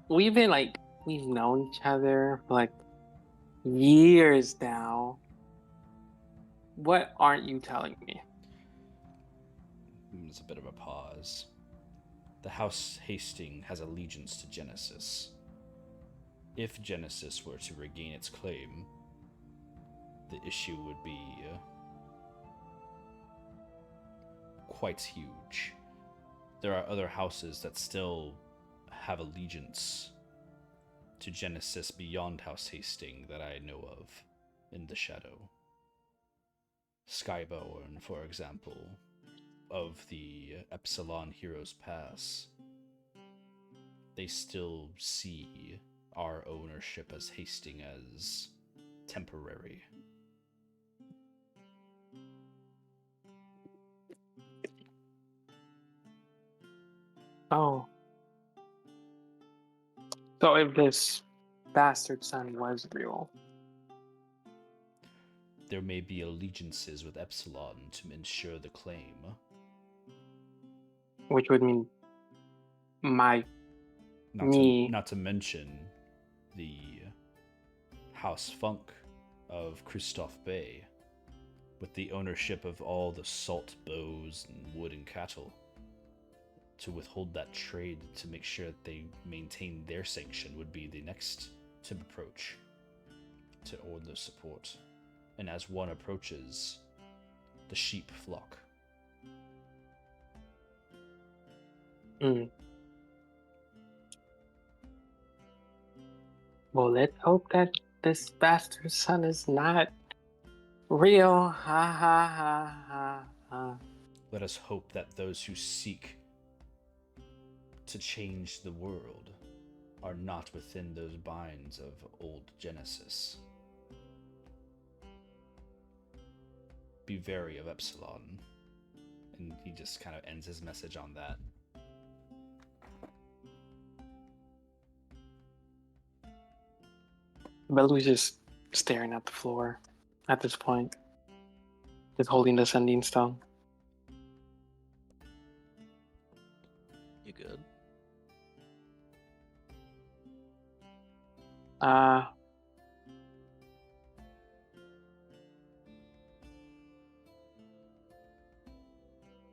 we've known each other for like years now. What aren't you telling me? There's a bit of a pause. The House Hasting has allegiance to Genesis. If Genesis were to regain its claim, the issue would be quite huge. There are other houses that still have allegiance to Genesis beyond House Hasting that I know of in the shadow. Skybourne, for example, of the Epsilon Heroes Pass, they still see our ownership as Hasting as temporary. Oh. So if this bastard son was real, There may be allegiances with Epsilon to ensure the claim. which would mean my Not me. to, not to mention the House Funk of Christoph Bay, with the ownership of all the salt bows and wood and cattle, to withhold that trade to make sure that they maintain their sanction would be the next to approach to order support. And as one approaches, the sheep flock. Mm. Well, let's hope that this bastard son is not real. Ha ha ha ha ha. Let us hope that those who seek to change the world are not within those binds of old Genesis. Be wary of Epsilon. And he just kind of ends his message on that. Belu's just staring at the floor at this point, just holding the sending stone. You good?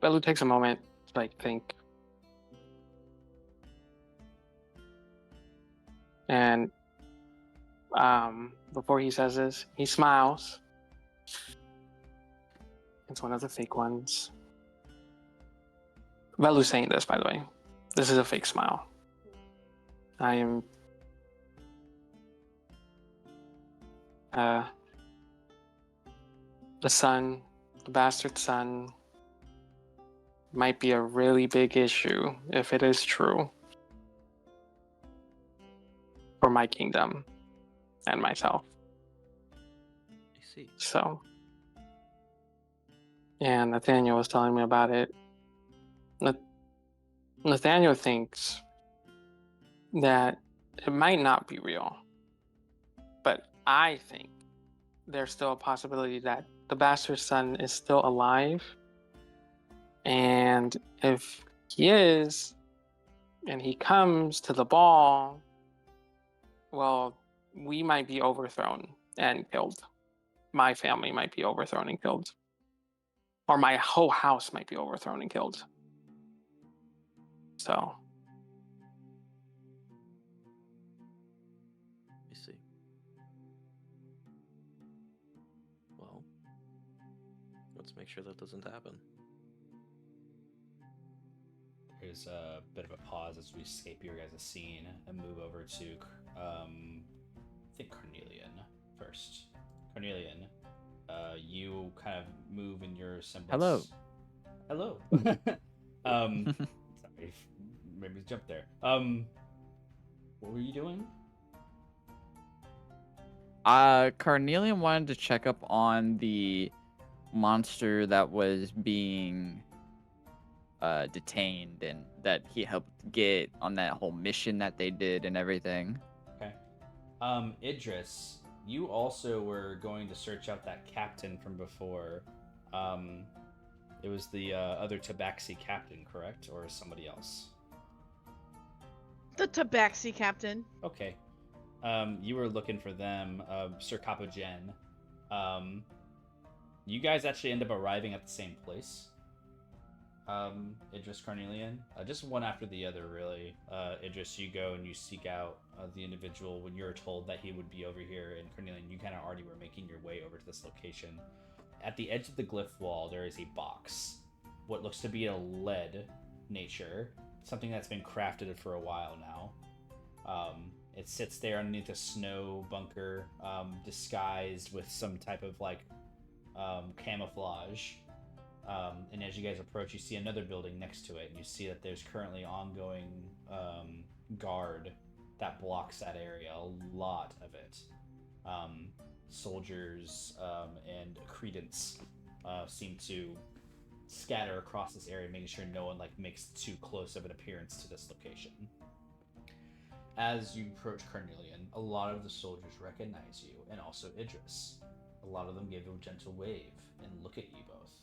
Belu takes a moment to think. And before he says this, he smiles. It's one of the fake ones. Belu's saying this, by the way. This is a fake smile. I am the son, the bastard son, might be a really big issue if it is true for my kingdom and myself. I see. So, and Nathaniel was telling me about it. Nathaniel thinks that it might not be real, but I think there's still a possibility that the bastard son is still alive. And if he is, and he comes to the ball, well, we might be overthrown and killed. My family might be overthrown and killed. Or my whole house might be overthrown and killed. So. I see. Well, let's make sure that doesn't happen. There's a bit of a pause as we escape your guys' scene and move over to, I think Cornelian first. Cornelian, you kind of move in your semblance. Hello. Sorry, maybe jump there. What were you doing? Carnelian wanted to check up on the monster that was being detained and that he helped get on that whole mission that they did and everything. Okay. Idris, you also were going to search out that captain from before. It was the other Tabaxi captain, correct? Or somebody else? The Tabaxi captain. Okay. You were looking for them, Sir Capogen. You guys actually end up arriving at the same place. Idris Carnelian. Just one after the other, really. Idris, you go and you seek out the individual when you're told that he would be over here, and Carnelian, you kind of already were making your way over to this location. At the edge of the glyph wall, there is a box. What looks to be a lead nature. Something that's been crafted for a while now. It sits there underneath a snow bunker, disguised with some type of like camouflage. And as you guys approach, you see another building next to it, and you see that there's currently ongoing guard that blocks that area. A lot of it. Soldiers and credence seem to scatter across this area, making sure no one like makes too close of an appearance to this location. As you approach Carnelian, a lot of the soldiers recognize you, and also Idris. A lot of them give you a gentle wave and look at you both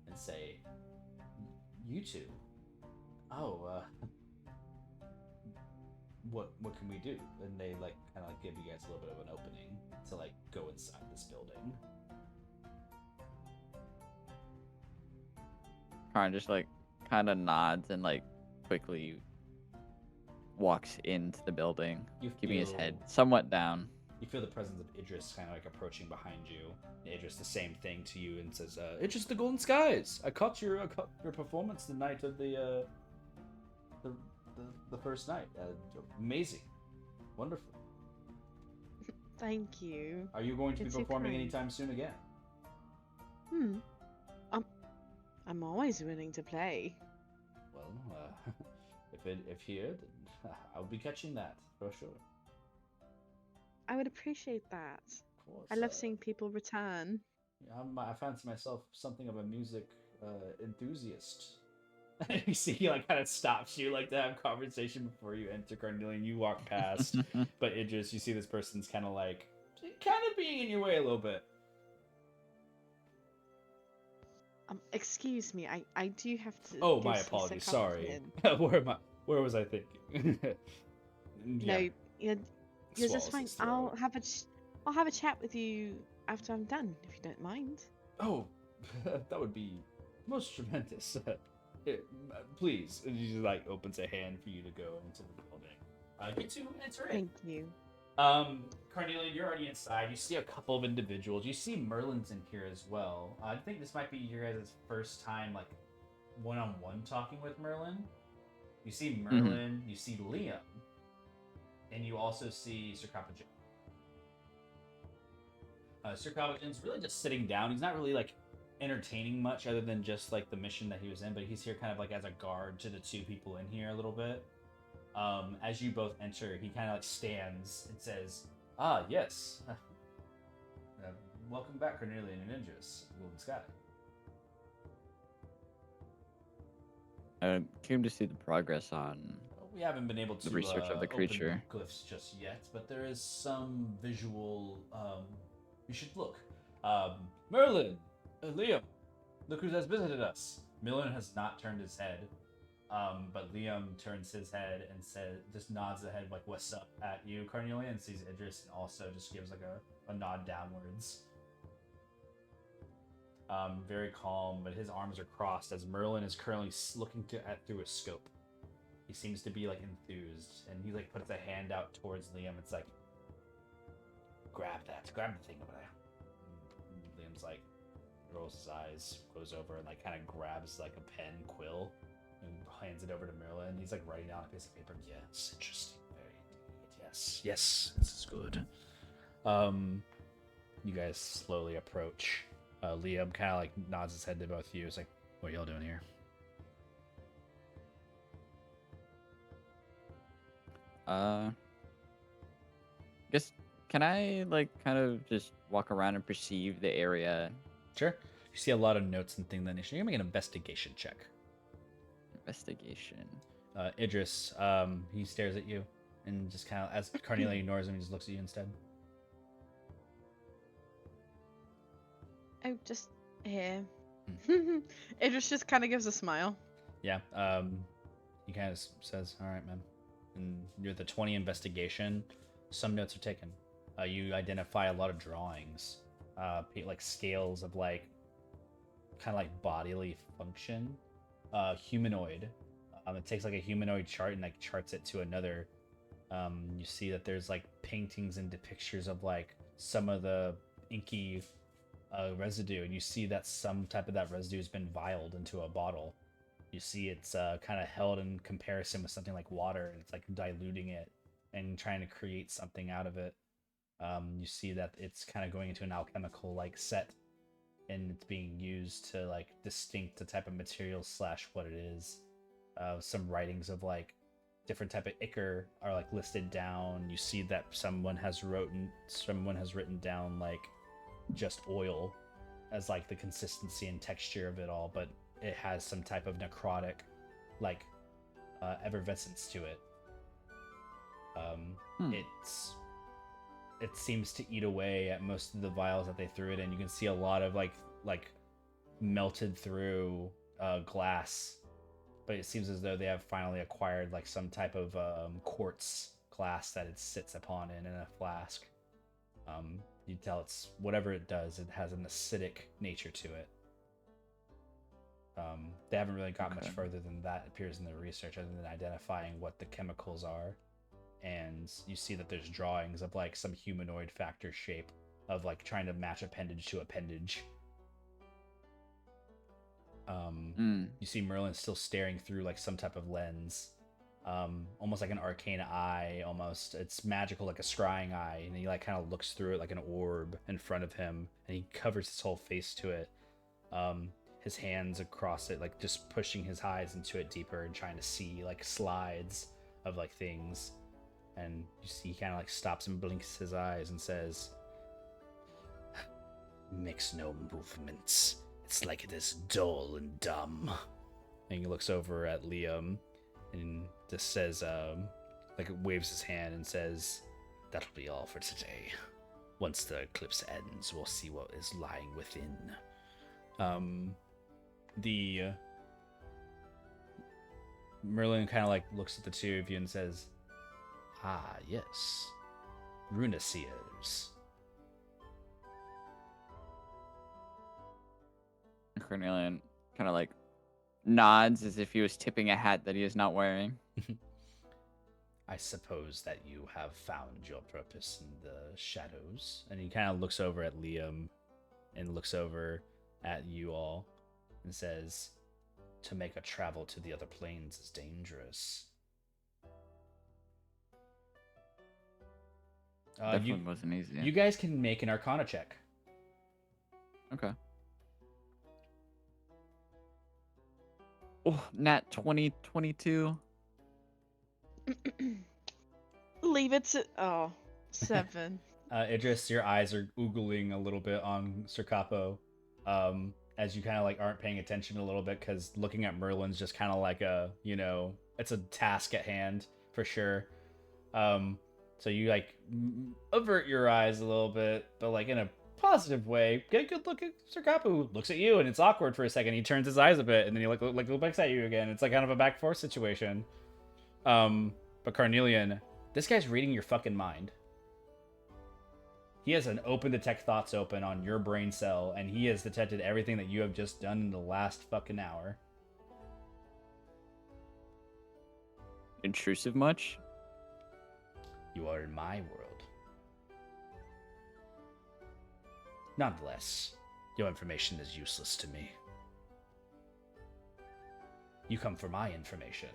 and say, "You two? Oh, what can we do?" And they like kind of like give you guys a little bit of an opening to like go inside this building. Karn just like kind of nods and like quickly walks into the building, You keeping his feel- head somewhat down. You feel the presence of Idris kind of like approaching behind you. And Idris, the same thing to you, and says, "Idris, the Golden Skies. I caught your performance the night of the first night. Amazing, wonderful. Thank you. Are you going to be It's so performing kind. anytime soon again?" I'm always willing to play. Well, if here, then I'll be catching that for sure. I would appreciate that. Of course. I love seeing people return. I fancy myself something of a music enthusiast. You see, he like kind of stops you like to have conversation before you enter Carnelian. You walk past, but Idris, you see this person's kind of being in your way a little bit. Excuse me, I do have to. Oh, go my see Sir apologies. Sorry. Capogen. Where was I thinking? No, you're just Swallows fine. his throat. I'll have a chat with you after I'm done, if you don't mind. Oh, that would be most tremendous. Please. And he just like opens a hand for you to go into the building. You two enter in. Thank you. Carnelian, you're already inside. You see a couple of individuals. You see Merlin's in here as well. I think this might be your guys' first time like one-on-one talking with Merlin. You see Merlin, you see Liam, and you also see Sir Capogen. Sir Capogen's really just sitting down. He's not really like entertaining much other than just like the mission that he was in, but he's here kind of like as a guard to the two people in here a little bit. As you both enter, he kind of like stands and says, "Ah, yes. Welcome back, Carnelian and Idris, Golden Sky." I came to see the progress on. We haven't been able to The research of the open creature. glyphs just yet, but there is some visual. You should look. Merlin, Liam, look who has visited us. Merlin has not turned his head, but Liam turns his head and just nods the head like "What's up?" at you, Carnelian, and sees Idris, and also just gives like a nod downwards. Very calm, but his arms are crossed as Merlin is currently looking through a scope. He seems to be like enthused, and he like puts a hand out towards Liam. It's like, grab the thing over there. And Liam's like, rolls his eyes, goes over and like kind of grabs like a pen quill and hands it over to Merlin. He's like writing down a piece of paper. Yes, interesting, very indeed. Yes, this is good. You guys slowly approach. Liam kind of like nods his head to both of you. It's like, what are y'all doing here? Guess can I like kind of just walk around and perceive the area? Sure. You see a lot of notes and things. Then you're gonna make an investigation check. Investigation. Idris, he stares at you and just kind of, as Carnelian ignores him, he just looks at you instead. Oh, just here. Idris just kind of gives a smile. Yeah. He kind of says, "All right, man." And near the 20 investigation, some notes are taken. You identify a lot of drawings, like scales of like kind of like bodily function, humanoid. It takes like a humanoid chart and like charts it to another. You see that there's like paintings and depictions of like some of the inky residue, and you see that some type of that residue has been vialed into a bottle. You see it's kind of held in comparison with something like water, and it's like diluting it and trying to create something out of it. You see that it's kind of going into an alchemical like set, and it's being used to like distinct the type of material slash what it is. Some writings of like different type of ichor are like listed down. You see that someone has written down like just oil as like the consistency and texture of it all, but it has some type of necrotic like effervescence to it. It seems to eat away at most of the vials that they threw it in. You can see a lot of like melted through glass, but it seems as though they have finally acquired like some type of quartz glass that it sits upon in a flask. You tell it's whatever it does, it has an acidic nature to it. They haven't really got much further than that, it appears in the research, other than identifying what the chemicals are. And you see that there's drawings of like some humanoid factor shape of like trying to match appendage to appendage. You see Merlin still staring through like some type of lens, almost like an arcane eye. Almost, it's magical, like a scrying eye, and he like kind of looks through it like an orb in front of him, and he covers his whole face to it. His hands across it, like just pushing his eyes into it deeper and trying to see like slides of like things. And you see he kind of like stops and blinks his eyes and says, "Makes no movements. It's like it is dull and dumb." And he looks over at Liam and just says, like waves his hand and says, "That'll be all for today. Once the eclipse ends, we'll see what is lying within." The Merlin kind of like looks at the two of you and says, "Ah, yes, Runiseers." Cornelian kind of like nods as if he was tipping a hat that he is not wearing. "I suppose that you have found your purpose in the shadows." And he kind of looks over at Liam and looks over at you all and says, "To make a travel to the other planes is dangerous." Definitely wasn't easy. You guys can make an Arcana check. Okay. Oh, nat 20, 22. Leave it to 7. Idris, your eyes are oogling a little bit on Sir Capo, as you kind of like aren't paying attention a little bit, because looking at Merlin's just kind of like a, it's a task at hand for sure. So you like avert your eyes a little bit, but like in a positive way. Get a good look at Sir Capo, who looks at you, and it's awkward for a second. He turns his eyes a bit, and then he look back at you again. It's like kind of a back and forth situation. But Carnelian, this guy's reading your fucking mind. He has an open detect thoughts open on your brain cell, and he has detected everything that you have just done in the last fucking hour. Intrusive much? You are in my world. Nonetheless, your information is useless to me. You come for my information.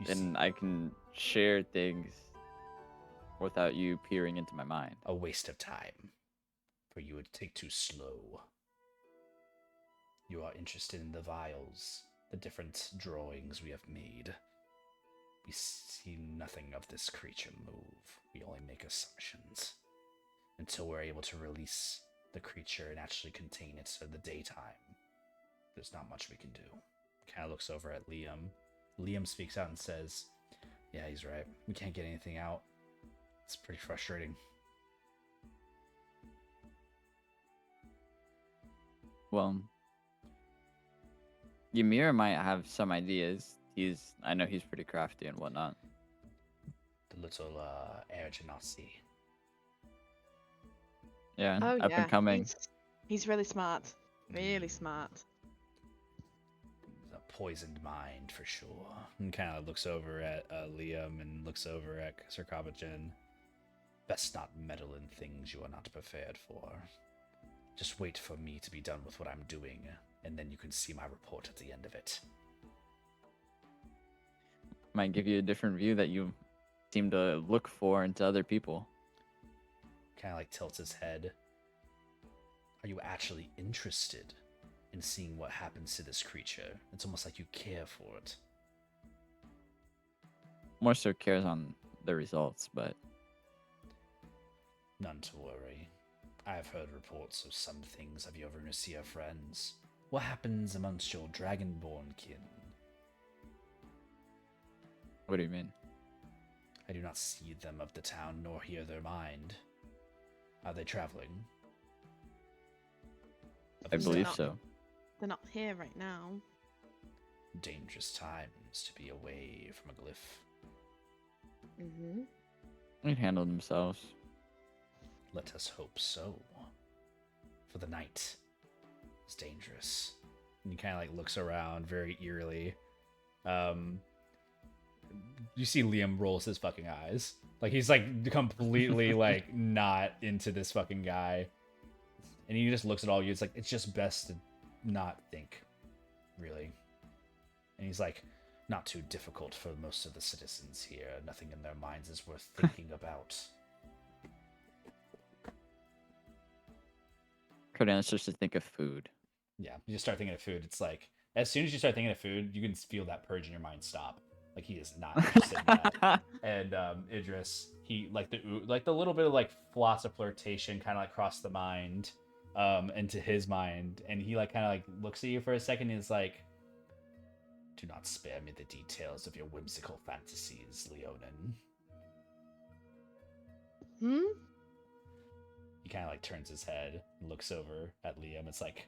Then I can share things without you peering into my mind. A waste of time, for you would take too slow. You are interested in the vials, the different drawings we have made. We see nothing of this creature move. We only make assumptions. Until we're able to release the creature and actually contain it for the daytime, there's not much we can do. Kind of looks over at Liam. Liam speaks out and says, "Yeah, he's right. We can't get anything out. It's pretty frustrating." Well, Ymir might have some ideas. I know he's pretty crafty and whatnot. The little air genasi. Yeah, Oh up yeah, and coming. he's really smart. Really smart. A poisoned mind for sure. And kind of looks over at Liam and looks over at Sir Kabajan. Best not meddle in things you are not prepared for. Just wait for me to be done with what I'm doing, and then you can see my report at the end of it. Might give you a different view that you seem to look for into other people. Kind of like tilts his head. Are you actually interested in seeing what happens to this creature? It's almost like you care for it. More so cares on the results, but None to worry. I've heard reports of some things of your Runiseer friends. What happens amongst your dragonborn kin? what do you mean? I do not see them of the town nor hear their mind. Are they traveling? I They're believe not- so. They're not here right now. Dangerous times to be away from a glyph. Mm-hmm. They handle themselves. Let us hope so. For the night is dangerous. And he kind of like looks around very eerily. You see Liam rolls his fucking eyes. Like he's like completely like not into this fucking guy. And he just looks at all you. It's like, it's just best to not think, really. And he's like, not too difficult for most of the citizens here. Nothing in their minds is worth thinking about. Cordelia starts to think of food. Yeah, you just start thinking of food. It's like, as soon as you start thinking of food, you can feel that purge in your mind stop. Like he is not interested in that. And Idris, he like the little bit of like floss of flirtation kind of like crossed the mind into his mind, and he like kind of like looks at you for a second and is like, do not spare me the details of your whimsical fantasies, Leonin. Hmm? He kind of like turns his head and looks over at Liam. It's like,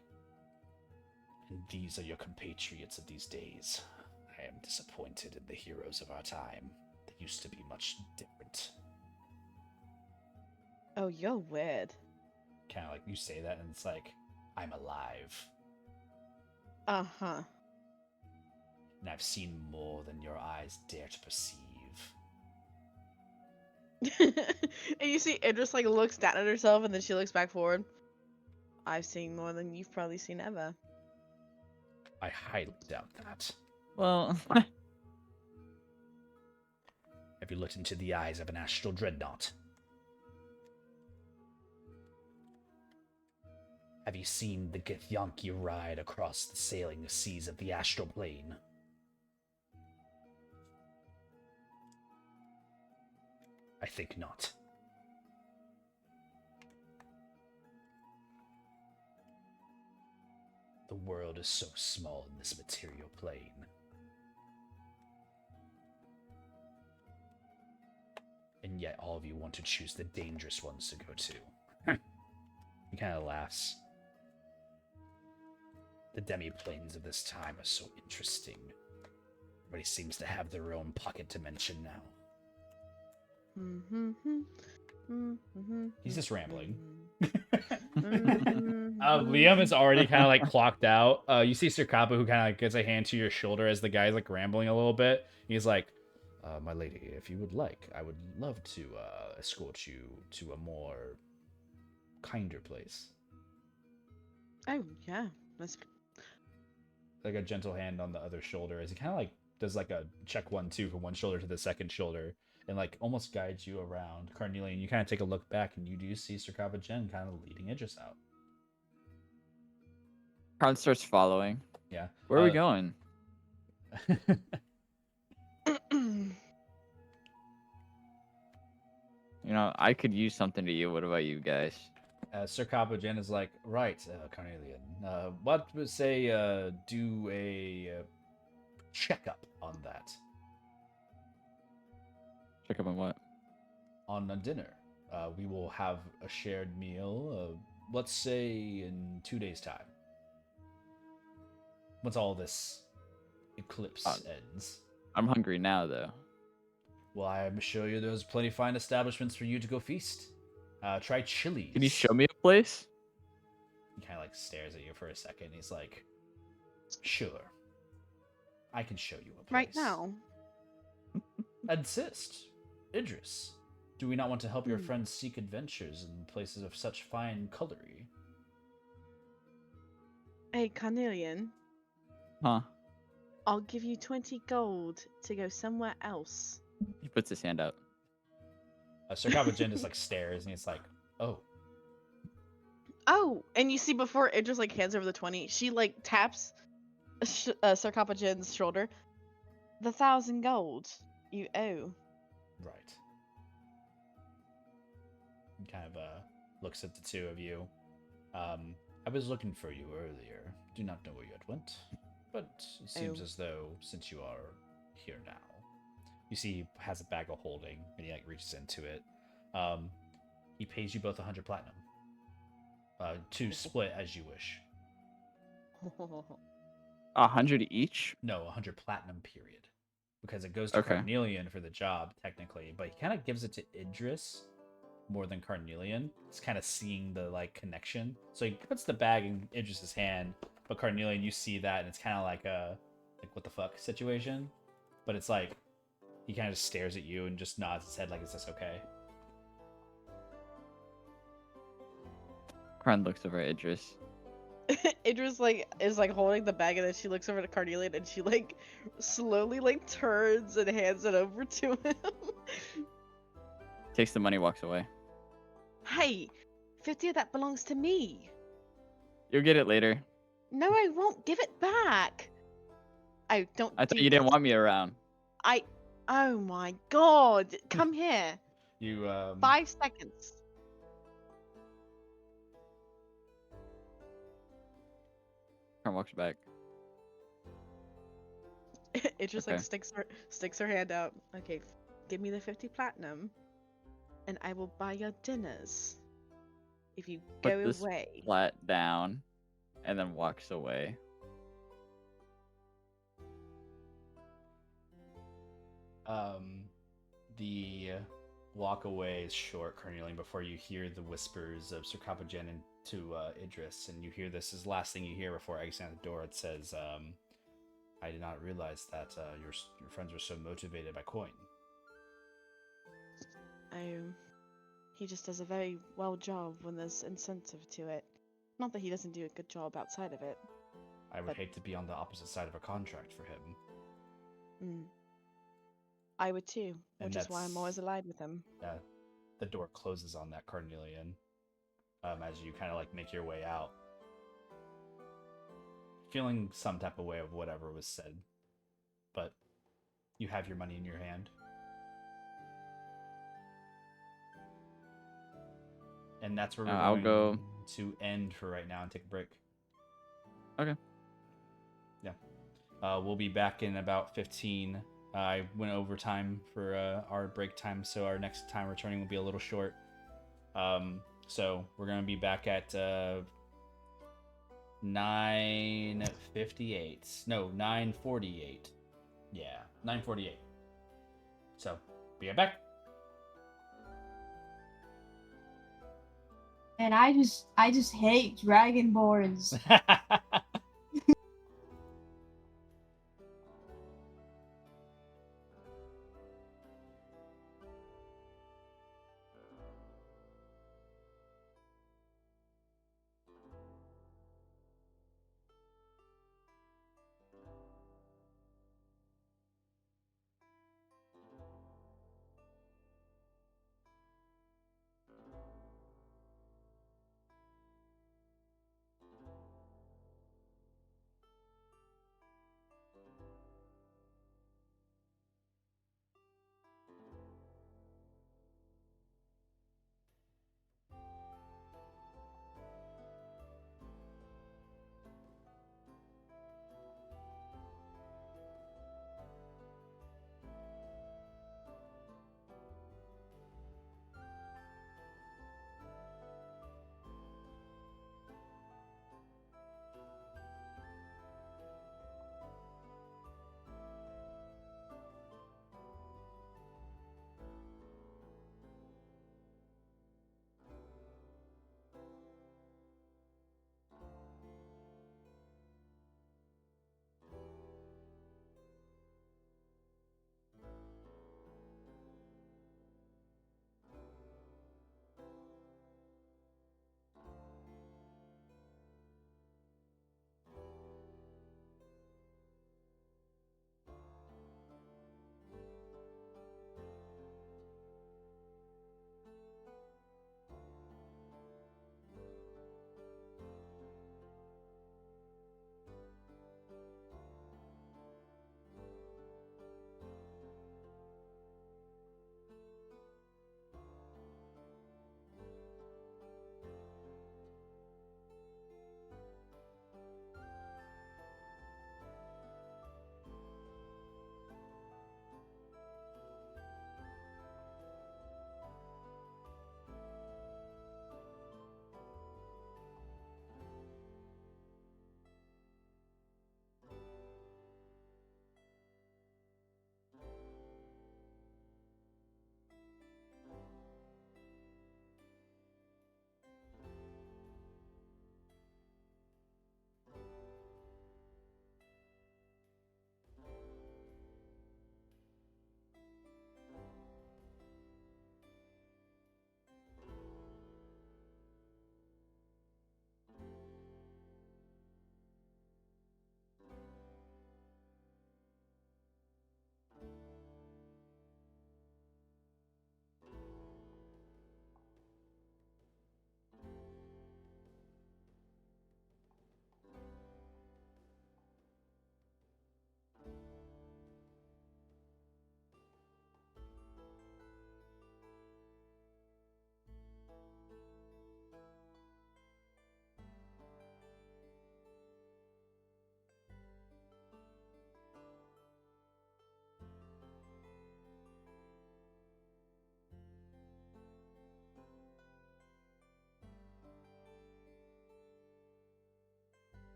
and these are your compatriots of these days. I am disappointed in the heroes of our time. They used to be much different. Oh, you're weird. Kind of like you say that, and it's like, I'm alive. Uh-huh. And I've seen more than your eyes dare to perceive. And you see Idris like looks down at herself and then she looks back forward. I've seen more than you've probably seen ever. I highly doubt that. Well, Have you looked into the eyes of an astral dreadnought? Have you seen the Githyanki ride across the sailing seas of the astral plane? I think not. The world is so small in this material plane. And yet all of you want to choose the dangerous ones to go to. He kind of laughs. The demi-planes of this time are so interesting. Everybody seems to have their own pocket dimension now. He's just rambling. Liam is already kind of like clocked out. You see Sir Kappa, who kind of like gets a hand to your shoulder as the guy's like rambling a little bit. He's like, my lady, if you would like, I would love to escort you to a more kinder place. Oh, yeah. That's... Like a gentle hand on the other shoulder as he kind of like does like a check 1-2 from one shoulder to the second shoulder and like almost guides you around. Carnelian, you kind of take a look back and you do see Sir Kappa Jen kind of leading Idris out. Karn starts following. Yeah. Where are we going? You know, I could use something to you. What about you guys? Sir Kappa Jen is like, right, Carnelian. What would say do a checkup on that? Check up on what? On a dinner. We will have a shared meal, let's say in 2 days' time. once all this eclipse ends. I'm hungry now, though. Well, I'm sure you there's plenty of fine establishments for you to go feast. Try Chili's. Can you show me a place? He kind of like stares at you for a second. He's like, "Sure, I can show you a place." Right now. Insist, Idris. Do we not want to help your Hmm. friends seek adventures in places of such fine colory? Hey, Carnelian, Huh? I'll give you 20 gold to go somewhere else. He puts his hand out. Sir Kappa just like stares and he's like, "Oh, Oh, and you see before it just like hands over the 20, she like taps Sir Kappa Jin's shoulder. The 1,000 gold you owe. right." He kind of looks at the two of you. I was looking for you earlier. Do not know where you had went, but it seems Oh. as though since you are here now, you see he has a bag of holding and he like reaches into it. He pays you both 100 platinum. To split as you wish. 100 each? No, 100 platinum period. Because it goes to Okay. Carnelian for the job, technically, but he kind of gives it to Idris more than Carnelian. He's kind of seeing the like connection. So he puts the bag in Idris's hand, but Carnelian, you see that, and it's kind of like a what the fuck situation. But it's like he kind of just stares at you and just nods his head like, "Is this okay?" Kron looks over at Idris. Idris like is like holding the bag and then she looks over to Carnelian and she like slowly like turns and hands it over to him. Takes the money, walks away. Hey, 50 of that belongs to me. You'll get it later. No, I won't give it back. I don't. I thought do you didn't this. want me around. Oh my god! Come here. You 5 seconds. Kron walks back. It just like Okay. sticks her hand out. Okay, give me the 50 platinum, and I will buy your dinners. If you Put go this away. flat down, and then walks away. The walk away is short, Carnelian, before you hear the whispers of Sir Kapajen and to Idris, and you hear this is the last thing you hear before exiting the door. It says, "I did not realize that your friends were so motivated by coin." Oh, he just does a very well job when there's incentive to it. Not that he doesn't do a good job outside of it. I would But- hate to be on the opposite side of a contract for him. Mm. I would too, And which is why I'm that's- always allied with him. The door closes on that, Carnelian, as you kind of like make your way out, feeling some type of way of whatever was said, but you have your money in your hand. And that's where we're I'll going go. to end for right now and take a break. Okay. Yeah. We'll be back in about 15. I went overtime for our break time, so our next time returning will be a little short. So we're going to be back at 9:58. No, 9:48. Yeah, 9:48. So, be right back. And I just hate Dragonborns.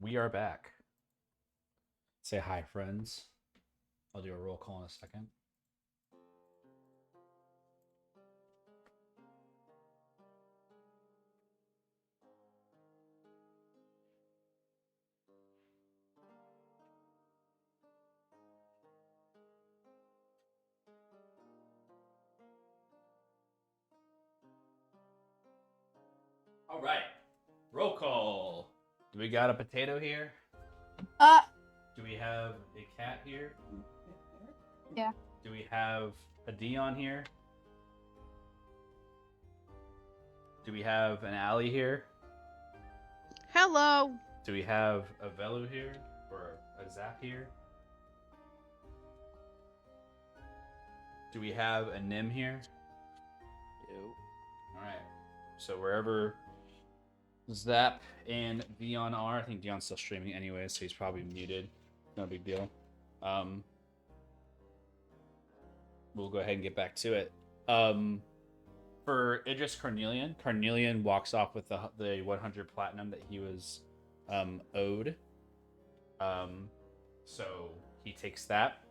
We are back. Say hi, friends. I'll do a roll call in a second. All right. Roll call. Do we got a potato here? Do we have a cat here? Yeah. Do we have a Dion here? Do we have an Allie here? Hello. Do we have a Velu here? Or a Zap here? Do we have a Nim here? Yo. Alright. So wherever Zap and Dion are, I think Dion's still streaming anyway, so he's probably muted. No big deal. We'll go ahead and get back to it. For Idris Carnelian walks off with the 100 platinum that he was owed. So he takes that,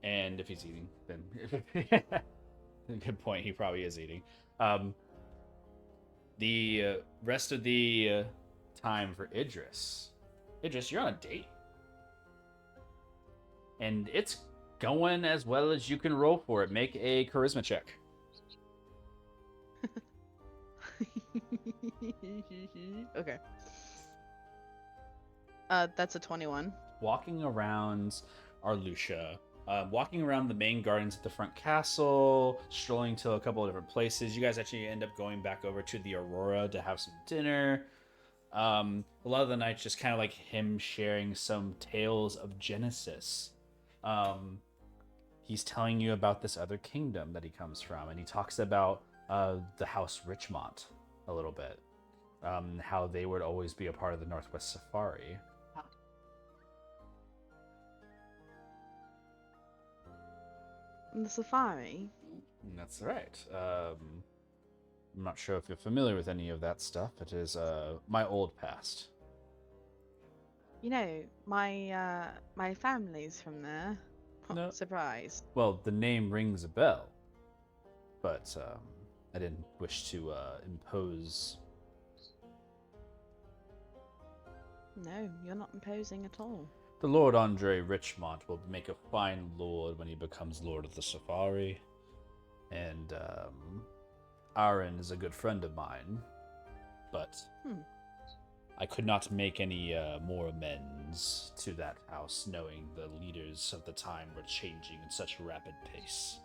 and if he's eating, then good point. He probably is eating. The rest of the time for Idris, you're on a date, and it's going as well as you can roll for it. Make a charisma check. Okay. That's a 21. Walking around Arlucia, walking around the main gardens at the front castle, strolling to a couple of different places. You guys actually end up going back over to the Aurora to have some dinner. A lot of the nights just kind of like him sharing some tales of Genesis. He's telling you about this other kingdom that he comes from, and he talks about the House Richmont a little bit. How they would always be a part of the Northwest Safari. The safari. That's right. I'm not sure if you're familiar with any of that stuff. It is my old past. You know, my family's from there. No. Surprise. Well, the name rings a bell, but I didn't wish to impose. No, you're not imposing at all. The Lord Andre Richmont will make a fine lord when he becomes Lord of the Safari, and Aaron is a good friend of mine, but I could not make any more amends to that house, knowing the leaders of the time were changing in such a rapid pace.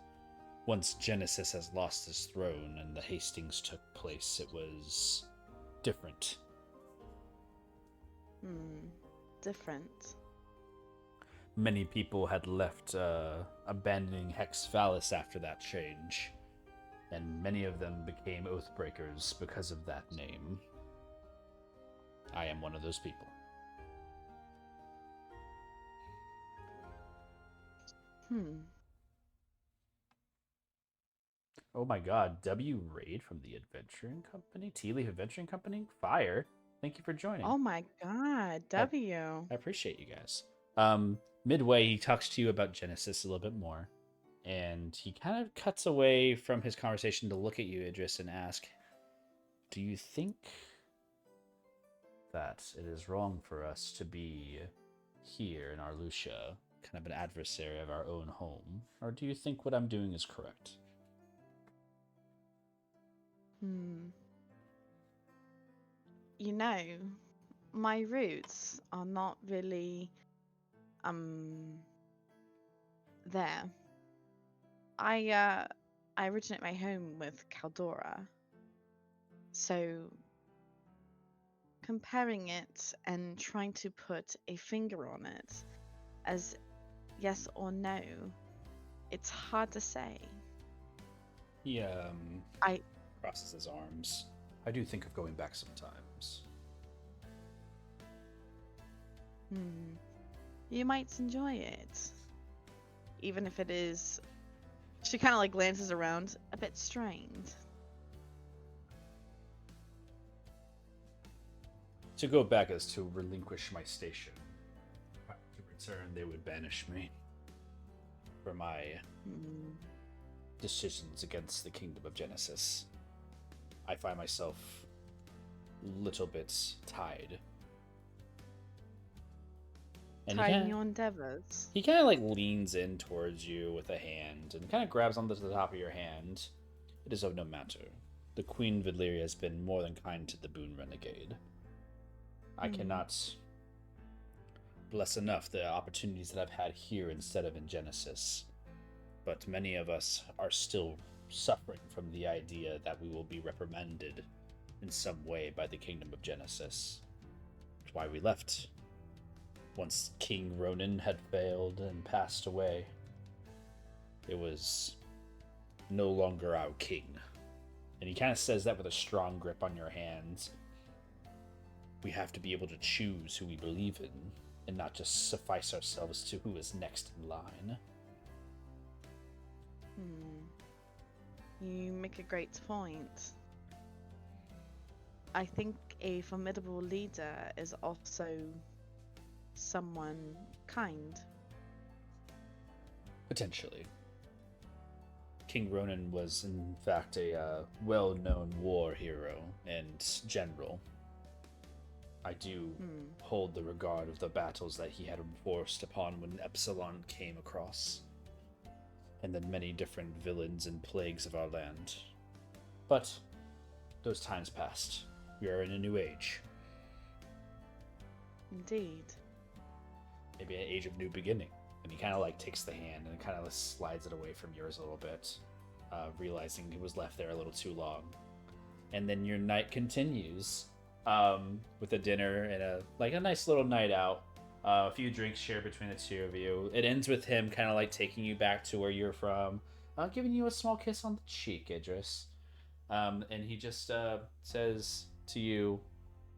Once Genesis has lost his throne and the Hastings took place, it was different. Different. Many people had left, abandoning Hex Phallus after that change, and many of them became Oathbreakers because of that name. I am one of those people. Oh my god, W. Raid from the Adventuring Company? Tea Leaf Adventuring Company? Fire. Thank you for joining. Oh my god, W. I appreciate you guys. Midway, he talks to you about Genesis a little bit more, and he kind of cuts away from his conversation to look at you, Idris, and ask, do you think that it is wrong for us to be here in Arlucia, kind of an adversary of our own home, or do you think what I'm doing is correct? You know, my roots are not really there. I originate my home with Caldora. So comparing it and trying to put a finger on it as yes or no, it's hard to say. He crosses his arms. I do think of going back sometimes. You might enjoy it. Even if it is... She kind of like glances around, a bit strained. To go back is to relinquish my station. To return, they would banish me for my decisions against the Kingdom of Genesis. I find myself a little bit tied. And Trying your endeavors. he kind of like leans in towards you with a hand and kind of grabs onto the top of your hand. It is of no matter. The Queen Valyria has been more than kind to the Boon Renegade. I cannot bless enough the opportunities that I've had here instead of in Genesis. But many of us are still suffering from the idea that we will be reprimanded in some way by the Kingdom of Genesis. That's why we left. Once King Ronan had failed and passed away, it was no longer our king. And he kind of says that with a strong grip on your hands. We have to be able to choose who we believe in, and not just suffice ourselves to who is next in line. You make a great point. I think a formidable leader is also someone kind. Potentially. King Ronan was, in fact, a well-known war hero and general. I do hold the regard of the battles that he had forced upon when Epsilon came across, and then many different villains and plagues of our land. But those times passed. We are in a new age. Indeed. Maybe an age of new beginning. And he kind of like takes the hand and kind of slides it away from yours a little bit, realizing it was left there a little too long. And then your night continues with a dinner and a nice little night out. A few drinks shared between the two of you. It ends with him kind of like taking you back to where you're from, giving you a small kiss on the cheek, Idris. And he just says to you,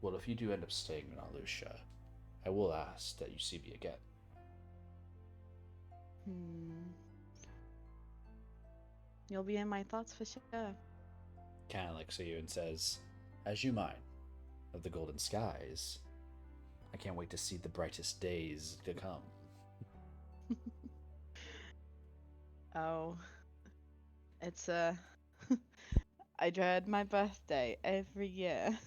well, if you do end up staying in Alusha, I will ask that you see me again. You'll be in my thoughts for sure. Kind of looks at you and says, as you mine of the golden skies, I can't wait to see the brightest days to come. Oh, it's I dread my birthday every year.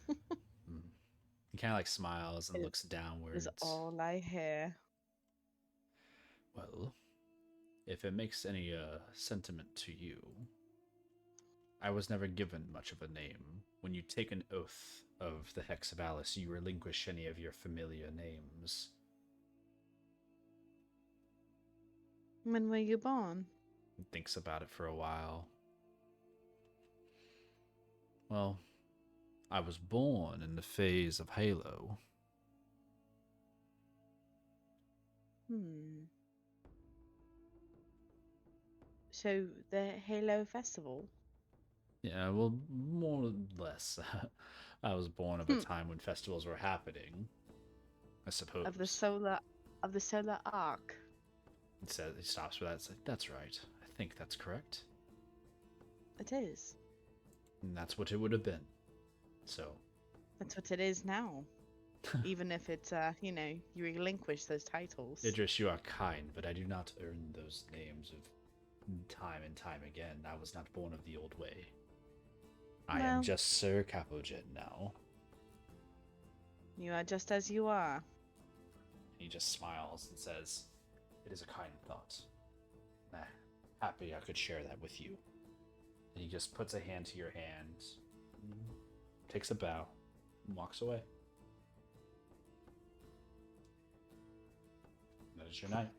He kind of like smiles and looks downwards. Is all I hear. Well, if it makes any sentiment to you, I was never given much of a name. When you take an oath of the Hex of Alice, you relinquish any of your familiar names. When were you born? He thinks about it for a while. Well, I was born in the phase of Halo. So, the Halo Festival? Yeah, well, more or less. I was born of a time when festivals were happening, I suppose. Of the solar arc. He stops for that and says, that's right. I think that's correct. It is. And that's what it would have been. So. That's what it is now. Even if it's, you relinquish those titles. Idris, you are kind, but I do not earn those names of time and time again. I was not born of the old way. I am just Sir Capogen now. You are just as you are. He just smiles and says, it is a kind thought. Happy I could share that with you. And he just puts a hand to your hand, takes a bow, and walks away. That is your night.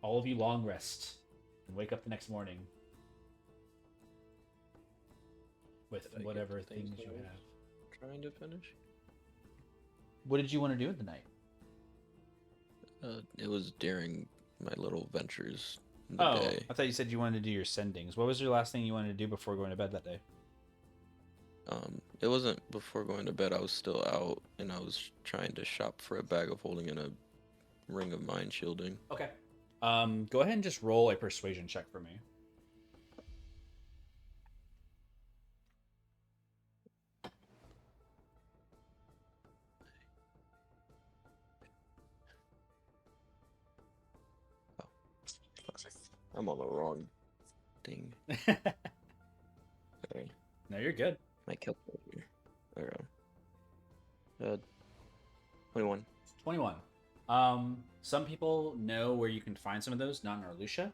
All of you long rest and wake up the next morning with whatever things you have. Trying to finish. What did you want to do at the night? It was during my little ventures in the day. I thought you said you wanted to do your sendings. What was your last thing you wanted to do before going to bed that day? It wasn't before going to bed. I was still out, and I was trying to shop for a bag of holding and a ring of mind shielding. Okay. Go ahead and just roll a persuasion check for me. I'm on the wrong thing. Sorry. No, you're good. My calculator. Okay. 21. 21. Some people know where you can find some of those, not in Arlucia.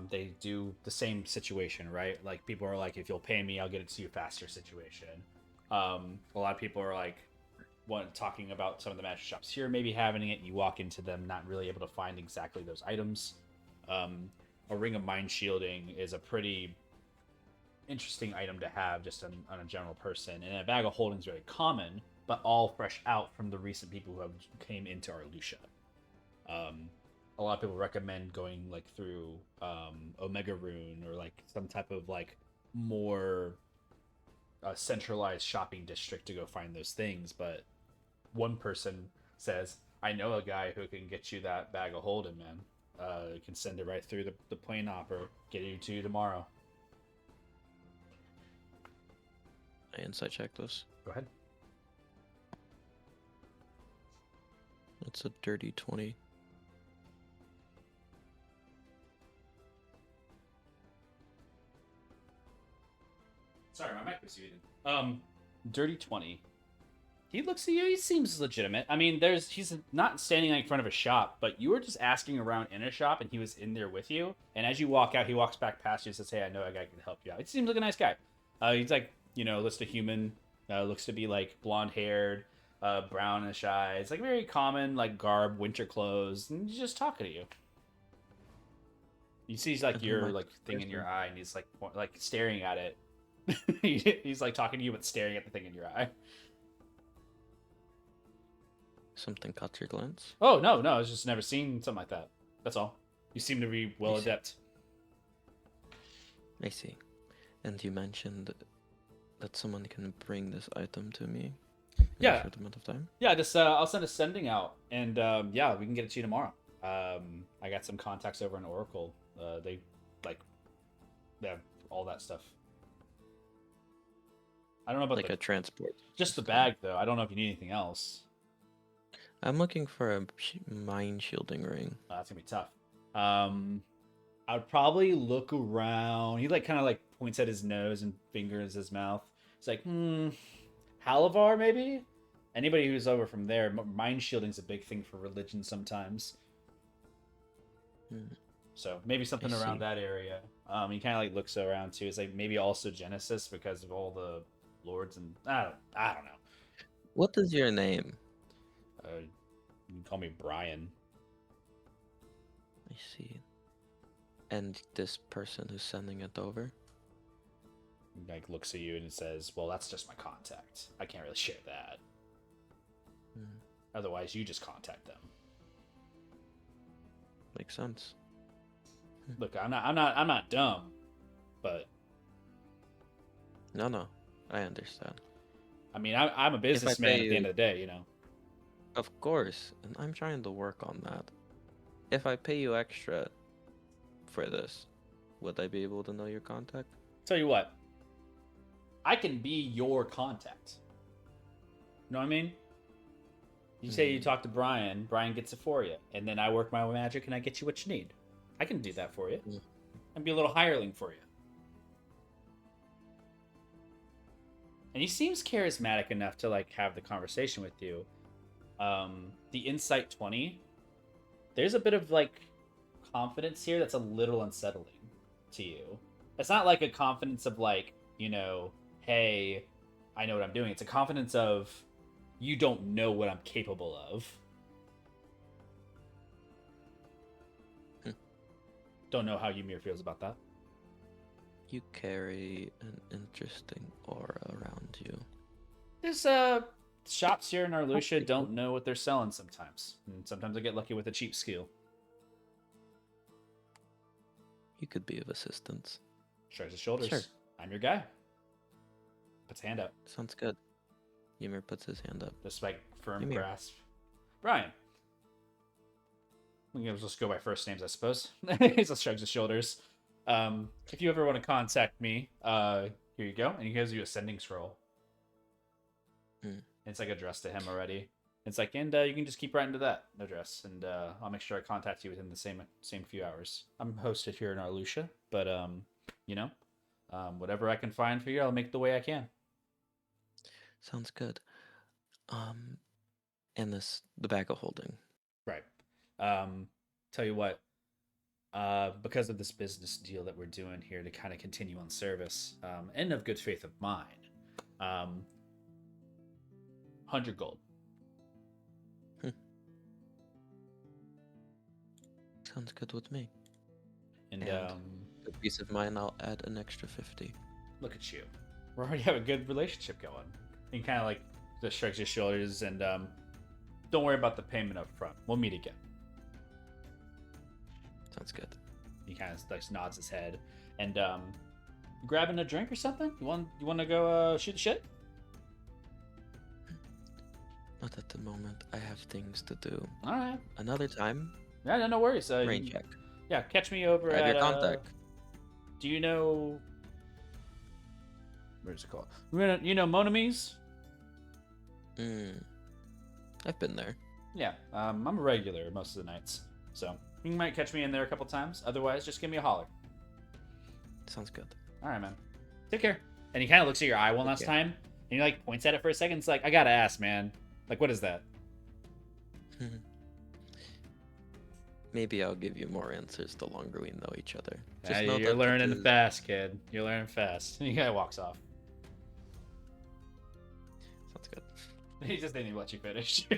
They do the same situation, right? Like, people are like, if you'll pay me, I'll get it to you faster situation. A lot of people are like, talking about some of the magic shops here, maybe having it, you walk into them, not really able to find exactly those items. A ring of mind shielding is a pretty interesting item to have just on a general person, and a bag of holding is very common, but all fresh out from the recent people who have came into our Lucia. A lot of people recommend going like through Omega Rune or like some type of like more centralized shopping district to go find those things, but one person says, I know a guy who can get you that bag of holding, man. Can send it right through the plane hopper, get it to you tomorrow. I insight check this. Go ahead. That's a dirty 20. Sorry, my mic was muted. Dirty 20. He looks at you, he seems legitimate. I mean, he's not standing in front of a shop, but you were just asking around in a shop and he was in there with you. And as you walk out, he walks back past you and says, hey, I know a guy can help you out. He seems like a nice guy. He's like, looks a human, looks to be like blonde haired, brownish eyes, like very common, like garb, winter clothes, and he's just talking to you. You see, like your like thing in your eye, and he's like staring at it. He's like talking to you, but staring at the thing in your eye. Something caught your glance? Oh no, I've just never seen something like that. That's all. You seem to be well adept. I see. And you mentioned that someone can bring this item to me in a short amount of time? Yeah, just I'll send a sending out, and yeah, we can get it to you tomorrow. I got some contacts over in Oracle. They have all that stuff. I don't know about like a transport. Just the bag, though. I don't know if you need anything else. I'm looking for a mind shielding ring. Oh, that's gonna be tough. I would probably look around. He kind of points at his nose and fingers his mouth. It's like, Halavar maybe? Anybody who's over from there, mind shielding's a big thing for religion sometimes. So maybe something around that area. He kind of looks around too. It's like maybe also Genesis because of all the lords and I don't know. What is your name? You can call me Brian. I see. And this person who's sending it over? Looks at you and says, well, that's just my contact. I can't really share that. Otherwise, you just contact them. Makes sense. Look, I'm not dumb, but no, I understand. I mean, I'm a businessman at the end of the day, Of course, and I'm trying to work on that. If I pay you extra for this, would I be able to know your contact? Tell you what, I can be your contact. You know what I mean? You say you talk to Brian gets it for you, and then I work my magic and I get you what you need. I can do that for you. And be a little hireling for you. And he seems charismatic enough to have the conversation with you. The insight 20, there's a bit of confidence here that's a little unsettling to you. It's not like a confidence of hey, I know what I'm doing. It's a confidence of you don't know what I'm capable of. Don't know how Ymir feels about that. You carry an interesting aura around you. There's shops here in Arlucia don't know what they're selling sometimes. And sometimes I get lucky with a cheap skill. You could be of assistance. Shrugs his shoulders. Sure. I'm your guy. Puts a hand up. Sounds good. Ymir puts his hand up. Just firm Ymir. grasp. Brian. We can just go by first names, I suppose. He just shrugs his shoulders. If you ever want to contact me, here you go. And he gives you a sending scroll. It's addressed to him already. It's like, and you can just keep writing to that address, and I'll make sure I contact you within the same few hours. I'm hosted here in Arlucia, but you know, whatever I can find for you, I'll make the way I can. Sounds good. And the bag of holding. Right. Tell you what, because of this business deal that we're doing here to kind of continue on service, and of good faith of mine, 100 gold. Sounds good with me. And for peace of mind, I'll add an extra 50. look at you. We already have a good relationship going. And kind of like just shrugs his shoulders and don't worry about the payment up front. We'll meet again. Sounds good. He kind of like nods his head and grabbing a drink or something. You want to go shoot the shit? Not at the moment. I have things to do. All right. Another time. Yeah, no worries. Rain check. Yeah, catch me over I have at. your contact. Do you know? Where's it called? You know Monomies? I've been there. Yeah, I'm a regular most of the nights, so you might catch me in there a couple times. Otherwise, just give me a holler. Sounds good. All right, man. Take care. And he kind of looks at your eye one last time, and he like points at it for a second. It's like, I gotta ask, man. Like, what is that? Maybe I'll give you more answers the longer we know each other. Just know You're that learning it is- fast, kid. You're learning fast. And he kind of walks off. Sounds good. He just didn't even let you finish. Yeah,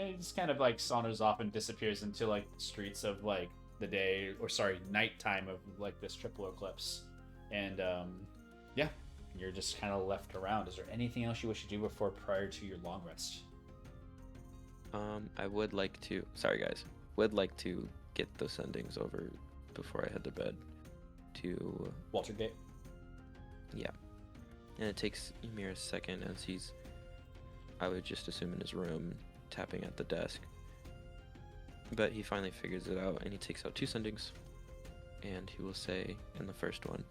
he just kind of like saunters off and disappears into like the streets of like the day, or sorry, nighttime of like this triple eclipse. And yeah, you're just kind of left around. Is there anything else you wish to do prior to your long rest? I would like to. Sorry, guys. Would like to get those sendings over before I head to bed. To Walter Gate. Yeah, and it takes Ymir a second as he's, I would just assume in his room, tapping at the desk. But he finally figures it out, and he takes out 2 sendings, and he will say in the first one,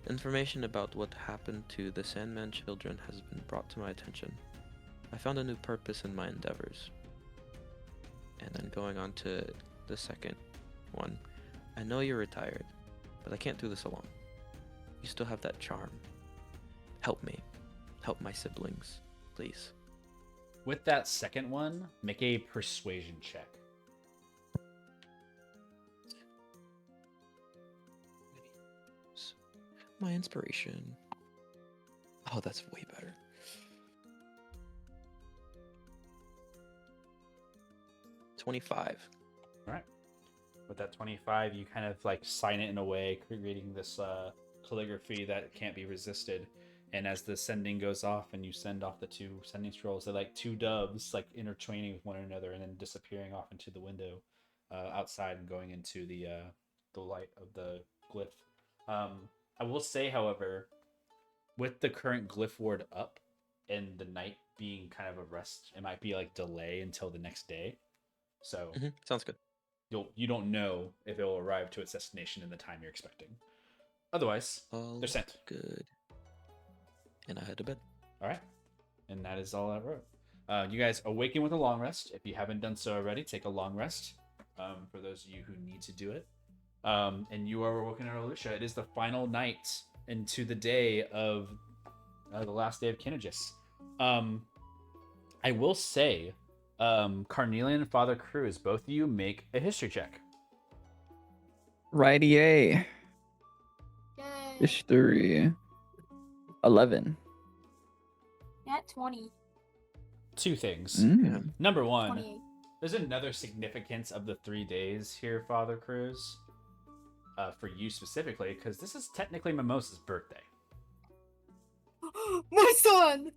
information about what happened to the Sandman children has been brought to my attention. I found a new purpose in my endeavors. And then going on to the second one, I know you're retired, but I can't do this alone. You still have that charm. Help me. Help my siblings, please. With that second one, make a persuasion check. My inspiration. Oh, that's way better. 25. All right. With that 25, you kind of like sign it in a way, creating this calligraphy that can't be resisted. And as the sending goes off and you send off the 2 sending scrolls, they're like 2 doves, like intertwining with one another and then disappearing off into the window outside and going into the light of the glyph. I will say, however, with the current glyph ward up and the night being kind of a rest, it might be like delay until the next day. So Sounds good. you don't know if it will arrive to its destination in the time you're expecting. Otherwise, they're sent. Good. And I head to bed. All right. And that is all I wrote. You guys awaken with a long rest. If you haven't done so already, take a long rest. For those of you who need to do it. And you are awoken in Arlucia. It is the final night into the day of the last day of Kinegis. I will say, Carnelian and Father Cruz, both of you make a history check. Righty-a. Yay. History. 11. At 20. 2 things. Mm. Number 1, 28. there's another significance of the 3 days here, Father Cruz, for you specifically, because this is technically Mimosa's birthday. My son!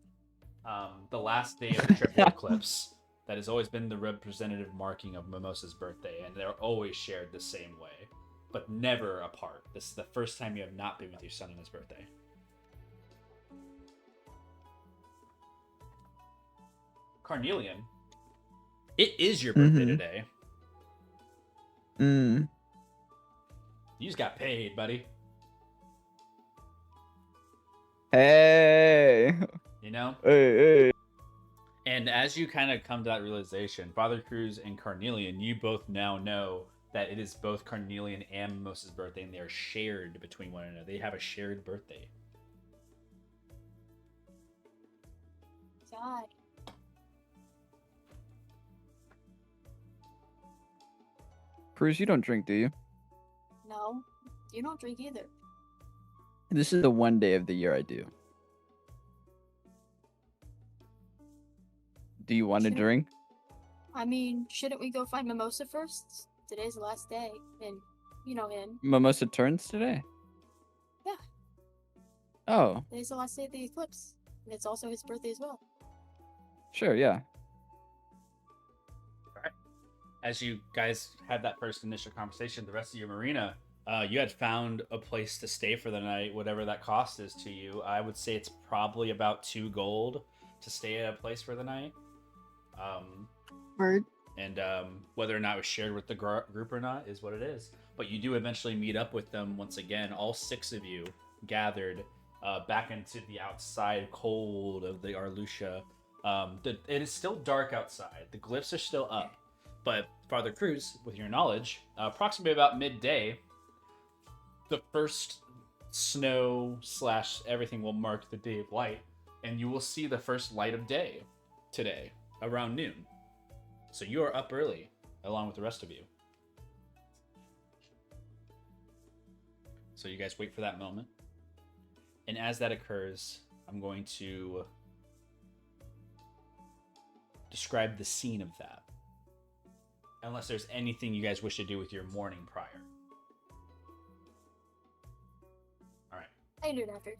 The last day of the triple eclipse. That has always been the representative marking of Mimosa's birthday, and they're always shared the same way, but never apart. This is the first time you have not been with your son on his birthday. Carnelian, it is your birthday today. Mm. You just got paid, buddy. Hey. You know? Hey. And as you kind of come to that realization, Father Cruz and Carnelian, you both now know that it is both Carnelian and Mimosas' birthday, and they are shared between one another. They have a shared birthday. God. Cruz, you don't drink, do you? No, you don't drink either. This is the one day of the year I do. Do you want to Sure. drink? I mean, shouldn't we go find Mimosa first? Today's the last day, and you know him. Mimosa turns today. Yeah. Oh, Today's the last day of the eclipse, and it's also his birthday as well. sure, yeah. As you guys had that first initial conversation, the rest of your marina, you had found a place to stay for the night, whatever that cost is to you. I would say it's probably about 2 gold to stay at a place for the night. Word. And whether or not it was shared with the group or not is what it is. But you do eventually meet up with them once again. All 6 of you gathered back into the outside cold of the Arlucia. It is still dark outside. The glyphs are still up. But Father Cruz, with your knowledge, approximately about midday, the first snow / everything will mark the day of light, and you will see the first light of day today around noon. So you are up early, along with the rest of you. So you guys wait for that moment. And as that occurs, I'm going to describe the scene of that. Unless there's anything you guys wish to do with your morning prior. All right. I can do it after.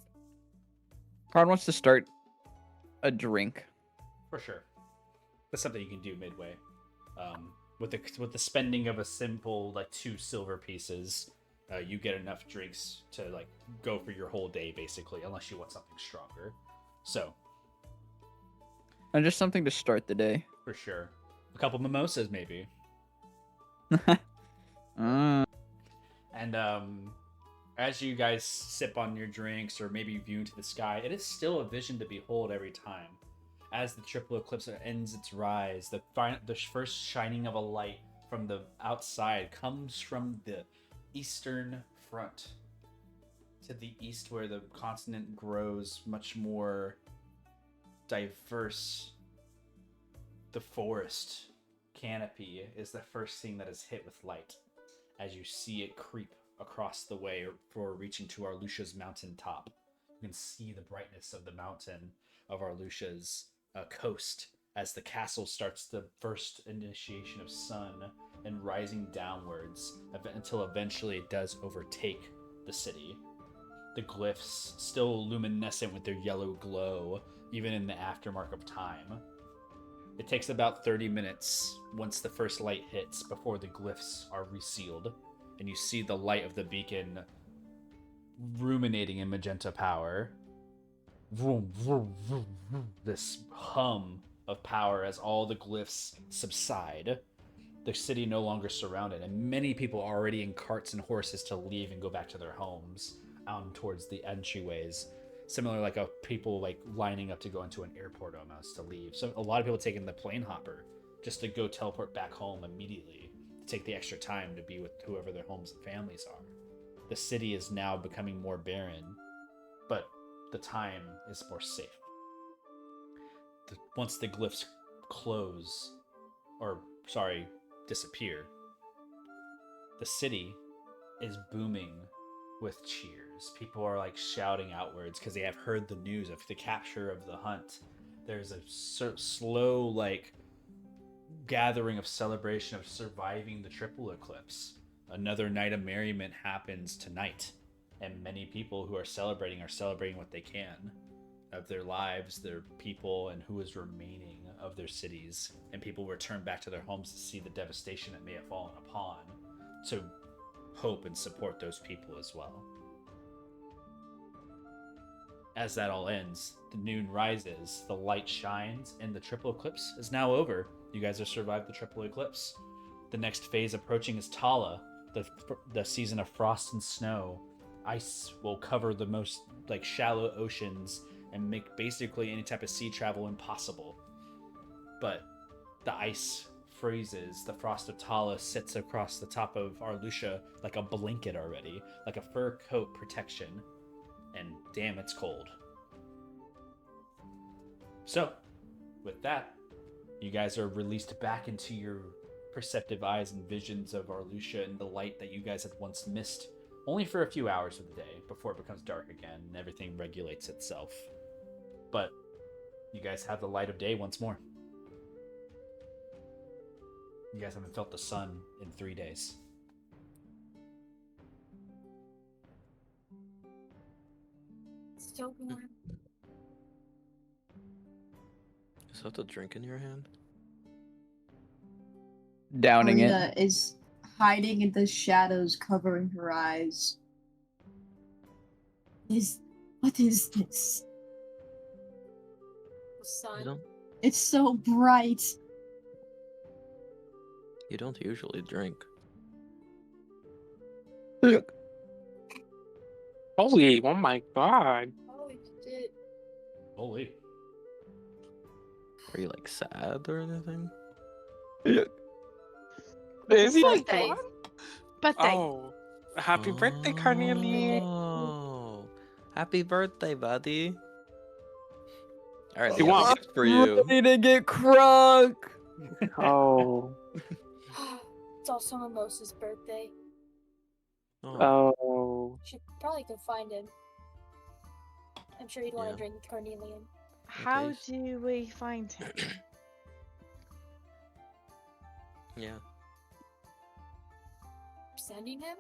Karn wants to start a drink. For sure. That's something you can do midway. With the spending of a simple 2 silver pieces, you get enough drinks to go for your whole day basically, unless you want something stronger. So. And just something to start the day. For sure. A couple mimosas maybe. And as you guys sip on your drinks or maybe view into the sky, it is still a vision to behold every time. As the triple eclipse ends its rise, the first shining of a light from the outside comes from the eastern front to the east, where the continent grows much more diverse. The forest canopy is the first thing that is hit with light as you see it creep across the way for reaching to Arlucia's mountain top. You can see the brightness of the mountain of Arlucia's coast as the castle starts the first initiation of sun and rising downwards until eventually it does overtake the city. The glyphs still luminescent with their yellow glow even in the aftermath of time. It takes about 30 minutes once the first light hits before the glyphs are resealed, and you see the light of the beacon ruminating in magenta power. Vroom, vroom, vroom, vroom. This hum of power as all the glyphs subside. The city no longer surrounded, and many people are already in carts and horses to leave and go back to their homes out towards the entryways. Similar people lining up to go into an airport almost to leave. So a lot of people taking the plane hopper just to go teleport back home immediately, to take the extra time to be with whoever their homes and families are. The city is now becoming more barren, but the time is more safe. Once the glyphs disappear, the city is booming with cheers. People are shouting outwards because they have heard the news of the capture of the hunt. There's a slow gathering of celebration of surviving the triple eclipse. Another night of merriment happens tonight, and many people who are celebrating what they can of their lives, their people, and who is remaining of their cities. And people return back to their homes to see the devastation that may have fallen upon, to hope and support those people as well. As that all ends, the noon rises, the light shines, and the triple eclipse is now over. You guys have survived the triple eclipse. The next phase approaching is Tala, the season of frost and snow. Ice will cover the most shallow oceans, and make basically any type of sea travel impossible. But the ice freezes, the frost of Tala sits across the top of Arlusha like a blanket already, like a fur coat protection, and damn, it's cold. So, with that, you guys are released back into your perceptive eyes and visions of Arlusha and the light that you guys had once missed, only for a few hours of the day before it becomes dark again and everything regulates itself. But you guys have the light of day once more. You guys haven't felt the sun in 3 days. So warm. Is that the drink in your hand? Downing it. Arita is hiding in the shadows, covering her eyes. What is this? The sun. You don't. It's so bright. You don't usually drink. Holy, oh my god. Holy shit. Holy. Are you like sad or anything? Is he Birthday. like Birthday. Oh, happy birthday, Carnelie. Oh, happy birthday, buddy. All right, You I got want- a gift for you. Ready to get crunk. Oh, It's also Mimosa's birthday. Oh, oh. She probably could find him. I'm sure he'd want Yeah. to drink carnelian. How Okay. do we find him? yeah. Sending him?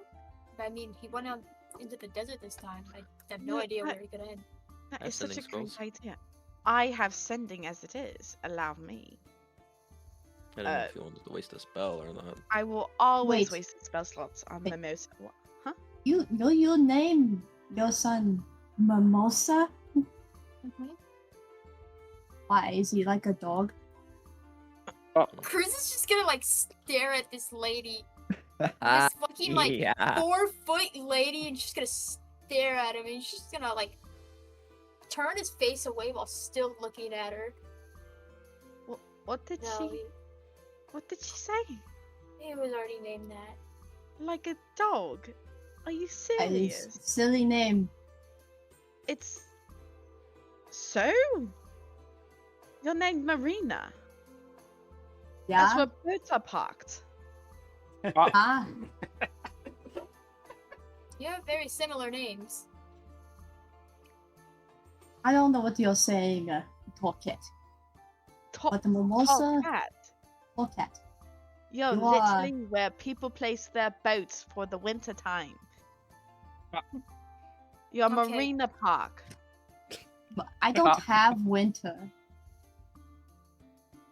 I mean, he went out into the desert this time. I have no No, idea I- where he could end. That Have is such a sending great scrolls. idea. I have sending as it is. Allow me. I don't know if you wanted to waste a spell or not. I will always Wait. waste spell slots on Wait. Mimosa. What? Huh? You name your son Mimosa? Mm-hmm. Why is he like a dog? Cruz is just gonna like stare at this lady. Ah, This fucking like yeah. 4-foot lady, and she's gonna stare at him, and she's gonna like turn his face away while still looking at her. What did No, she? What did she say? he was already named that. Like a dog? Are you That serious? is silly name. It's so. You're named Marina. That's Yeah. where birds are parked. Ah. You have very similar names. I don't know what you're saying, Torquet. Top, But the Mimosa, cat. Torquet. You're You are- literally where people place their boats for the winter time. You're Okay. Marina Park. But I don't have winter.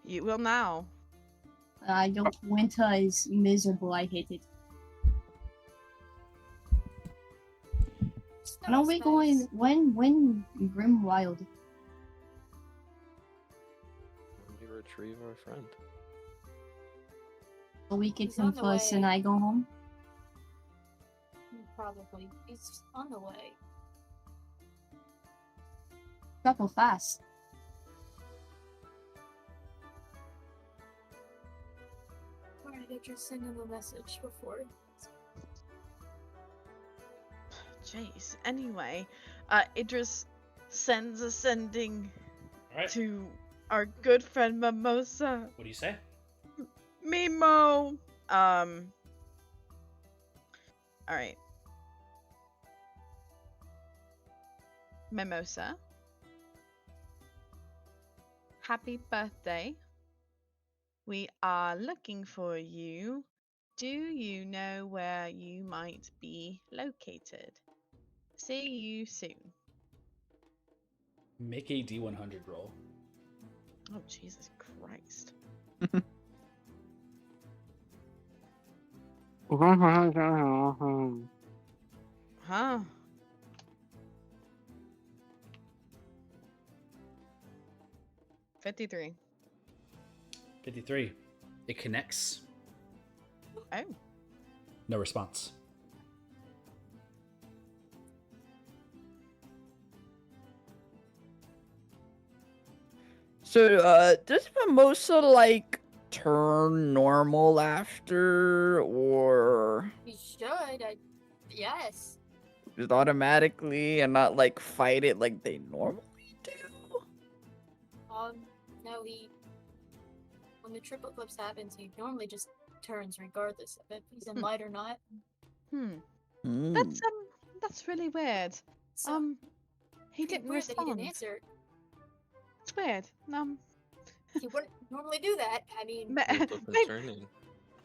You will now. I don't. Winter is miserable. I hate it. When are we going? When Grimwild? When we retrieve our friend. So we get He's on him the first, and way. I go home. Probably. He's on the way. Travel fast. Alright, I just send him a message before. Jeez. Anyway, Idris sends a sending All right. to our good friend Mimosa. What do you say? Mimo. Alright. Mimosa. Happy birthday. We are looking for you. Do you know where you might be located? See you soon. Make a D100 roll. Oh, Jesus Christ. Huh? 53. 53. It connects. Oh. No response. So, does Mimosa like turn normal after, or You should. Yes. just automatically and not like fight it like they normally do? No, when the triple eclipse happens, he normally just turns regardless of if he's in light or not. Hmm. Hmm. That's really weird. So, He pretty didn't weird that he respond. didn't answer. It's weird. He wouldn't normally do that. I mean, Little concerning.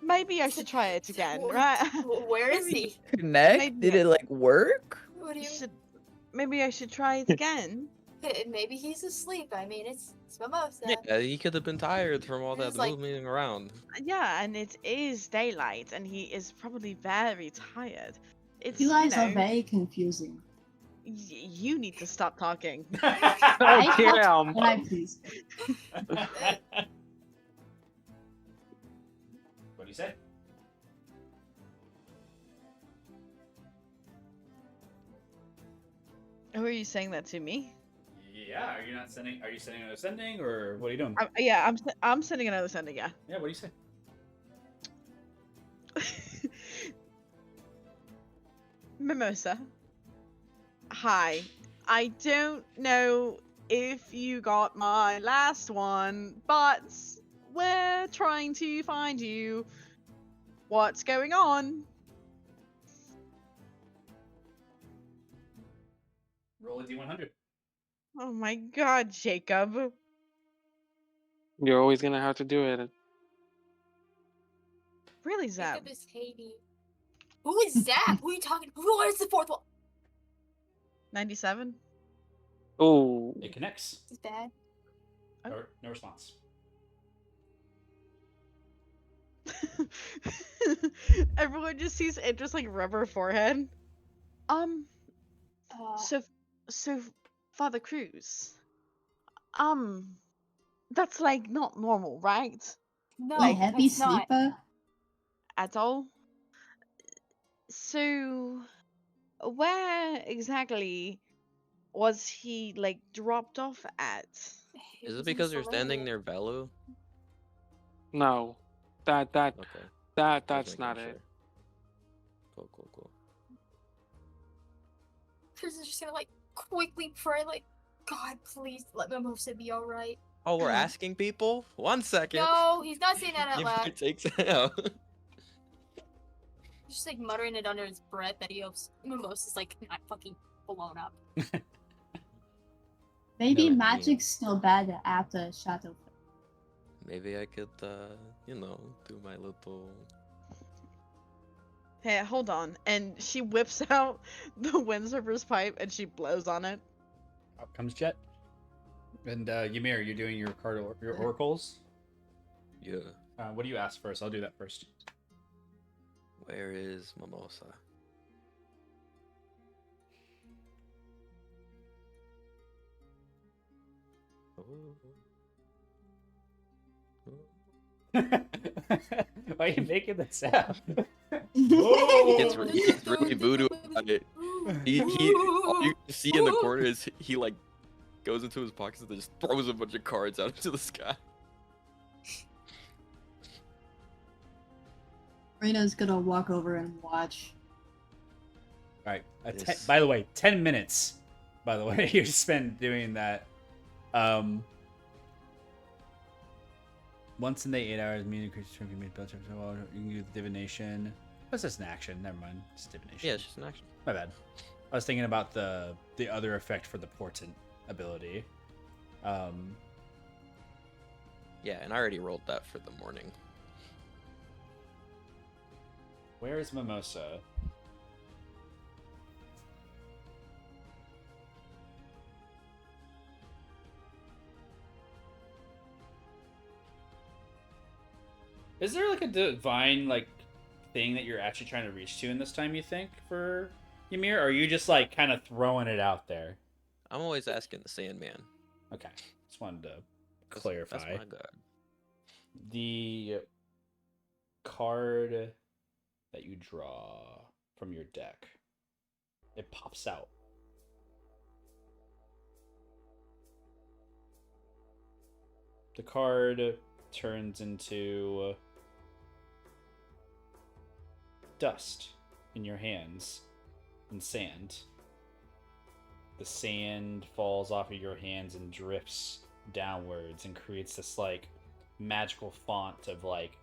Maybe I should try it again, Wh- right? where is he? Connect? Maybe Did it like work? What do you Maybe I should try it again. Maybe he's asleep. I mean, it's Mimosa. Yeah, he could have been tired from all that It's like- moving around. Yeah, and it is daylight, and he is probably very tired. It's You guys are know, very confusing. you need to stop talking. Oh, damn. Can I please? What do you say? Who are you saying that to me? Yeah, are you not sending? Are you sending another sending, or what are you doing? Yeah, I'm sending another sending. Yeah. Yeah, what do you say? Mimosa. Hi. I don't know if you got my last one, but we're trying to find you. What's going on? Roll a d100. Oh my god, Jacob. You're always gonna have to do it. Really, Zeb? Jacob is Haiti. Who is Zap? Who are you talking? Who is the fourth one? 97? Oh, It connects. Is bad. No response. Everyone just sees it just like rubber forehead. So Father Cruz. That's like not normal, right? No, A heavy it's not. sleeper? At all. So where exactly was he like dropped off at? He Is was it in because you're standing Solana. near Velu? no. That Okay. that's Just not making it. sure. Cool. Chris is just gonna like quickly pray, like, God, please let Mimosa be alright. Oh, we're asking people? 1 second. No, he's not saying that out Ymir loud. takes it out. He's just like muttering it under his breath that he hopes Mimosa's like not fucking blown up. Maybe No, magic's still better after Shadow. Maybe I could, do my little. Hey, hold on. And she whips out the windsurfer's pipe and she blows on it. Up comes Jet. And Ymir, you're doing your your oracles. Yeah. What do you ask first? I'll do that first. Where is Mimosa? Why are you making that sound? It's really voodoo about it. He all you can see in the corner is he like goes into his pockets and just throws a bunch of cards out into the sky. Rena's gonna walk over and watch. All right. Yes. By the way, 10 minutes. By the way, you spend doing that. Once in the 8 hours, immune creatures can be made built up. So you can use divination. What's this an action? Never mind. It's divination. Yeah, it's just an action. My bad. I was thinking about the other effect for the portent ability. Yeah, and I already rolled that for the morning. Where is Mimosa? Is there like a divine like thing that you're actually trying to reach to in this time, you think, for Ymir? Or are you just like kind of throwing it out there? I'm always asking the Sandman. Okay. Just wanted to That's- clarify. That's my god. The card that you draw from your deck, it pops out. The card turns into dust in your hands and sand. The sand falls off of your hands and drifts downwards and creates this like magical font of like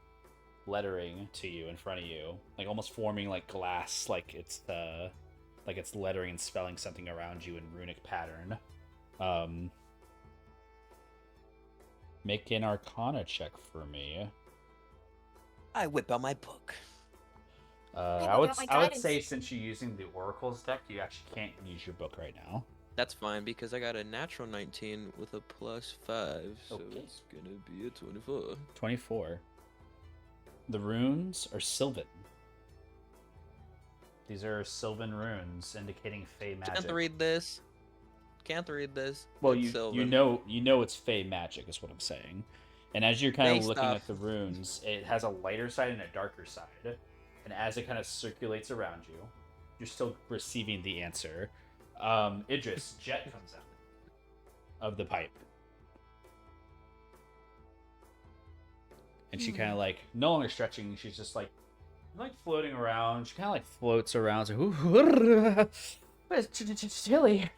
lettering to you in front of you, like almost forming like glass, like it's lettering and spelling something around you in runic pattern. Make an Arcana check for me. I whip out my book. I would say since you're using the Oracle's deck, you actually can't use your book right now. That's fine because I got a natural 19 with a +5, so Okay. it's gonna be a 24. 24. The runes are Sylvan. These are Sylvan runes indicating Fey magic. Can't read this. Can't read this. Well, It's you Sylvan. know it's Fey magic is what I'm saying. And as you're kind of Fey looking stuff. at the runes, it has a lighter side and a darker side. And as it kind of circulates around you, you're still receiving the answer. Idris, Jet comes out of the pipe. And she kind of like, no longer stretching, she's just like floating around. She kind of like floats around. So, it's chilly.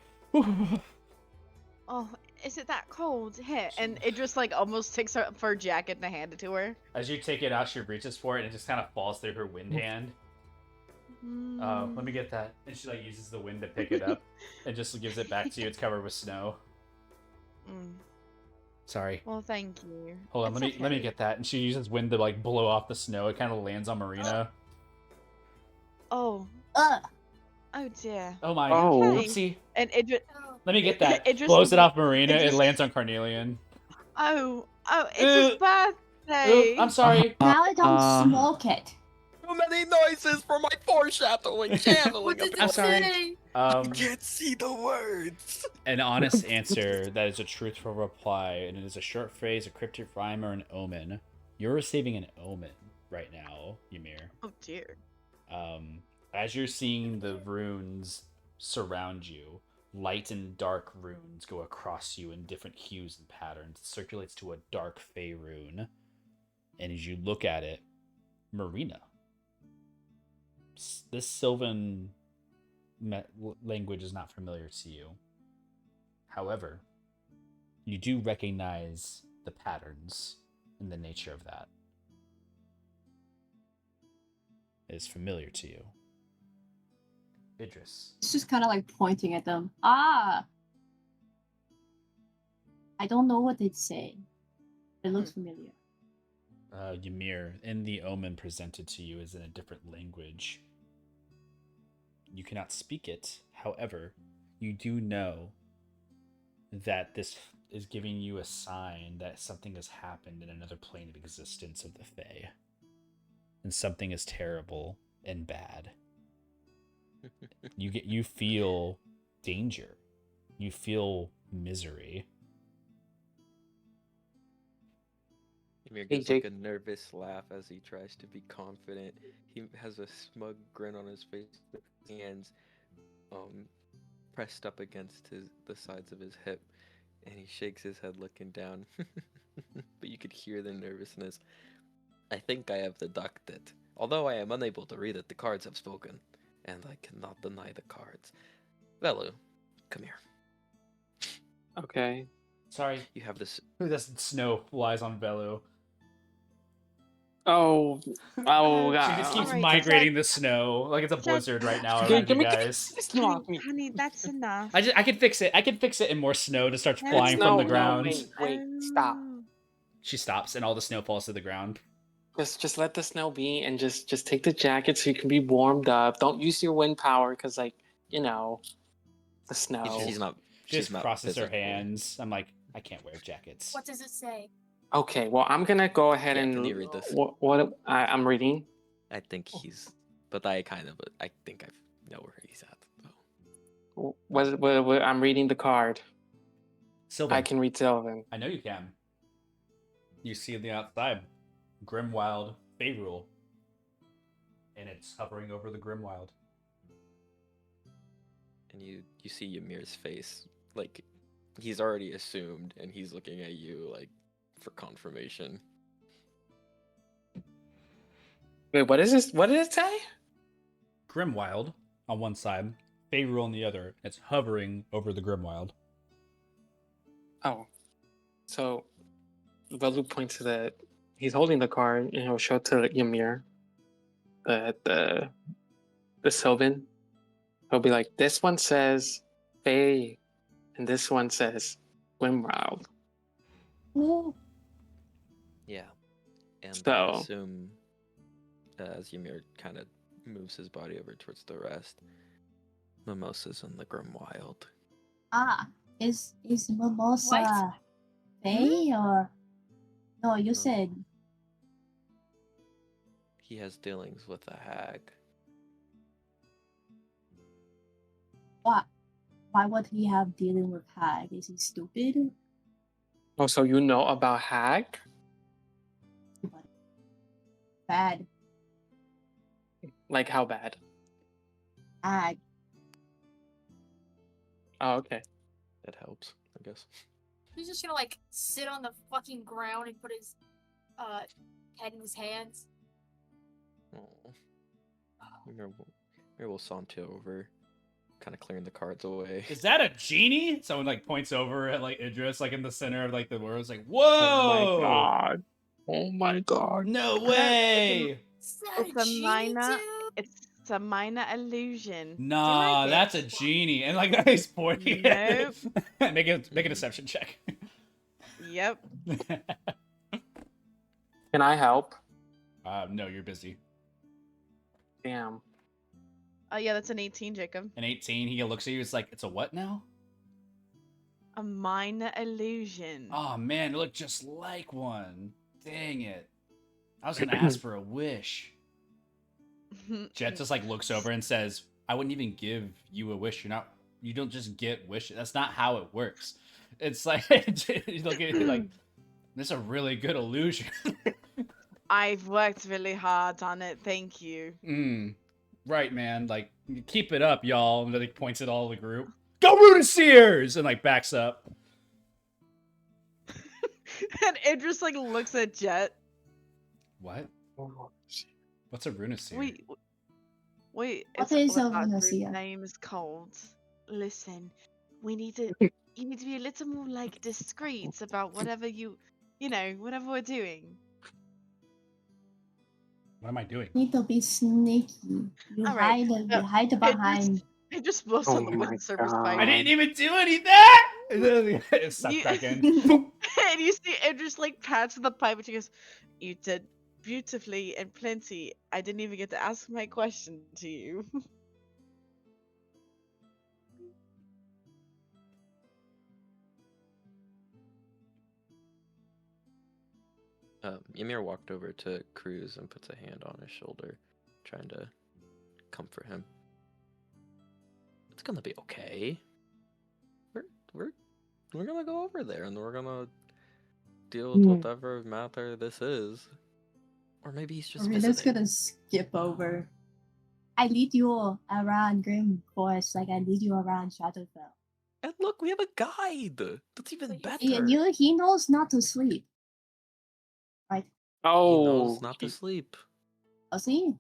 Oh, is it that cold here? And it just like almost takes her for a jacket and hand it to her. As you take it out, she reaches for it and it just kind of falls through her wind hand. Let me get that. And she like uses the wind to pick it up and just gives it back to you. It's covered with snow. Sorry. Well, thank you. Hold on, It's let me okay. get that. And she uses wind to like blow off the snow. It kind of lands on Marina. Oh, Ugh. oh dear. Oh my. Oh. Oopsie. And it just, Oh, Let me get that. It just- Blows it off Marina. it It just- lands on Carnelian. oh, it's his Ooh, birthday. I'm sorry. Now I don't smoke it. Too many noises for my foreshadowing channeling. what does I'm it sorry. say? I can't see the words. An honest answer that is a truthful reply, and it is a short phrase, a cryptic rhyme, or an omen. You're receiving an omen right now, Ymir. Oh dear. As you're seeing the runes surround you, light and dark runes go across you in different hues and patterns. It circulates to a dark fey rune. And as you look at it, Marina, this Sylvan language is not familiar to you. However, you do recognize the patterns and the nature of that. It is familiar to you. Idris. It's just kind of like pointing at them. Ah! I don't know what they'd say. It looks familiar. Ymir, in the omen presented to you is in a different language. You cannot speak it. However, you do know that this is giving you a sign that something has happened in another plane of existence of the Fae. And something is terrible and bad. You feel danger. You feel misery. Ymir Hey, gives like Jake. a nervous laugh as he tries to be confident. He has a smug grin on his face, his hands pressed up against the sides of his hip, and he shakes his head looking down. But you could hear the nervousness. I think I have deducted it. Although I am unable to read it, the cards have spoken, and I cannot deny the cards. Velu, come here. Okay. Sorry. You have this. This snow flies on Velu. Oh. Oh She god. just keeps Alright, migrating the snow like it's a Jack- blizzard right now Okay, around give you me- guys. Just snow off me. Honey, that's enough. I can fix it. I can fix it in more snow to start No, flying from the ground. Wait, stop. Oh. She stops and all the snow falls to the ground. Just let the snow be and just take the jacket so you can be warmed up. Don't use your wind power because like, you know, the snow. She's not. She just She's not crosses her physically. hands. I'm like, I can't wear jackets. What does it say? Okay, well I'm gonna go ahead Yeah, and can you read this? what I'm reading. I think he's. But I think I know where he's at. So. What I'm reading the card. Sylvan. I can read Sylvan. I know you can. You see on the outside, Grimwild Fey Rule. And it's hovering over the Grimwild. And you see Ymir's face, like he's already assumed, and he's looking at you like for confirmation. Wait, what is this? What did it say? Grimwild on one side, Feyre on the other. It's hovering over the Grimwild. Oh, so Velu points to the. He's holding the card, and he'll show to Ymir, the Sylvan. He'll be like, "This one says Fae, and this one says Grimwild." Yeah. And I So- assume as Ymir kind of moves his body over towards the rest, Mimosa's in the Grimwild. Ah, is Mimosa Fae or no? You said He has dealings with a hag. what? Why would he have dealing with hag? Is he stupid? Oh, so you know about Hag? Bad Like how bad? hag. Oh, okay. That helps, I guess. He's just gonna like sit on the fucking ground and put his head in his hands. Oh. Ymir will saunter over, kind of clearing the cards away. Is that a genie? Someone like points over at like Idris, like in the center of like the world. It's like, Oh whoa! my god. Oh my god. No way! Is that It's a genie, minor. dude? It's a minor illusion. Do you Nah, like it? that's a genie. And like he's pointing at it. Make a deception check. Yep. Can I help? No, you're busy. Damn. Oh yeah, that's an 18, Jacob. An 18, he looks at you. It's like, it's a what now? A minor illusion. Oh man, it looked just like one. Dang it. I was gonna ask for a wish. Jet just like looks over and says, I wouldn't even give you a wish. You don't just get wishes. That's not how it works. It's like you look at it like, this is a really good illusion. I've worked really hard on it. Thank you. Right, man. Like, keep it up, y'all. And then he points at all the group. Go Runiseers! And like backs up. And Idris like looks at Jet. What? What's a Runiseer? Wait. What It's is a what that group's Runiseer? name is called. Listen, we need to. You need to be a little more like discreet about whatever whatever we're doing. What am I doing? Need to be sneaky. You All right, hide behind. It just blows Oh on the my wind service God. pipe. I didn't even do anything! And then it sucked You- back in. And you see Idris like pats the pipe and she goes, "You did beautifully and plenty. I didn't even get to ask my question to you." Ymir walked over to Cruz and puts a hand on his shoulder, trying to comfort him. It's gonna be okay. We're gonna go over there and we're gonna deal with whatever matter this is. Or maybe he's just We're just visiting. gonna skip over. I lead you around Grim Forest like I lead you around Shadowfell. And look, we have a guide. That's even Wait, better. He knows not to sleep. Right? He Oh. knows not to sleep. Oh, see?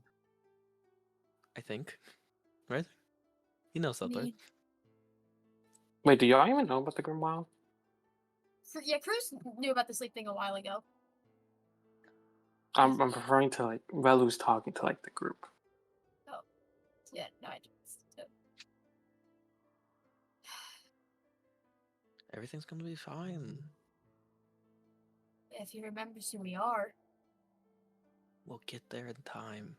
I think, right? He knows that, right? Me. Wait, do y'all even know about the Grimwild? Yeah, Cruz knew about the sleep thing a while ago. I'm referring to like Velu's talking to like the group. Yeah, no, I just. Everything's gonna be fine. If he remembers who we are. We'll get there in time.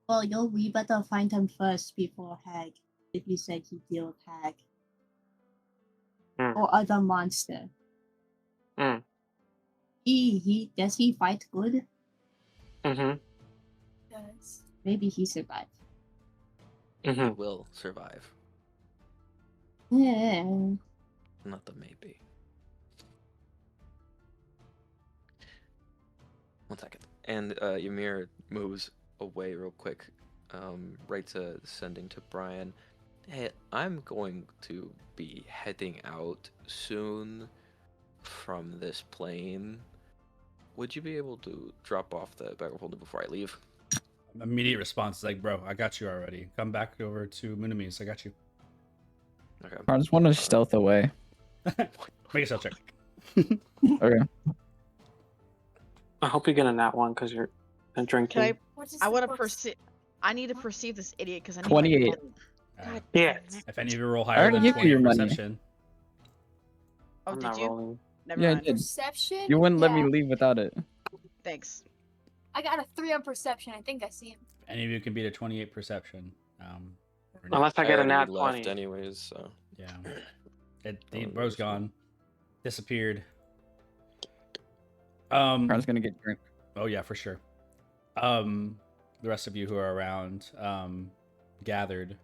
Well, we better find him first before Hag. If you said he deal with Hag. Or other monster. Does he fight good? Mm-hmm. Does. Maybe he survived. He Mm-hmm. will survive. Yeah. Not the maybe. One second. And Ymir moves away real quick, right to sending to Brian. Hey, I'm going to be heading out soon. from this plane. Would you be able to drop off the bag of holding before I leave? Immediate response is like, bro, I got you already. Come back over to Munamis. I got you. Okay. I just want to stealth away. Make a stealth check. Okay. I hope you get a nat one because you're drinking. Can What is I the want to books? perceive. I need to perceive this idiot because I need 28. my money. Alright. Yeah. If any of you roll I higher already than gave you 20 your money. perception, Oh, I'm did not you? rolling. Never Yeah, I mind. did. Perception? You wouldn't let me Yeah. leave without it. Thanks. I got a 3 on perception. I think I see him. if any of you can beat a 28 perception, or not. Unless I get a already nat left 20. anyways, so. Yeah. The Oh, bro's that's cool. gone. Disappeared. Carn's gonna get drunk. Oh yeah, for sure. The rest of you who are around, gathered.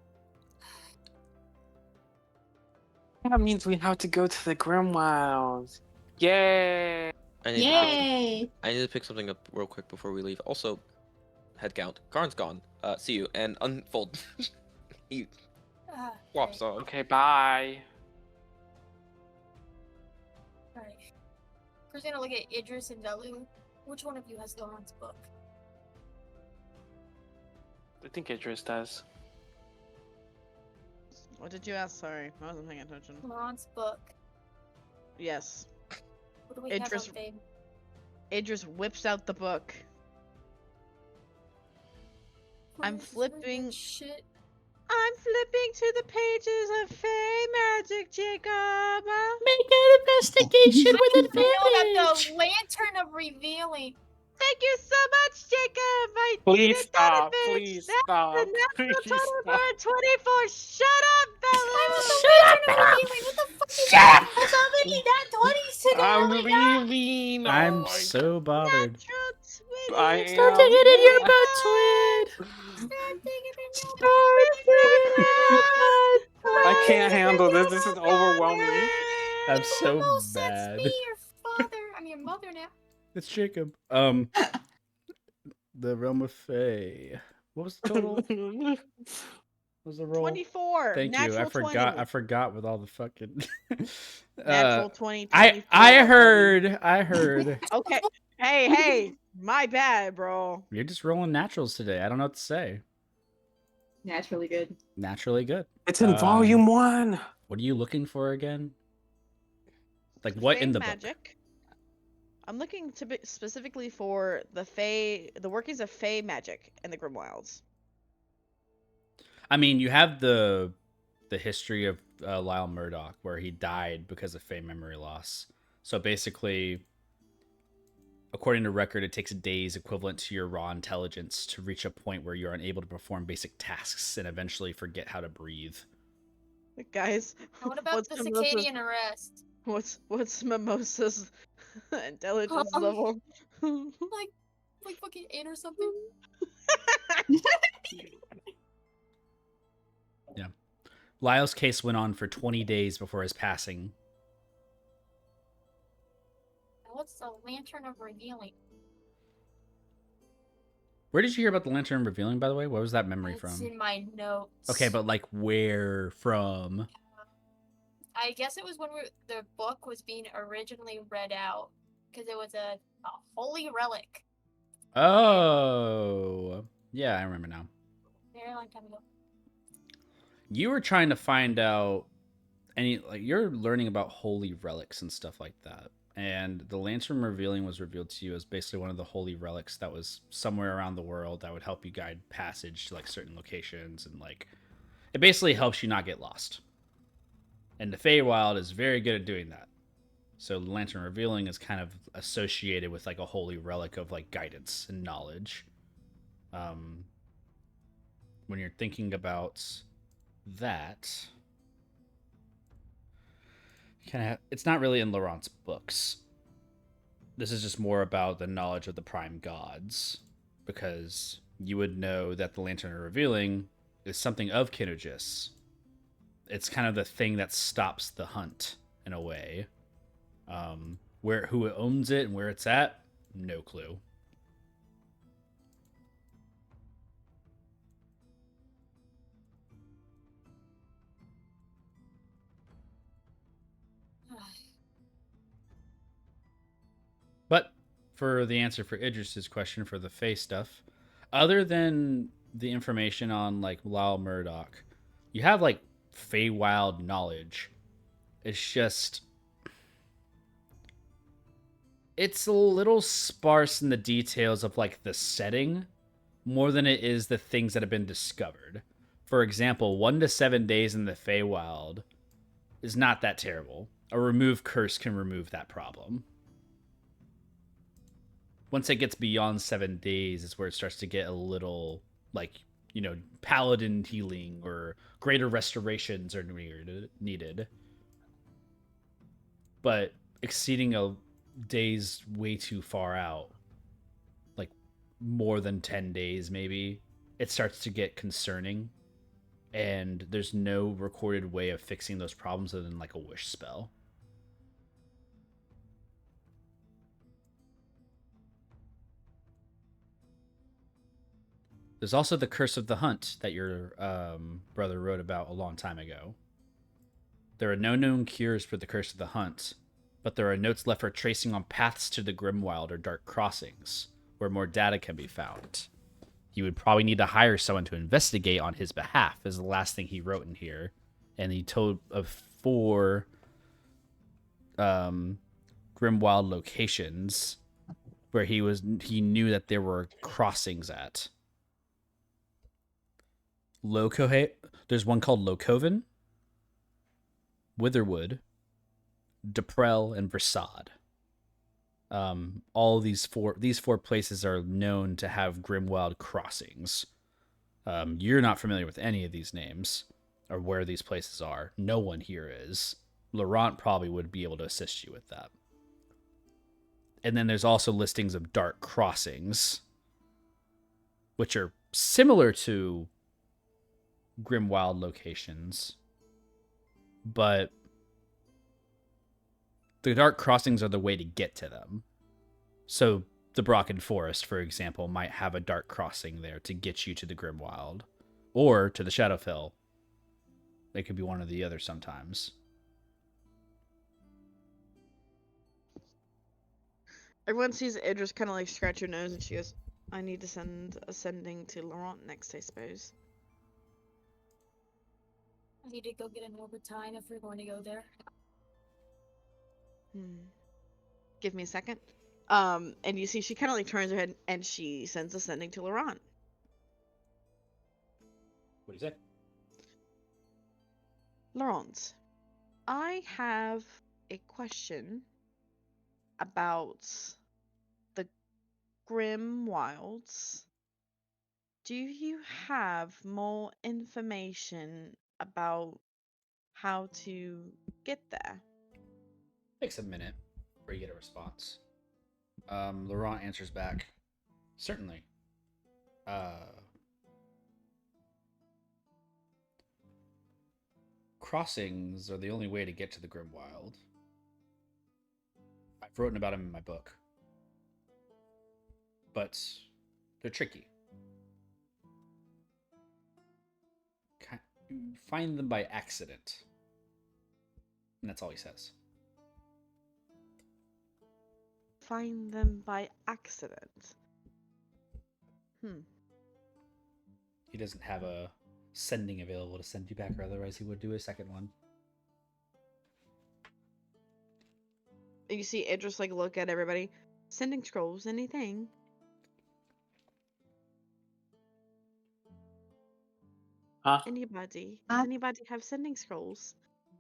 That means we have to go to the Grimwilds. Yay! I need, to pick, Yay! I need to pick something up real quick before we leave. Also, head count. Karn's gone. See you. And unfold. He flops Right. on. Okay, bye. Alright. We're gonna look at Idris and Dalu. Which one of you has Laurent's book? I think Idris does. What did you ask? Sorry, I wasn't paying attention. Laurent's book. Yes. What do we have Idris- on Fame? Idris whips out the book. I'm Where's flipping- that Shit. I'm flipping to the pages of Fey Magic, Jacob. Make an investigation with I know that the Lantern of Revealing. Thank you so much, Jacob. I Please needed stop. that Please That's stop. the natural Please total stop. for 24. Shut up, Bella. Revealing. What the fuck is that? That's how many nat 20s today? I'm Oh my God. leaving. I'm Oh my so bothered. Natural twin. I Start am. digging in your butt, twin. Start digging in your Start digging in your butt. I can't handle this. This is overwhelming. I'm so Almost bad. That's me, your father. I mean, your mother now. It's Jacob. The realm of Fae. What was the total? What was the roll? 24. Thank natural you. I forgot. 20. I forgot with all the fucking. Natural 20. I 24, I heard. buddy. Okay. Hey, my bad, bro. You're just rolling naturals today. I don't know what to say. Naturally good. Naturally good. It's in volume 1. What are you looking for again? Like what Fey in the book? magic. I'm looking to be specifically for the workings of Fey magic in the Grimwilds. I mean, you have the history of Lyle Murdoch, where he died because of Fey memory loss. So basically, according to record, it takes days equivalent to your raw intelligence to reach a point where you're unable to perform basic tasks and eventually forget how to breathe. Guys, Now, what about what's the Mimosa's- circadian arrest? What's Mimosa's intelligence level? Like fucking 8 or something? Lyle's case went on for 20 days before his passing. What's the Lantern of Revealing? Where did you hear about the Lantern Revealing, by the way? Where was that memory It's from? in my notes. Okay, but like where from? I guess it was when the book was being originally read out, because it was a holy relic. Oh, yeah, I remember now. Very long time ago. You were trying to find out you're learning about holy relics and stuff like that. And the Lantern Revealing was revealed to you as basically one of the holy relics that was somewhere around the world that would help you guide passage to like certain locations, and like it basically helps you not get lost. And the Feywild is very good at doing that. So the Lantern Revealing is kind of associated with like a holy relic of like guidance and knowledge. When you're thinking about that, it's not really in Laurent's books. This is just more about the knowledge of the prime gods, because you would know that the Lantern Revealing is something of Kinogis. It's kind of the thing that stops the hunt in a way. Who owns it and where it's at, no clue. for the answer for Idris's question for the Fae stuff, other than the information on like Lyle Murdoch, you have like Feywild knowledge. It's just it's a little sparse in the details of like the setting more than it is the things that have been discovered. For example, 1 to 7 days in the Feywild is not that terrible. A remove curse can remove that problem. Once it gets beyond 7 days is where it starts to get a little like, paladin healing or greater restorations are needed. But exceeding a days way too far out, like more than 10 days maybe, it starts to get concerning. And there's no recorded way of fixing those problems other than like a wish spell. There's also the Curse of the Hunt that your brother wrote about a long time ago. There are no known cures for the Curse of the Hunt, but there are notes left for tracing on paths to the Grimwild or Dark Crossings, where more data can be found. You would probably need to hire someone to investigate on his behalf, is the last thing he wrote in here. And he told of 4 Grimwild locations where he knew that there were crossings at. There's one called Locoven, Witherwood, Deprel, and Versad. All these four places are known to have Grimwild crossings. You're not familiar with any of these names or where these places are. No one here is. Laurent probably would be able to assist you with that. And then there's also listings of dark crossings, which are similar to Grimwild locations, but the dark crossings are the way to get to them. So the Brocken Forest, for example, might have a dark crossing there to get you to the Grimwild, or to the Shadowfell. It could be one or the other sometimes. Everyone sees Idris kind of like scratch her nose, and she goes, "I need to send a sending to Laurent next, I suppose." I need to go get an orb of time if we're going to go there. Give me a second. And you see she kind of like turns her head and she sends a sending to Laurent. What do you say? Laurent, I have a question about the Grim Wilds. Do you have more information about how to get there? Takes a minute before you get a response. Laurent answers back, certainly. Crossings are the only way to get to the Grimwild. I've written about them in my book. But they're tricky. You find them by accident. And that's all he says. Find them by accident. He doesn't have a sending available to send you back, or otherwise he would do a second one. You see Idris like look at everybody. Sending scrolls, anything? Huh? Anybody? Does anybody have sending scrolls?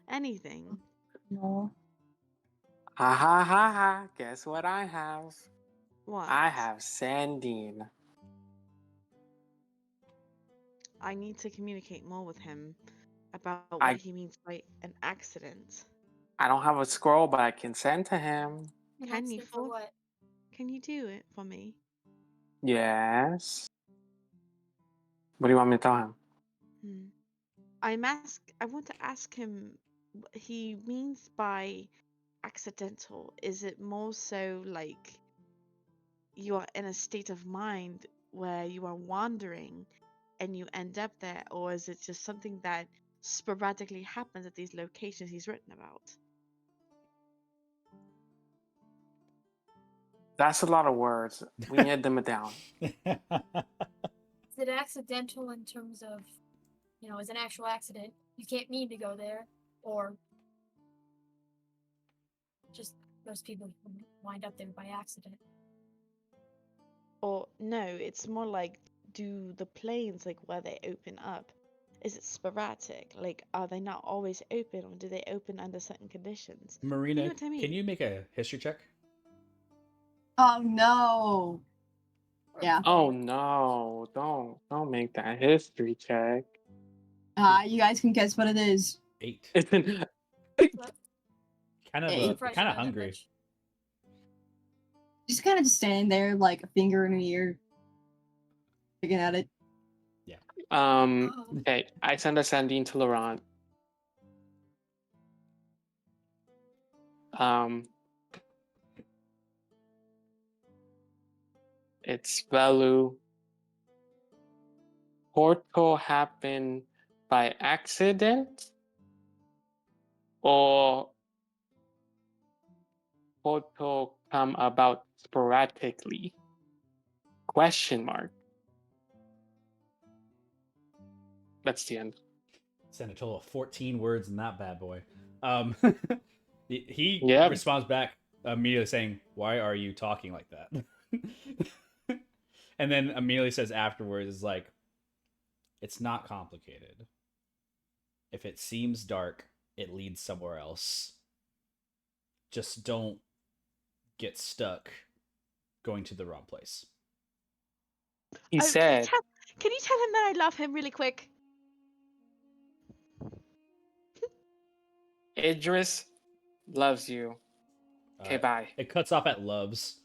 Anything? No. Ha ha ha ha. Guess what I have? What? I have sending. I need to communicate more with him about what he means by an accident. I don't have a scroll, but I can send to him. An Can you accident for what? Can you do it for me? Yes. What do you want me to tell him? I want to ask him what he means by accidental. Is it more so like you are in a state of mind where you are wandering and you end up there, or is it just something that sporadically happens at these locations he's written about? That's a lot of words. We need to dim it down. Is it accidental in terms of, is an actual accident? You can't mean to go there, or just most people wind up there by accident. Or no, it's more like, do the planes, like where they open up, is it sporadic? Like, are they not always open, or do they open under certain conditions? Marina, You know what I mean? can you make a history check? Oh no. Or Yeah. Oh no! Don't make that history check. You guys can guess what it is. 8. It's an Kind of Hey. Fresh kind of about that hungry. bitch. Just kind of just standing there, like a finger in the ear, looking at it. Oh. Okay, I send a sending to Laurent. It's Velu. Portal happened by accident, or portal come about sporadically? Question mark. That's the end. Send a total of 14 words in that bad boy. He Yep. responds back immediately saying, "Why are you talking like that?" And then immediately says afterwards, "Is like, it's not complicated. If it seems dark, it leads somewhere else. Just don't get stuck going to the wrong place." He Oh, said, can you tell him that I love him really quick? Idris loves you. Okay, bye. It cuts off at loves.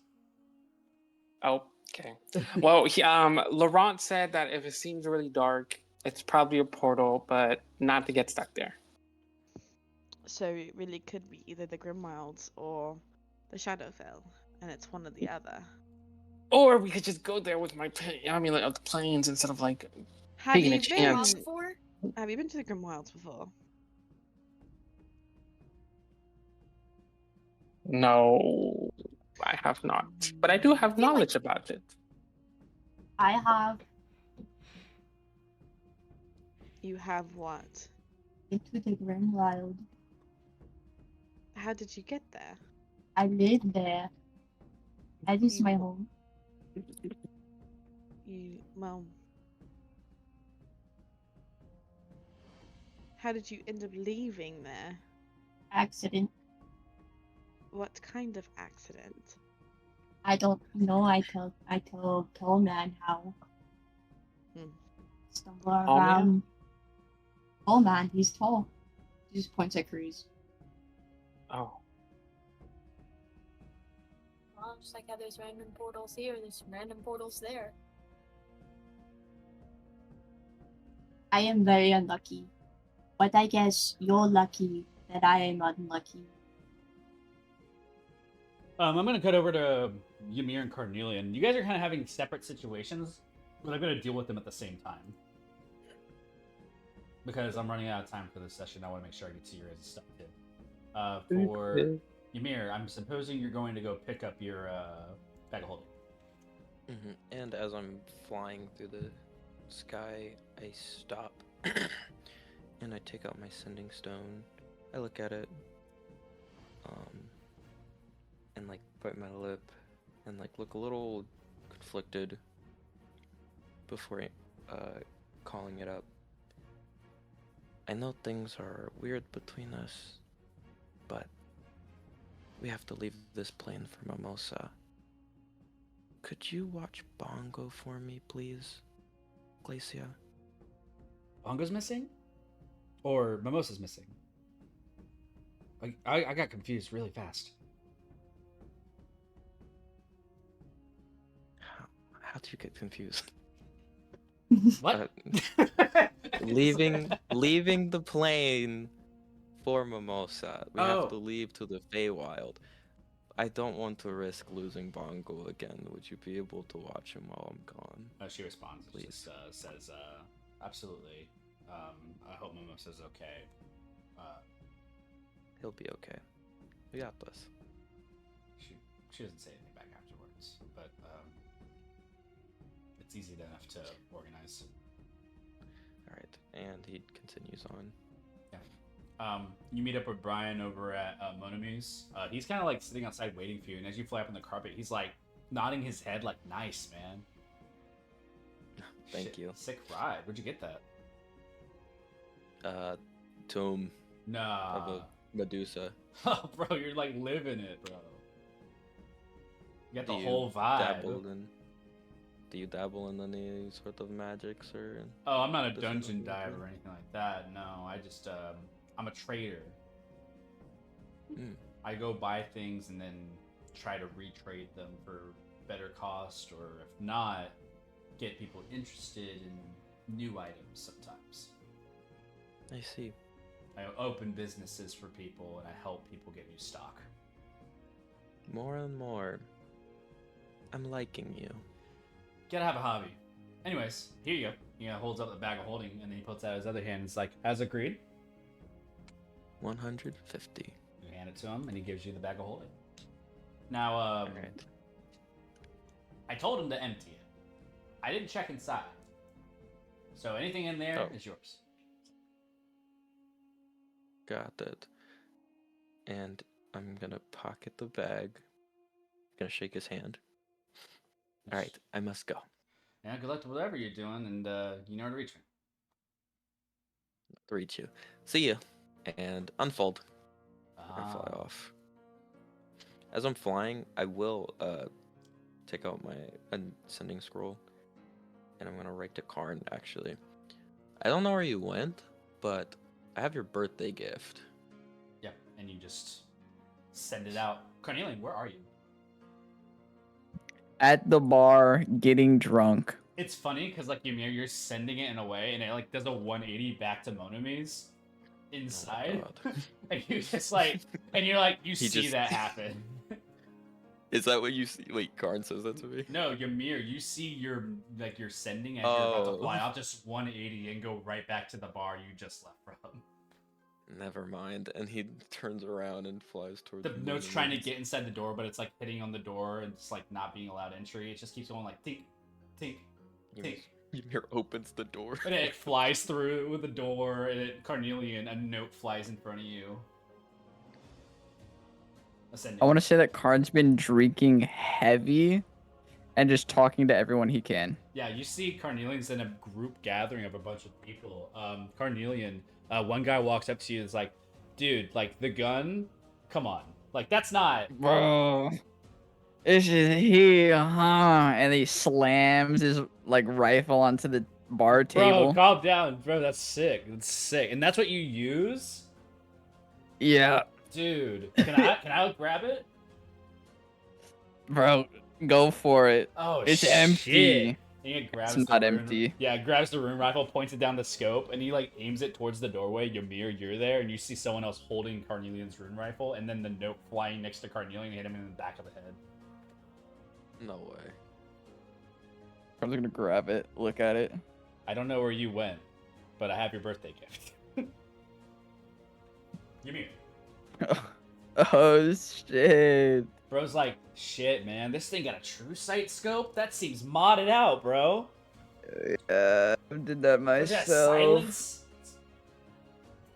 Oh, okay. Well, Laurent said that if it seems really dark, it's probably a portal, but not to get stuck there. So it really could be either the Grimwilds or the Shadowfell, and it's one or the other. Or we could just go there with my, the planes instead of like Have taking a you been? chance. Before? Have you been to the Grimwilds before? No, I have not, but I do have feel like- knowledge about it. I have You have what? into the Grim Wild. How did you get there? I live there. That is You- my home. Well, how did you end up leaving there? Accident. What kind of accident? I don't know. I tell tall man how. Hmm. Stumble Tall man? around. Tall man, he's tall. He just points at Cruz. Oh, Well, just like how there's random portals here, there's random portals there. I am very unlucky. But I guess you're lucky that I am unlucky. I'm gonna cut over to Ymir and Carnelian. You guys are kind of having separate situations, but I'm gonna deal with them at the same time because I'm running out of time for this session. I want to make sure I get to your guys' stuff too. For Ymir, I'm supposing you're going to go pick up your bag of holding. And as I'm flying through the sky, I stop and I take out my sending stone. I look at it, and like bite my lip, and like look a little conflicted before calling it up. I know things are weird between us, but we have to leave this plane for Mimosa. Could you watch Bongo for me, please, Glacia? Bongo's missing, or Mimosa's missing? I got confused really fast. How do you get confused? What? Leaving the plane for Mimosa. We have to leave to the Feywild. I don't want to risk losing Bongo again. Would you be able to watch him while I'm gone? She responds. Please. Just says, "Absolutely. I hope Mimosa's okay." He'll be okay. We got this. She doesn't say anything back afterward. rooms, but it's easy enough to organize. All right, and he continues on. You meet up with Brian over at Monomu's. He's kind of like sitting outside waiting for you, and as you fly up on the carpet, he's like nodding his head like, "Nice, man. Thank Shit, you. Sick ride. Where'd you get that?" Tomb of Nah. a Medusa. Oh, bro, you're like living it, bro. You got the Do you whole vibe. Do you dabble in any sort of magics or? Oh, I'm not a This is dungeon what you're diver or doing? anything like that. No, I just I'm a trader. Hmm. I go buy things and then try to retrade them for better cost, or if not, get people interested in new items sometimes. I see. I open businesses for people and I help people get new stock. More and more. I'm liking you. Gotta have a hobby. Anyways, here you go. He holds up the bag of holding and then he puts out his other hand and it's like, as agreed. 150. You hand it to him and he gives you the bag of holding. Now, Alright. I told him to empty it. I didn't check inside. So anything in there Oh. is yours. Got it. And I'm gonna pocket the bag. Gonna shake his hand. Alright, I must go. Yeah, good luck to whatever you're doing, and you know where to reach me. To reach you. See ya. And unfold. I fly Ah. off. As I'm flying, I will take out my sending scroll, and I'm gonna write to Karn. Actually, I don't know where you went, but I have your birthday gift. Yeah, and you just send it out. Carnelian, where are you? At the bar, getting drunk. It's funny because like you're sending it in a way, and it like does a 180 back to Monome's inside, God. and you just like, and you're like, you He see just- that happen. Is that what you see? Wait, Karn says that to me? No, Ymir, you see your like you're sending as you're about to fly Oh. off just 180 and go right back to the bar you just left from. Never mind. And he turns around and flies towards The me note's and trying to leaves. get inside the door, but it's like hitting on the door and it's like not being allowed entry. It just keeps going like tink, tink, tink. Ymir opens the door. And it flies through the door, and Carnelian, a note flies in front of you. Ascending. I want to say that Karn's been drinking heavy and just talking to everyone he can. Yeah, you see Carnelian's in a group gathering of a bunch of people. Carnelian, one guy walks up to you and is like, dude, like, the gun? Come on. Like, that's not... Bro, this is here, huh? And he slams his like rifle onto the bar table. Bro, calm down. Bro, that's sick. That's sick. And that's what you use? Yeah, Dude, can I grab it? bro, go for it. Oh, It's shit. empty. And he grabs It's the not rune- empty. Yeah, grabs the rune rifle, points it down the scope, and he like aims it towards the doorway. Ymir, you're there, and you see someone else holding Carnelian's rune rifle, and then the note flying next to Carnelian hit him in the back of the head. No way. I'm gonna grab it, look at it. I don't know where you went, but I have your birthday gift. Ymir. Oh shit. Bro's like, shit, man, this thing got a true sight scope? That seems modded out, bro. I did that Was that myself. silence?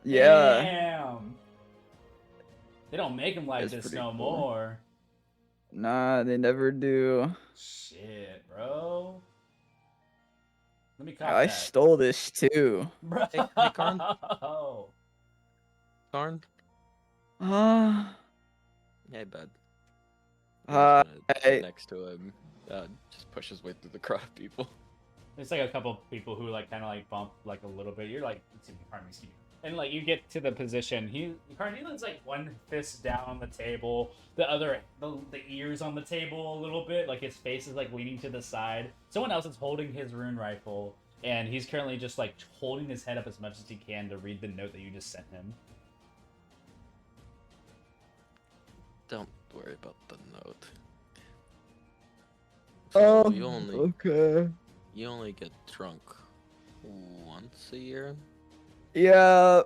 Yeah. Damn. They don't make them like That's this pretty no cool. more. Nah, they never do. Shit, bro. Let me cop I that. stole this too. Bro. Hey, Karn. Karn? Hey, bud. I'm just gonna hey. sit next to him. Just push his way through the crowd of people. There's like a couple people who like kind of like bump like a little bit. You're like, excuse me, and like you get to the position. Carnelian's like one fist down on the table, the ears on the table a little bit. Like his face is like leaning to the side. Someone else is holding his rune rifle, and he's currently just like holding his head up as much as he can to read the note that you just sent him. Don't worry about the note. Oh, So okay. you only get drunk once a year? Yeah.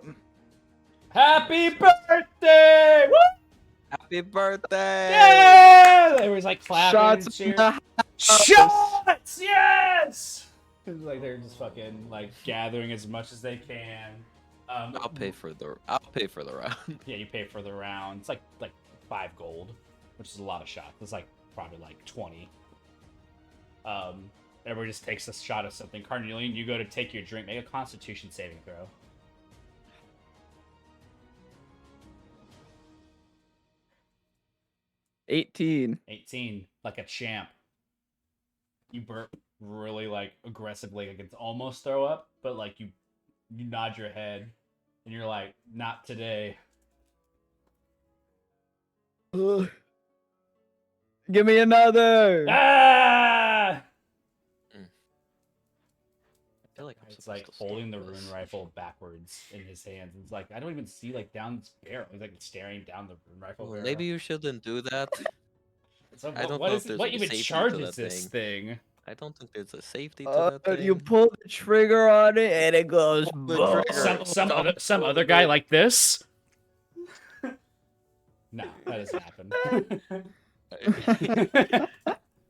Happy birthday! Woo! Happy birthday! Yeah! Everyone's like clapping Shots and in cheering. the Shots! Yes! It's like they're just fucking like gathering as much as they can. I'll pay for the round. Yeah, you pay for the round. It's like 5 gold, which is a lot of shots. It's like probably like 20. Everybody just takes a shot of something. Carnelian, you go to take your drink. Make a Constitution saving throw. 18. 18, like a champ. You burp really like aggressively, like it's almost throw up, but like you nod your head, and you're like, not today. Ugh. Give me another. Ah! I feel like I'm It's supposed like to start holding the this. rune rifle backwards in his hands. It's like I don't even see like down its barrel. He's like staring down the rune rifle barrel. Maybe you shouldn't do that. So I don't what know is if there's what a even safety to charges that this thing? I don't think there's a safety to that thing. You pull the trigger on it and it goes Pull the boom. trigger. Some other guy like this? No, that doesn't happen.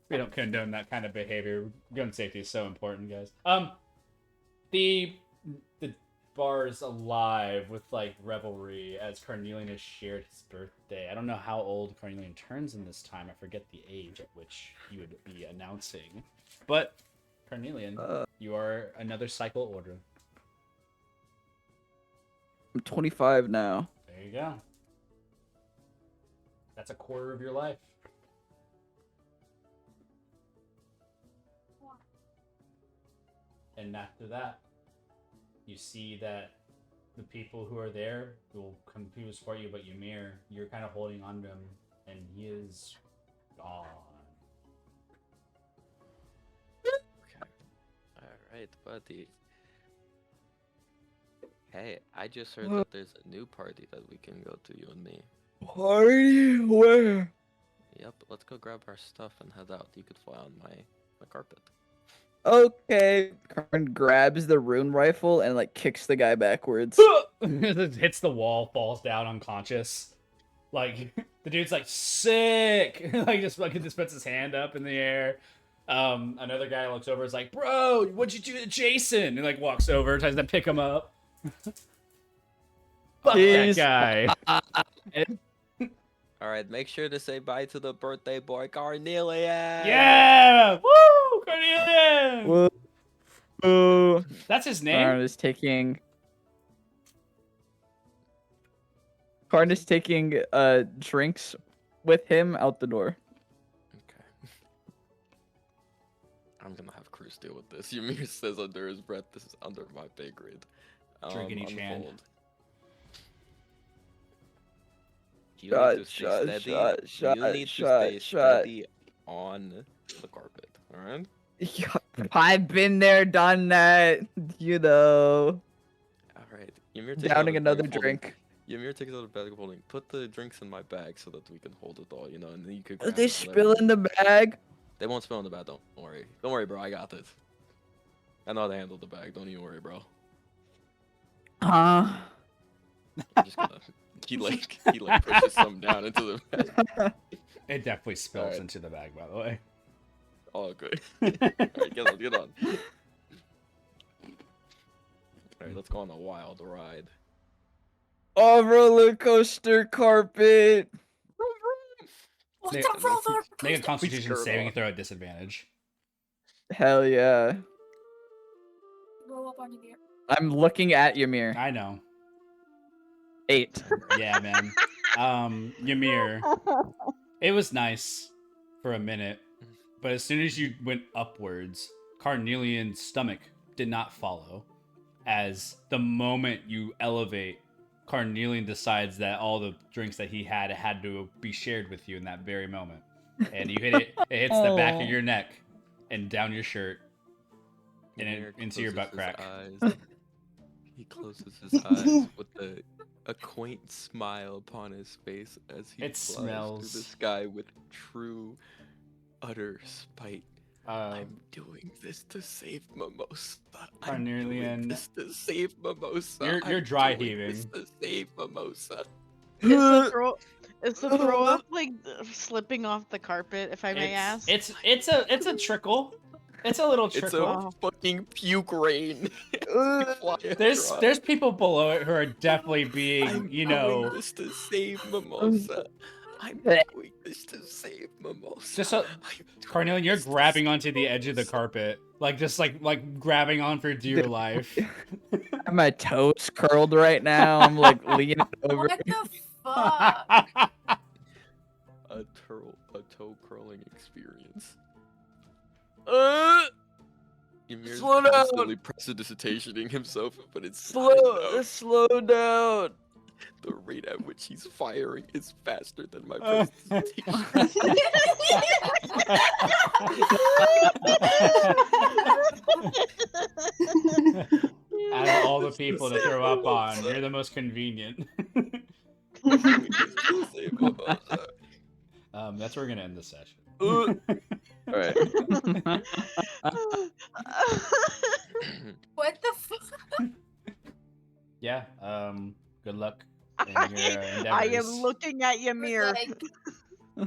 We don't condone that kind of behavior. Gun safety is so important, guys. The bar is alive with like revelry as Carnelian has shared his birthday. I don't know how old Carnelian turns in this time. I forget the age at which he would be announcing. But Carnelian, you are another cycle order. I'm 25 now. There you go. That's a quarter of your life. And after that, you see that the people who are there will come to support you, but Ymir, you're kind of holding on to him, and he is gone. Alright, buddy. Hey, I just heard that there's a new party that we can go to, you and me. Party? Where? Yep, let's go grab our stuff and head out. You could fly on my carpet. Okay. Karn grabs the rune rifle and like kicks the guy backwards. Hits the wall, falls down unconscious. Like the dude's like sick. Like just fucking just puts his hand up in the air. Another guy looks over, is like, "Bro, what'd you do to Jason?" And like walks over, tries to pick him up. Fuck that guy. Alright, make sure to say bye to the birthday boy, Carnelian! Yeah! Woo! Carnelian! Woo. Woo. That's his name? Karn is taking drinks with him out the door. Okay. I'm gonna have Cruz deal with this. Ymir says under his breath, this is under my pay grade. Drink in each hand. Unfold. You need to stay steady on the carpet, alright? Yeah, I've been there, done that. You know. Alright. Ymir takes Downing out a another bag of holding- drink. Ymir takes out a bag of holding. Put the drinks in my bag so that we can hold it all, you know, and then you could Did grab they it spill in the bag? They won't spill in the bag, don't worry. Don't worry, bro, I got this. I know how to handle the bag, don't even worry, bro. Huh? I'm just gonna... He pushes some down into the bag. It definitely spills Alright. into the bag, by the way. Oh, good. Alright, get on. Alright, let's go on a wild ride. Oh, roller coaster carpet. Make, make a Constitution saving throw at disadvantage. Hell yeah. Roll up on Ymir. I'm looking at Ymir. I know. 8. Yeah, man. Ymir, it was nice for a minute, but as soon as you went upwards, Carnelian's stomach did not follow. As the moment you elevate, Carnelian decides that all the drinks that he had to be shared with you in that very moment. And you hit it, it hits the back of your neck and down your shirt and Ymir into your butt closes his crack. eyes. He closes his eyes with a quaint smile upon his face as he It flies smells. through the sky with true, utter spite. I'm doing this to save Mimosa. I'm doing Carnelian, this to save Mimosa. you're I'm dry doing this heaving. to save Mimosa. Is the throw up like slipping off the carpet, if I may ask? It's a trickle. It's a little It's a trickle. Wow. fucking puke rain. There's people below it who are definitely being, I'm you doing know, this to save Mimosa. I'm doing this to save Mimosa. just so, I'm doing Carnelian, you're this to grabbing save onto the edge of the Mimosa. carpet, like just like grabbing on for dear Dude. life. My toes curled right now. I'm like leaning over. What the fuck? A toe curling experience. Ymir's Slow down. constantly precipitating himself, but it's not enough. Slow down. The rate at which he's firing is faster than my precipitation. Out of all the people to throw up on, you're the most convenient. I'm doing this to save Mimosa. That's where we're gonna end the session. All right. What the fuck? Yeah. Good luck in your endeavors. I am looking at Ymir. I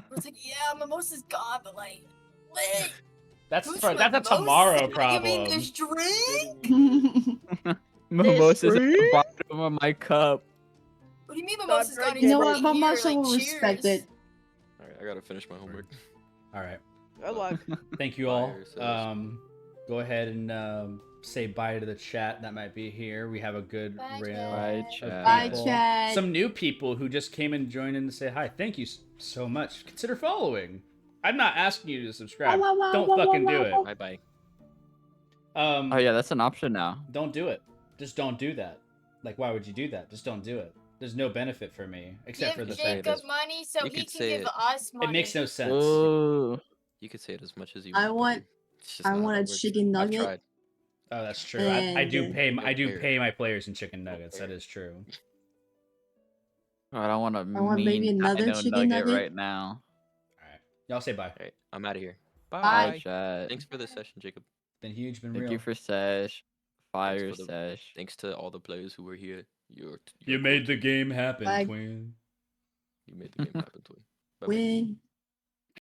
was like, yeah, Mimosa's gone, but like, wait. That's who's that's a tomorrow problem. You mean this drink? Mimosa's at the fruit? bottom of my cup. What do you mean Mimosa's gone? drinking. You know He's what? right here, Mimosa like, will respect cheers. it. Alright, I gotta finish my homework. All right. Good luck. Thank you all. Fire sales. Go ahead and say bye to the chat that might be here. We have a good Bye, rail. Bye, chat. of Bye, people. chat. Some new people who just came and joined in to say hi. Thank you so much. Consider following. I'm not asking you to subscribe. Don't fucking do it. Bye bye. Oh yeah, that's an option now. Don't do it. Just don't do that. Like, why would you do that? Just don't do it. There's no benefit for me except for Give the fact Jacob that money so You he could can say give it. us money. it makes no sense. Ooh. You could say it as much as you I want. want- buddy. It's just I not how want that a works. chicken I've nugget. tried. Oh, that's true. I do And- pay. No I do fair. pay my players in chicken nuggets. That is true. Oh, I don't want a I want maybe mean another dino chicken nugget nugget. right now. All right. Y'all say bye. Alright, I'm out of here. Bye, Bye. chat. Thanks for the session, Jacob. Been huge. Been Thank real. you for sesh. Fire for the- sesh. Thanks to all the players who were here. You you're made cool. the game happen, Bye. twin. You made the game happen, twin. Bye-bye. Win.